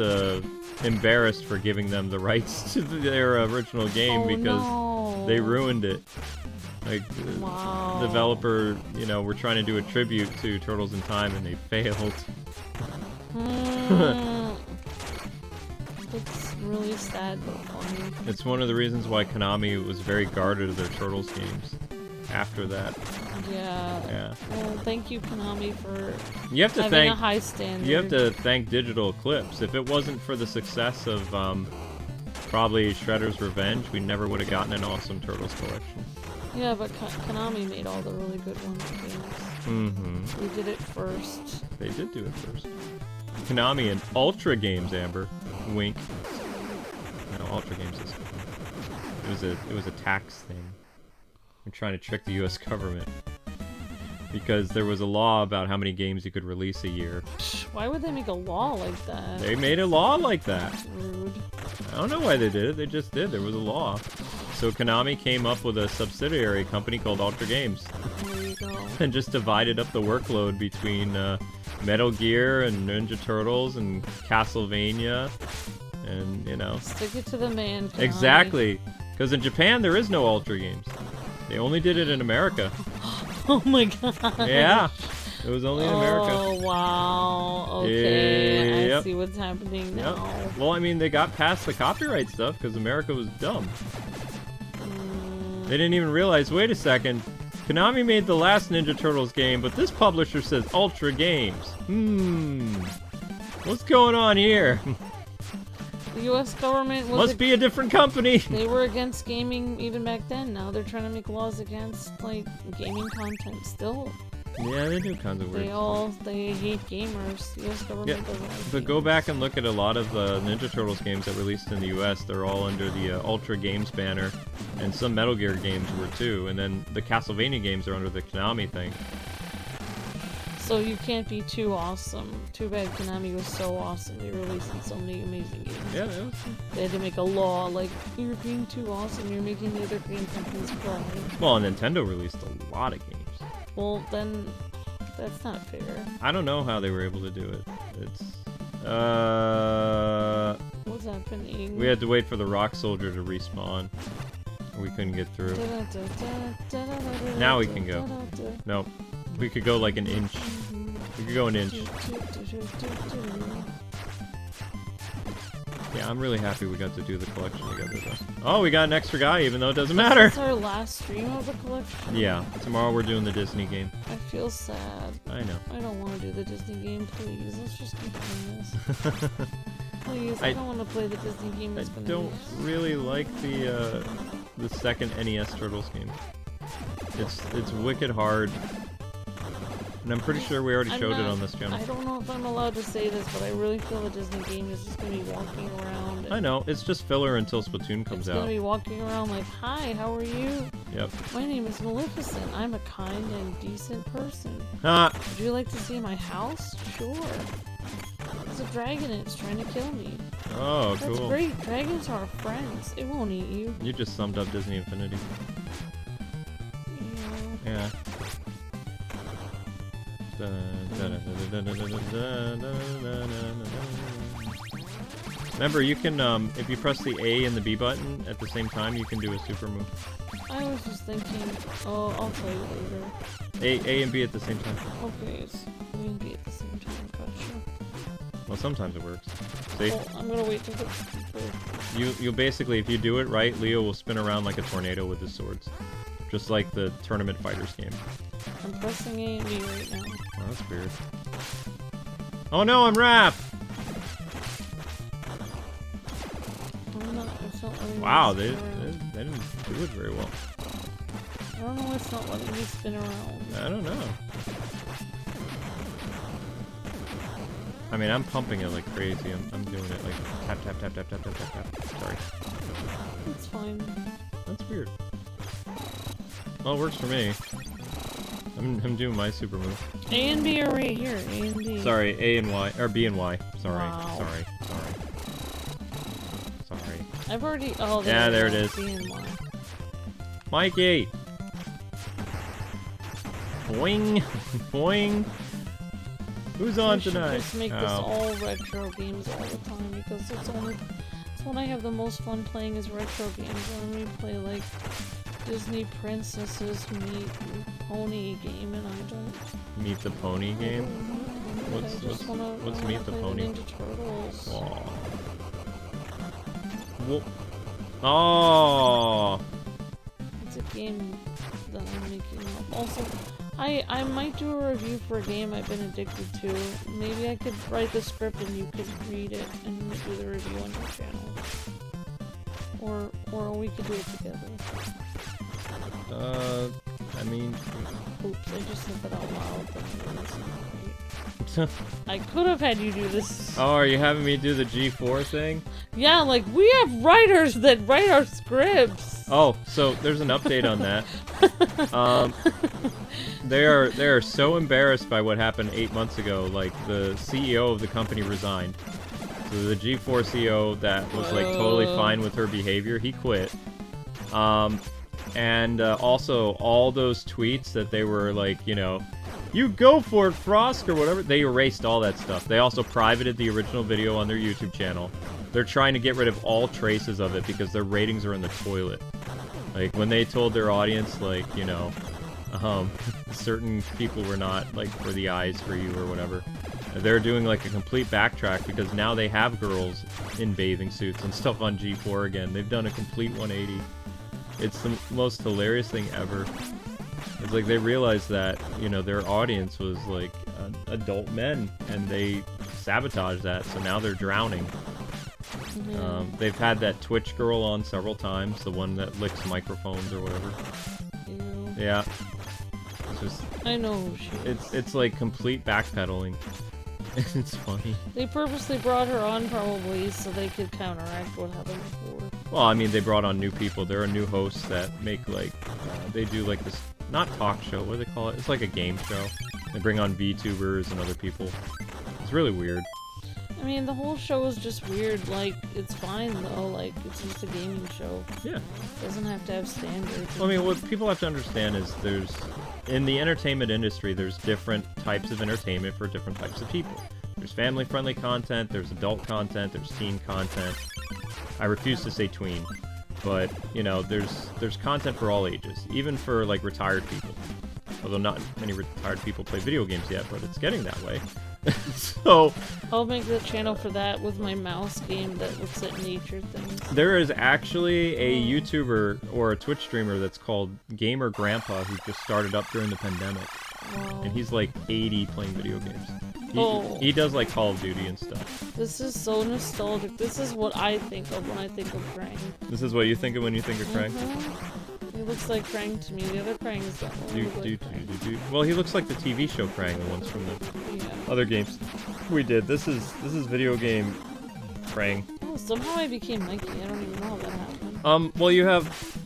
S1: embarrassed for giving them the rights to their original game because they ruined it. Like,
S2: wow.
S1: the developer, you know, were trying to do a tribute to Turtles in Time and they failed.
S2: It's really sad but funny.
S1: It's one of the reasons why Konami was very guarded of their Turtles games after that.
S2: Yeah. Well, thank you, Konami, for
S1: having
S2: a high standard.
S1: You have to thank Digital Eclipse. If it wasn't for the success of probably Shredder's Revenge, we never would have gotten an awesome Turtles collection.
S2: Yeah, but Konami made all the really good ones games.
S1: Mm-hmm.
S2: We did it first.
S1: They did do it first. Konami and Ultra Games, Amber. Wink. No, Ultra Games is... It was a tax thing. We're trying to trick the US government. Because there was a law about how many games you could release a year.
S2: Why would they make a law like that?
S1: They made a law like that.
S2: Rude.
S1: I don't know why they did it, they just did. There was a law. So Konami came up with a subsidiary company called Ultra Games.
S2: There you go.
S1: And just divided up the workload between Metal Gear and Ninja Turtles and Castlevania. And, you know.
S2: Stick it to the man, Konami.
S1: Exactly. Because in Japan, there is no Ultra Games. They only did it in America.
S2: Oh my god.
S1: Yeah. It was only in America.
S2: Oh, wow. Okay.
S1: Yep.
S2: I see what's happening now.
S1: Yep. Well, I mean, they got past the copyright stuff because America was dumb. They didn't even realize, wait a second, Konami made the last Ninja Turtles game, but this publisher says Ultra Games. What's going on here?
S2: The U.S. government was
S1: Must be a different company.
S2: They were against gaming even back then. Now they're trying to make laws against like gaming content still.
S1: Yeah, they do kinds of weird
S2: They hate gamers. The US government doesn't like
S1: but go back and look at a lot of the Ninja Turtles games that released in the US. They're all under the Ultra Games banner, and some Metal Gear games were too. And then the Castlevania games are under the Konami thing.
S2: So you can't be too awesome. Too bad Konami was so awesome. They released so many amazing games.
S1: Yeah, that was...
S2: They had to make a law like, you're being too awesome, you're making the other game companies cry.
S1: Well, Nintendo released a lot of games.
S2: Well, then, that's not fair.
S1: I don't know how they were able to do it. It's...
S2: What's happening?
S1: We had to wait for the Rock Soldier to respawn. We couldn't get through. Now we can go. Nope. We could go like an inch. We could go an inch. Yeah, I'm really happy we got to do the collection together, though. Oh, we got an extra guy, even though it doesn't matter.
S2: This is our last stream of the collection.
S1: Yeah, tomorrow we're doing the Disney game.
S2: I feel sad.
S1: I know.
S2: I don't want to do the Disney game, please. Let's just keep doing this. Please, I don't want to play the Disney game.
S1: I don't really like the second NES Turtles game. It's wicked hard. And I'm pretty sure we already showed it on this channel.
S2: I don't know if I'm allowed to say this, but I really feel the Disney game is just going to be walking around.
S1: I know, it's just filler until Splatoon comes out.
S2: It's going to be walking around like, hi, how are you?
S1: Yep.
S2: My name is Maleficent. I'm a kind and decent person.
S1: Ah!
S2: Would you like to see my house? Sure. There's a dragon and it's trying to kill me.
S1: Oh, cool.
S2: That's great. Dragons are friends. It won't eat you.
S1: You just summed up Disney Infinity. Yeah. Remember, you can, if you press the A and the B button at the same time, you can do a super move.
S2: I was just thinking, oh, I'll tell you later.
S1: A and B at the same time.
S2: Okay, it's A and B at the same time, gotcha.
S1: Well, sometimes it works. See?
S2: Well, I'm gonna wait till the...
S1: You'll basically, if you do it right, Leo will spin around like a tornado with his swords. Just like the Tournament Fighters game.
S2: I'm pressing A and B right now.
S1: Oh, that's weird. Oh no, I'm Raph! Wow, they didn't do it very well.
S2: I don't know why it's not letting me spin around.
S1: I don't know. I mean, I'm pumping it like crazy. I'm doing it like tap, tap, tap, tap, tap, tap, tap, tap. Sorry.
S2: It's fine.
S1: That's weird. Well, it works for me. I'm doing my super move.
S2: A and B are right here. A and B.
S1: Sorry, A and Y. Or B and Y. Sorry.
S2: Wow.
S1: Sorry.
S2: I've already... Oh,
S1: yeah, there it is.
S2: B and Y.
S1: Mikey! Boing! Boing! Who's on tonight?
S2: Just make this all retro games all the time because it's when I have the most fun playing is retro games. When we play like Disney Princesses Meet Pony game, and I don't.
S1: Meet the Pony game? What's Meet the Pony?
S2: Ninja Turtles.
S1: Aww. Whoop. Oh.
S2: It's a game that I'm making up. Also, I might do a review for a game I've been addicted to. Maybe I could write the script and you could read it and do the review on your channel. Or we could do it together.
S1: I mean...
S2: Oops, I just said that out loud. I could have had you do this.
S1: Oh, are you having me do the G4 thing?
S2: Yeah, like, we have writers that write our scripts.
S1: Oh, so there's an update on that. They are so embarrassed by what happened 8 months ago. Like, the CEO of the company resigned. So the G4 CEO that was like totally fine with her behavior, he quit. And also all those tweets that they were like, you know, you go for it, Frost, or whatever, they erased all that stuff. They also privated the original video on their YouTube channel. They're trying to get rid of all traces of it because their ratings are in the toilet. Like, when they told their audience, like, you know, certain people were not, like, for the eyes for you or whatever. They're doing, like, a complete backtrack because now they have girls in bathing suits and stuff on G4 again. They've done a complete 180. It's the most hilarious thing ever. It's like they realized that, you know, their audience was like adult men, and they sabotaged that, so now they're drowning. They've had that Twitch girl on several times, the one that licks microphones or whatever. Yeah. It's just,
S2: I know who she is.
S1: it's like complete backpedaling. It's funny.
S2: They purposely brought her on probably so they could counteract what happened before.
S1: Well, I mean, they brought on new people. There are new hosts that make like, they do like this, not talk show, what do they call it? It's like a game show. They bring on VTubers and other people. It's really weird.
S2: I mean, the whole show is just weird. Like, it's fine though. Like, it's just a gaming show.
S1: Yeah.
S2: It doesn't have to have standards.
S1: Well, I mean, what people have to understand is in the entertainment industry, there's different types of entertainment for different types of people. There's family-friendly content, there's adult content, there's teen content. I refuse to say tween, but, you know, there's content for all ages, even for, like, retired people. Although not many retired people play video games yet, but it's getting that way. So
S2: I'll make the channel for that with my mouse game that looks at nature things.
S1: there is actually a YouTuber or a Twitch streamer that's called Gamer Grandpa who just started up during the pandemic.
S2: Wow.
S1: And he's like 80 playing video games. He does like Call of Duty and stuff.
S2: This is so nostalgic. This is what I think of when I think of Krang.
S1: This is what you think of when you think of Krang?
S2: He looks like Krang to me. The other Krangs don't look like Krang.
S1: Well, he looks like the TV show Krang, the ones from the
S2: Yeah.
S1: other games we did. This is video game Krang.
S2: Oh, somehow I became Mikey. I don't even know how that happened.
S1: Well, you have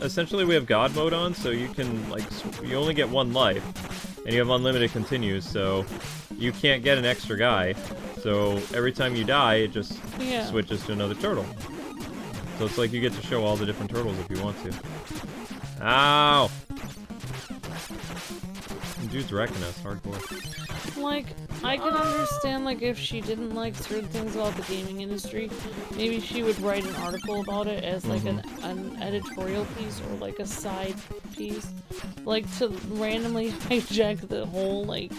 S1: essentially we have God mode on, so you can like you only get one life, and you have unlimited continues, so you can't get an extra guy. So every time you die, it just switches to another turtle. So it's like you get to show all the different turtles if you want to. Ow! Dude's wrecking us hardcore.
S2: Like, I can understand, like, if she didn't like certain things about the gaming industry, maybe she would write an article about it as, like, an editorial piece or, like, a side piece. Like, to randomly hijack the whole, like,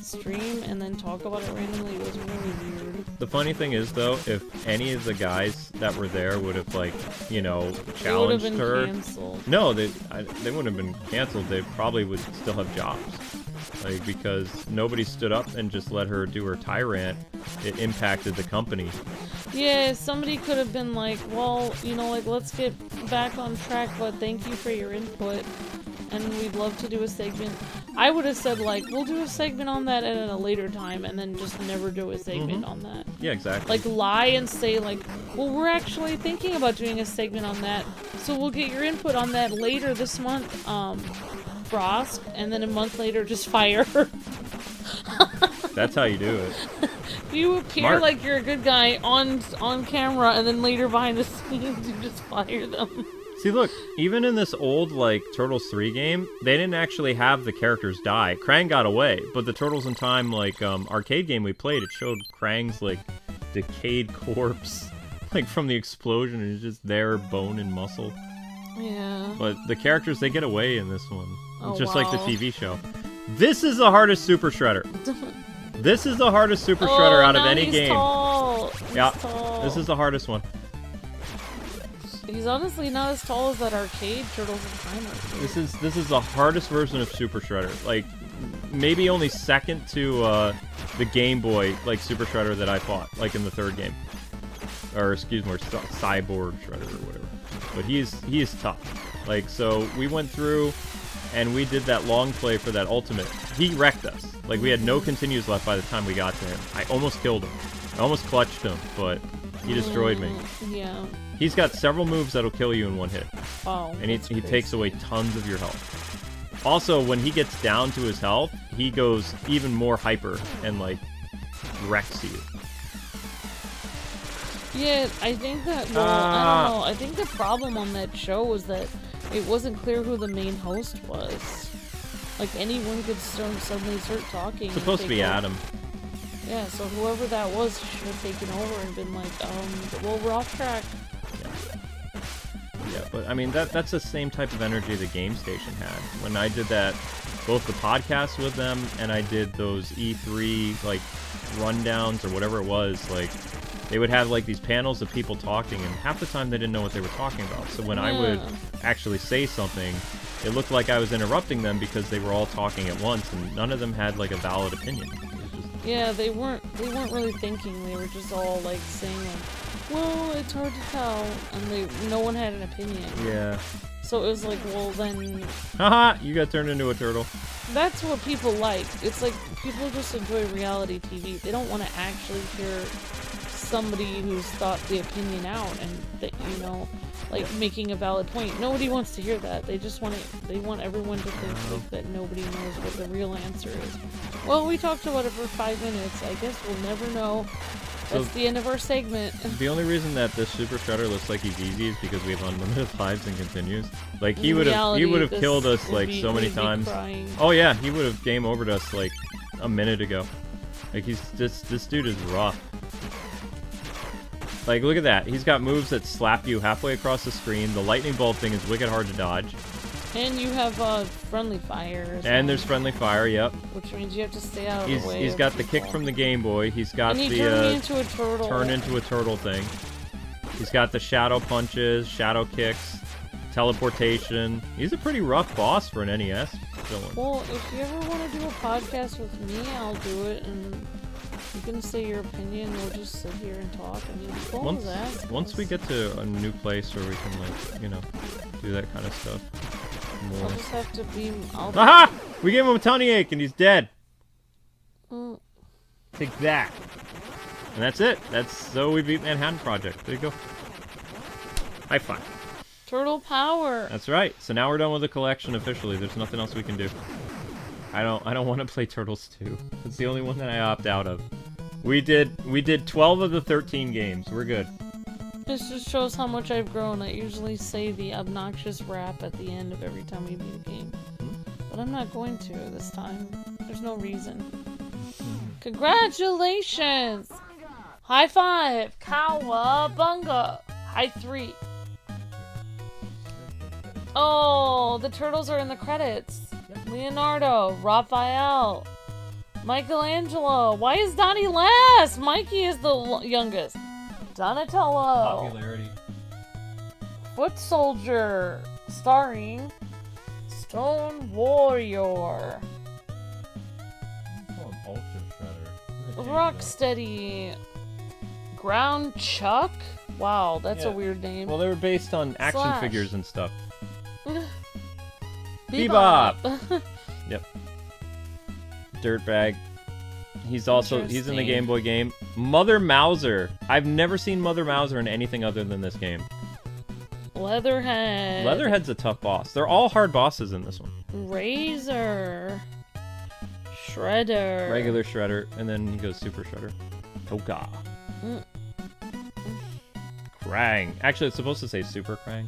S2: stream and then talk about it randomly was really weird.
S1: The funny thing is, though, if any of the guys that were there would have, like, you know, challenged
S2: been
S1: her...
S2: canceled.
S1: No, they wouldn't have been canceled. They probably would still have jobs. Like, because nobody stood up and just let her do her tyrant. It impacted the company.
S2: Yeah, somebody could have been like, well, you know, like, let's get back on track, but thank you for your input, and we'd love to do a segment. I would have said, like, we'll do a segment on that at a later time, and then just never do a segment on that.
S1: Yeah, exactly.
S2: Like, lie and say, like, well, we're actually thinking about doing a segment on that, so we'll get your input on that later this month, Frost, and then a month later just fire her.
S1: That's how you do it.
S2: You appear
S1: Smart.
S2: like you're a good guy on camera, and then later behind the scenes you just fire them.
S1: See, look, even in this old, like, Turtles 3 game, they didn't actually have the characters die. Krang got away, but the Turtles in Time, like, arcade game we played, it showed Krang's, like, decayed corpse, like, from the explosion, and it's just there, bone and muscle.
S2: Yeah.
S1: But the characters, they get away in this one.
S2: Oh,
S1: just like the
S2: wow.
S1: TV show. This is the hardest Super Shredder. This is the hardest Super Shredder out of any game.
S2: Tall.
S1: Yeah,
S2: He's tall.
S1: this is the hardest one.
S2: He's honestly not as tall as that arcade Turtles in Time arcade.
S1: This is the hardest version of Super Shredder. Like, maybe only second to the Game Boy, like, Super Shredder that I fought, like, in the third game. Or, excuse me, Cyborg Shredder or whatever. But he is tough. Like, so we went through and we did that long play for that ultimate. He wrecked us. Like, we had no continues left by the time we got to him. I almost killed him. I almost clutched him, but he destroyed me.
S2: Yeah.
S1: He's got several moves that'll kill you in one hit.
S2: Oh.
S1: And he takes away tons of your health. Also, when he gets down to his health, he goes even more hyper and, like, wrecks you.
S2: Yeah, I think that, well, I don't know. I think the problem on that show was that it wasn't clear who the main host was. Like, anyone could suddenly start talking.
S1: It's supposed to be Adam.
S2: Yeah, so whoever that was should have taken over and been like, well, we're off track.
S1: Yeah, but I mean, that's the same type of energy the Game Station had. When I did that, both the podcast with them and I did those E3, like, rundowns or whatever it was, like, they would have, like, these panels of people talking, and half the time they didn't know what they were talking about. So when I would actually say something, it looked like I was interrupting them because they were all talking at once, and none of them had, like, a valid opinion. It was just...
S2: Yeah, they weren't really thinking. They were just all, like, saying, like, well, it's hard to tell, and no one had an opinion.
S1: Yeah.
S2: So it was like, well, then...
S1: Haha! You got turned into a turtle.
S2: That's what people like. It's like, people just enjoy reality TV. They don't want to actually hear somebody who's thought the opinion out and, that, you know, like, making a valid point. Nobody wants to hear that. They just want they want everyone to think, like, that nobody knows what the real answer is. Well, we talked about it for 5 minutes. I guess we'll never know. That's the end of our segment.
S1: The only reason that this Super Shredder looks like he's easy is because we have unlimited lives and continues. Like, he would have killed us, like, so many times. Oh yeah, he would have game overed us, like, a minute ago. Like, this dude is rough. Like, look at that. He's got moves that slap you halfway across the screen. The lightning bolt thing is wicked hard to dodge.
S2: And you have friendly fire.
S1: And there's friendly fire, yep.
S2: Which means you have to stay out of the way.
S1: He's got the kick from the Game Boy. He's got
S2: and
S1: the
S2: into a turtle.
S1: Turn into a turtle thing. He's got the shadow punches, shadow kicks, teleportation. He's a pretty rough boss for an NES villain.
S2: Well, if you ever want to do a podcast with me, I'll do it, and you can say your opinion. We'll just sit here and talk. I mean, people
S1: once we get to a new place where we can, like, you know, do that kind of stuff. More.
S2: I'll just have to be...
S1: Aha! We gave him a tummy ache and he's dead.
S2: Mm.
S1: Take that. And that's it. So we beat Manhattan Project. There you go. High five.
S2: Turtle power.
S1: That's right. So now we're done with the collection officially. There's nothing else we can do. I don't want to play Turtles 2. It's the only one that I opt out of. We did 12 of the 13 games. We're good.
S2: This just shows how much I've grown. I usually say the obnoxious rap at the end of every time we beat a game. But I'm not going to this time. There's no reason. Congratulations! High five! Cowabunga! High 3. Oh, the turtles are in the credits. Leonardo, Raphael, Michelangelo. Why is Donnie last? Mikey is the youngest. Donatello.
S1: Popularity.
S2: Foot Soldier. Starring Stone Warrior. Rocksteady. Ground Chuck? Wow, that's a weird name.
S1: Well, they were based on action figures and stuff.
S2: Bebop.
S1: Yep. Dirtbag. He's in the Game Boy game. Mother Mouser. I've never seen Mother Mouser in anything other than this game.
S2: Leatherhead.
S1: Leatherhead's a tough boss. They're all hard bosses in this one.
S2: Razor. Shredder.
S1: Regular Shredder, and then he goes Super Shredder. Toka. Krang. Actually, it's supposed to say Super Krang.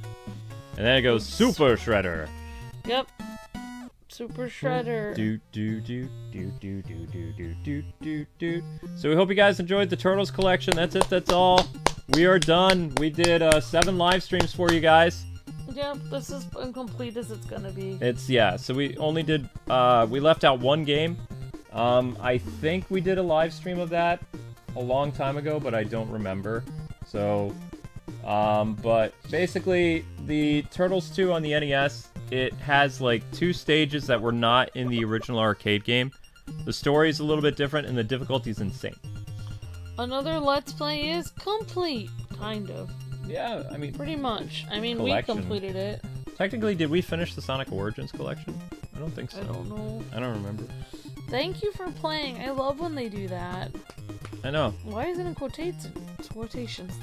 S1: And then it goes Super Shredder.
S2: Yep. Super Shredder.
S1: So we hope you guys enjoyed the Turtles collection. That's it. That's all. We are done. We did 7 live streams for you guys.
S2: Yep, this is incomplete as it's gonna be.
S1: So we only did, we left out one game. I think we did a live stream of that a long time ago, but I don't remember. So, but basically, the Turtles 2 on the NES, it has like 2 stages that were not in the original arcade game. The story's a little bit different, and the difficulty's insane.
S2: Another Let's Play is complete, kind of.
S1: Yeah, I mean...
S2: Pretty much. I mean,
S1: collection.
S2: we completed it.
S1: Technically, did we finish the Sonic Origins collection? I don't think so.
S2: I don't know.
S1: I don't remember.
S2: Thank you for playing. I love when they do that.
S1: I know.
S2: Why is it in quotations,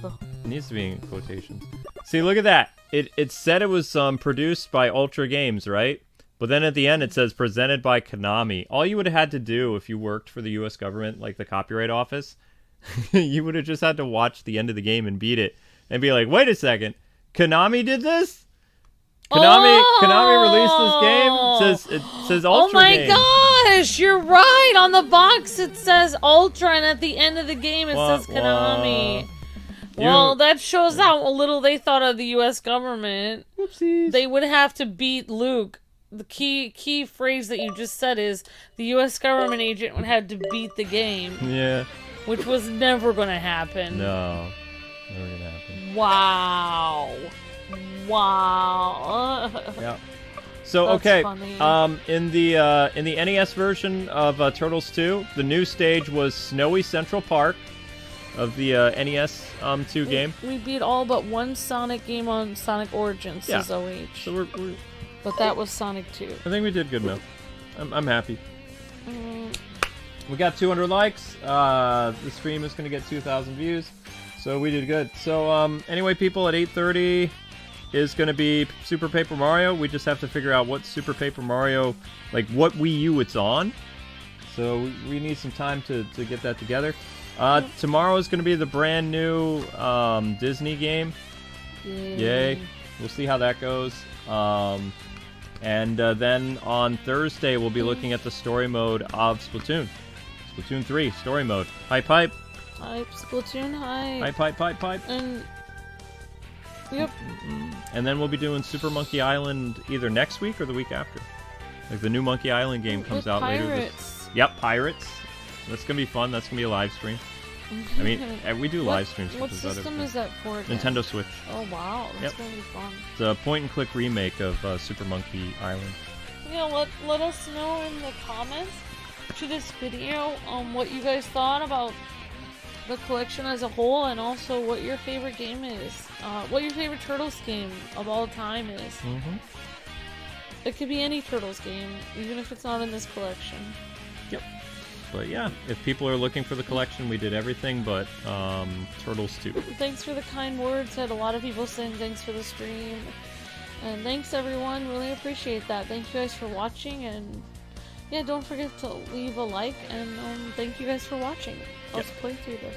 S2: though?
S1: It needs to be in quotations. See, look at that. It said it was produced by Ultra Games, right? But then at the end it says presented by Konami. All you would have had to do if you worked for the US government, like the Copyright Office, you would have just had to watch the end of the game and beat it. And be like, wait a second, Konami did this? Konami released this game? It says Ultra Games.
S2: Oh my gosh, you're right. On the box it says Ultra, and at the end of the game it says Konami. Well, that shows how little they thought of the U.S. government.
S1: Whoopsies.
S2: They would have to beat Luke the key phrase that you just said is the U.S. government agent had to beat the game.
S1: Yeah.
S2: Which was never gonna happen.
S1: No. Never gonna happen.
S2: Wow.
S1: Yeah. So
S2: That's
S1: okay,
S2: funny.
S1: in the NES version of Turtles 2, the new stage was Snowy Central Park of the NES 2 game.
S2: We beat all but one Sonic game on Sonic Origins,
S1: Yeah.
S2: says OH.
S1: So we're
S2: But that was Sonic 2.
S1: I think we did good enough. I'm happy. We got 200 likes. The stream is gonna get 2,000 views, so we did good. So anyway, people, at 8:30 is going to be Super Paper Mario. We just have to figure out what Super Paper Mario, like what Wii U it's on. So we need some time to get that together. Tomorrow is going to be the brand new Disney game. Yay. We'll see how that goes. And then on Thursday, we'll be looking at the story mode of Splatoon. Splatoon 3, story mode. Hype, hype.
S2: Hype, Splatoon, hype.
S1: Hype, hype, hype, hype.
S2: And... Yep.
S1: And then we'll be doing Super Monkey Island either next week or the week after. Like the new Monkey Island game comes out later. Yep, Pirates. That's gonna be fun. That's gonna be a live stream. I mean, we do live streams.
S2: What system is that for? Again?
S1: Nintendo Switch.
S2: Oh wow, that's gonna be fun.
S1: It's a point-and-click remake of Super Monkey Island.
S2: Yeah, let us know in the comments to this video what you guys thought about the collection as a whole, and also what your favorite game is. What your favorite Turtles game of all time is.
S1: Mm-hmm.
S2: It could be any Turtles game, even if it's not in this collection.
S1: Yep. But yeah, if people are looking for the collection, we did everything but Turtles 2.
S2: Thanks for the kind words. Had a lot of people saying thanks for the stream. And thanks everyone, really appreciate that. Thank you guys for watching, and yeah, don't forget to leave a like, and thank you guys for watching us play through this.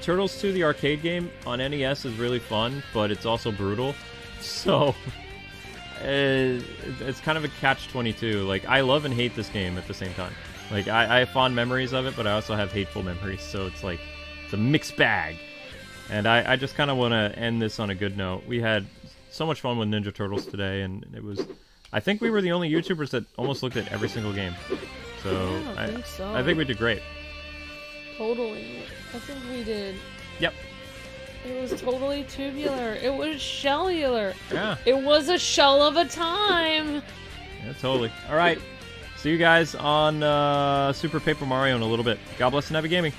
S1: Turtles 2, the arcade game on NES, is really fun, but it's also brutal. So it's kind of a catch-22. Like, I love and hate this game at the same time. Like, I have fond memories of it, but I also have hateful memories. So it's like, it's a mixed bag. And I just kind of want to end this on a good note. We had so much fun with Ninja Turtles today, and it was... I think we were the only YouTubers that almost looked at every single game. So,
S2: yeah, I think so.
S1: I think we did great.
S2: Totally. I think we did.
S1: Yep.
S2: It was totally tubular. It was shellular.
S1: Yeah.
S2: It was a shell of a time.
S1: Yeah, totally. All right. See you guys on Super Paper Mario in a little bit. God bless and happy gaming.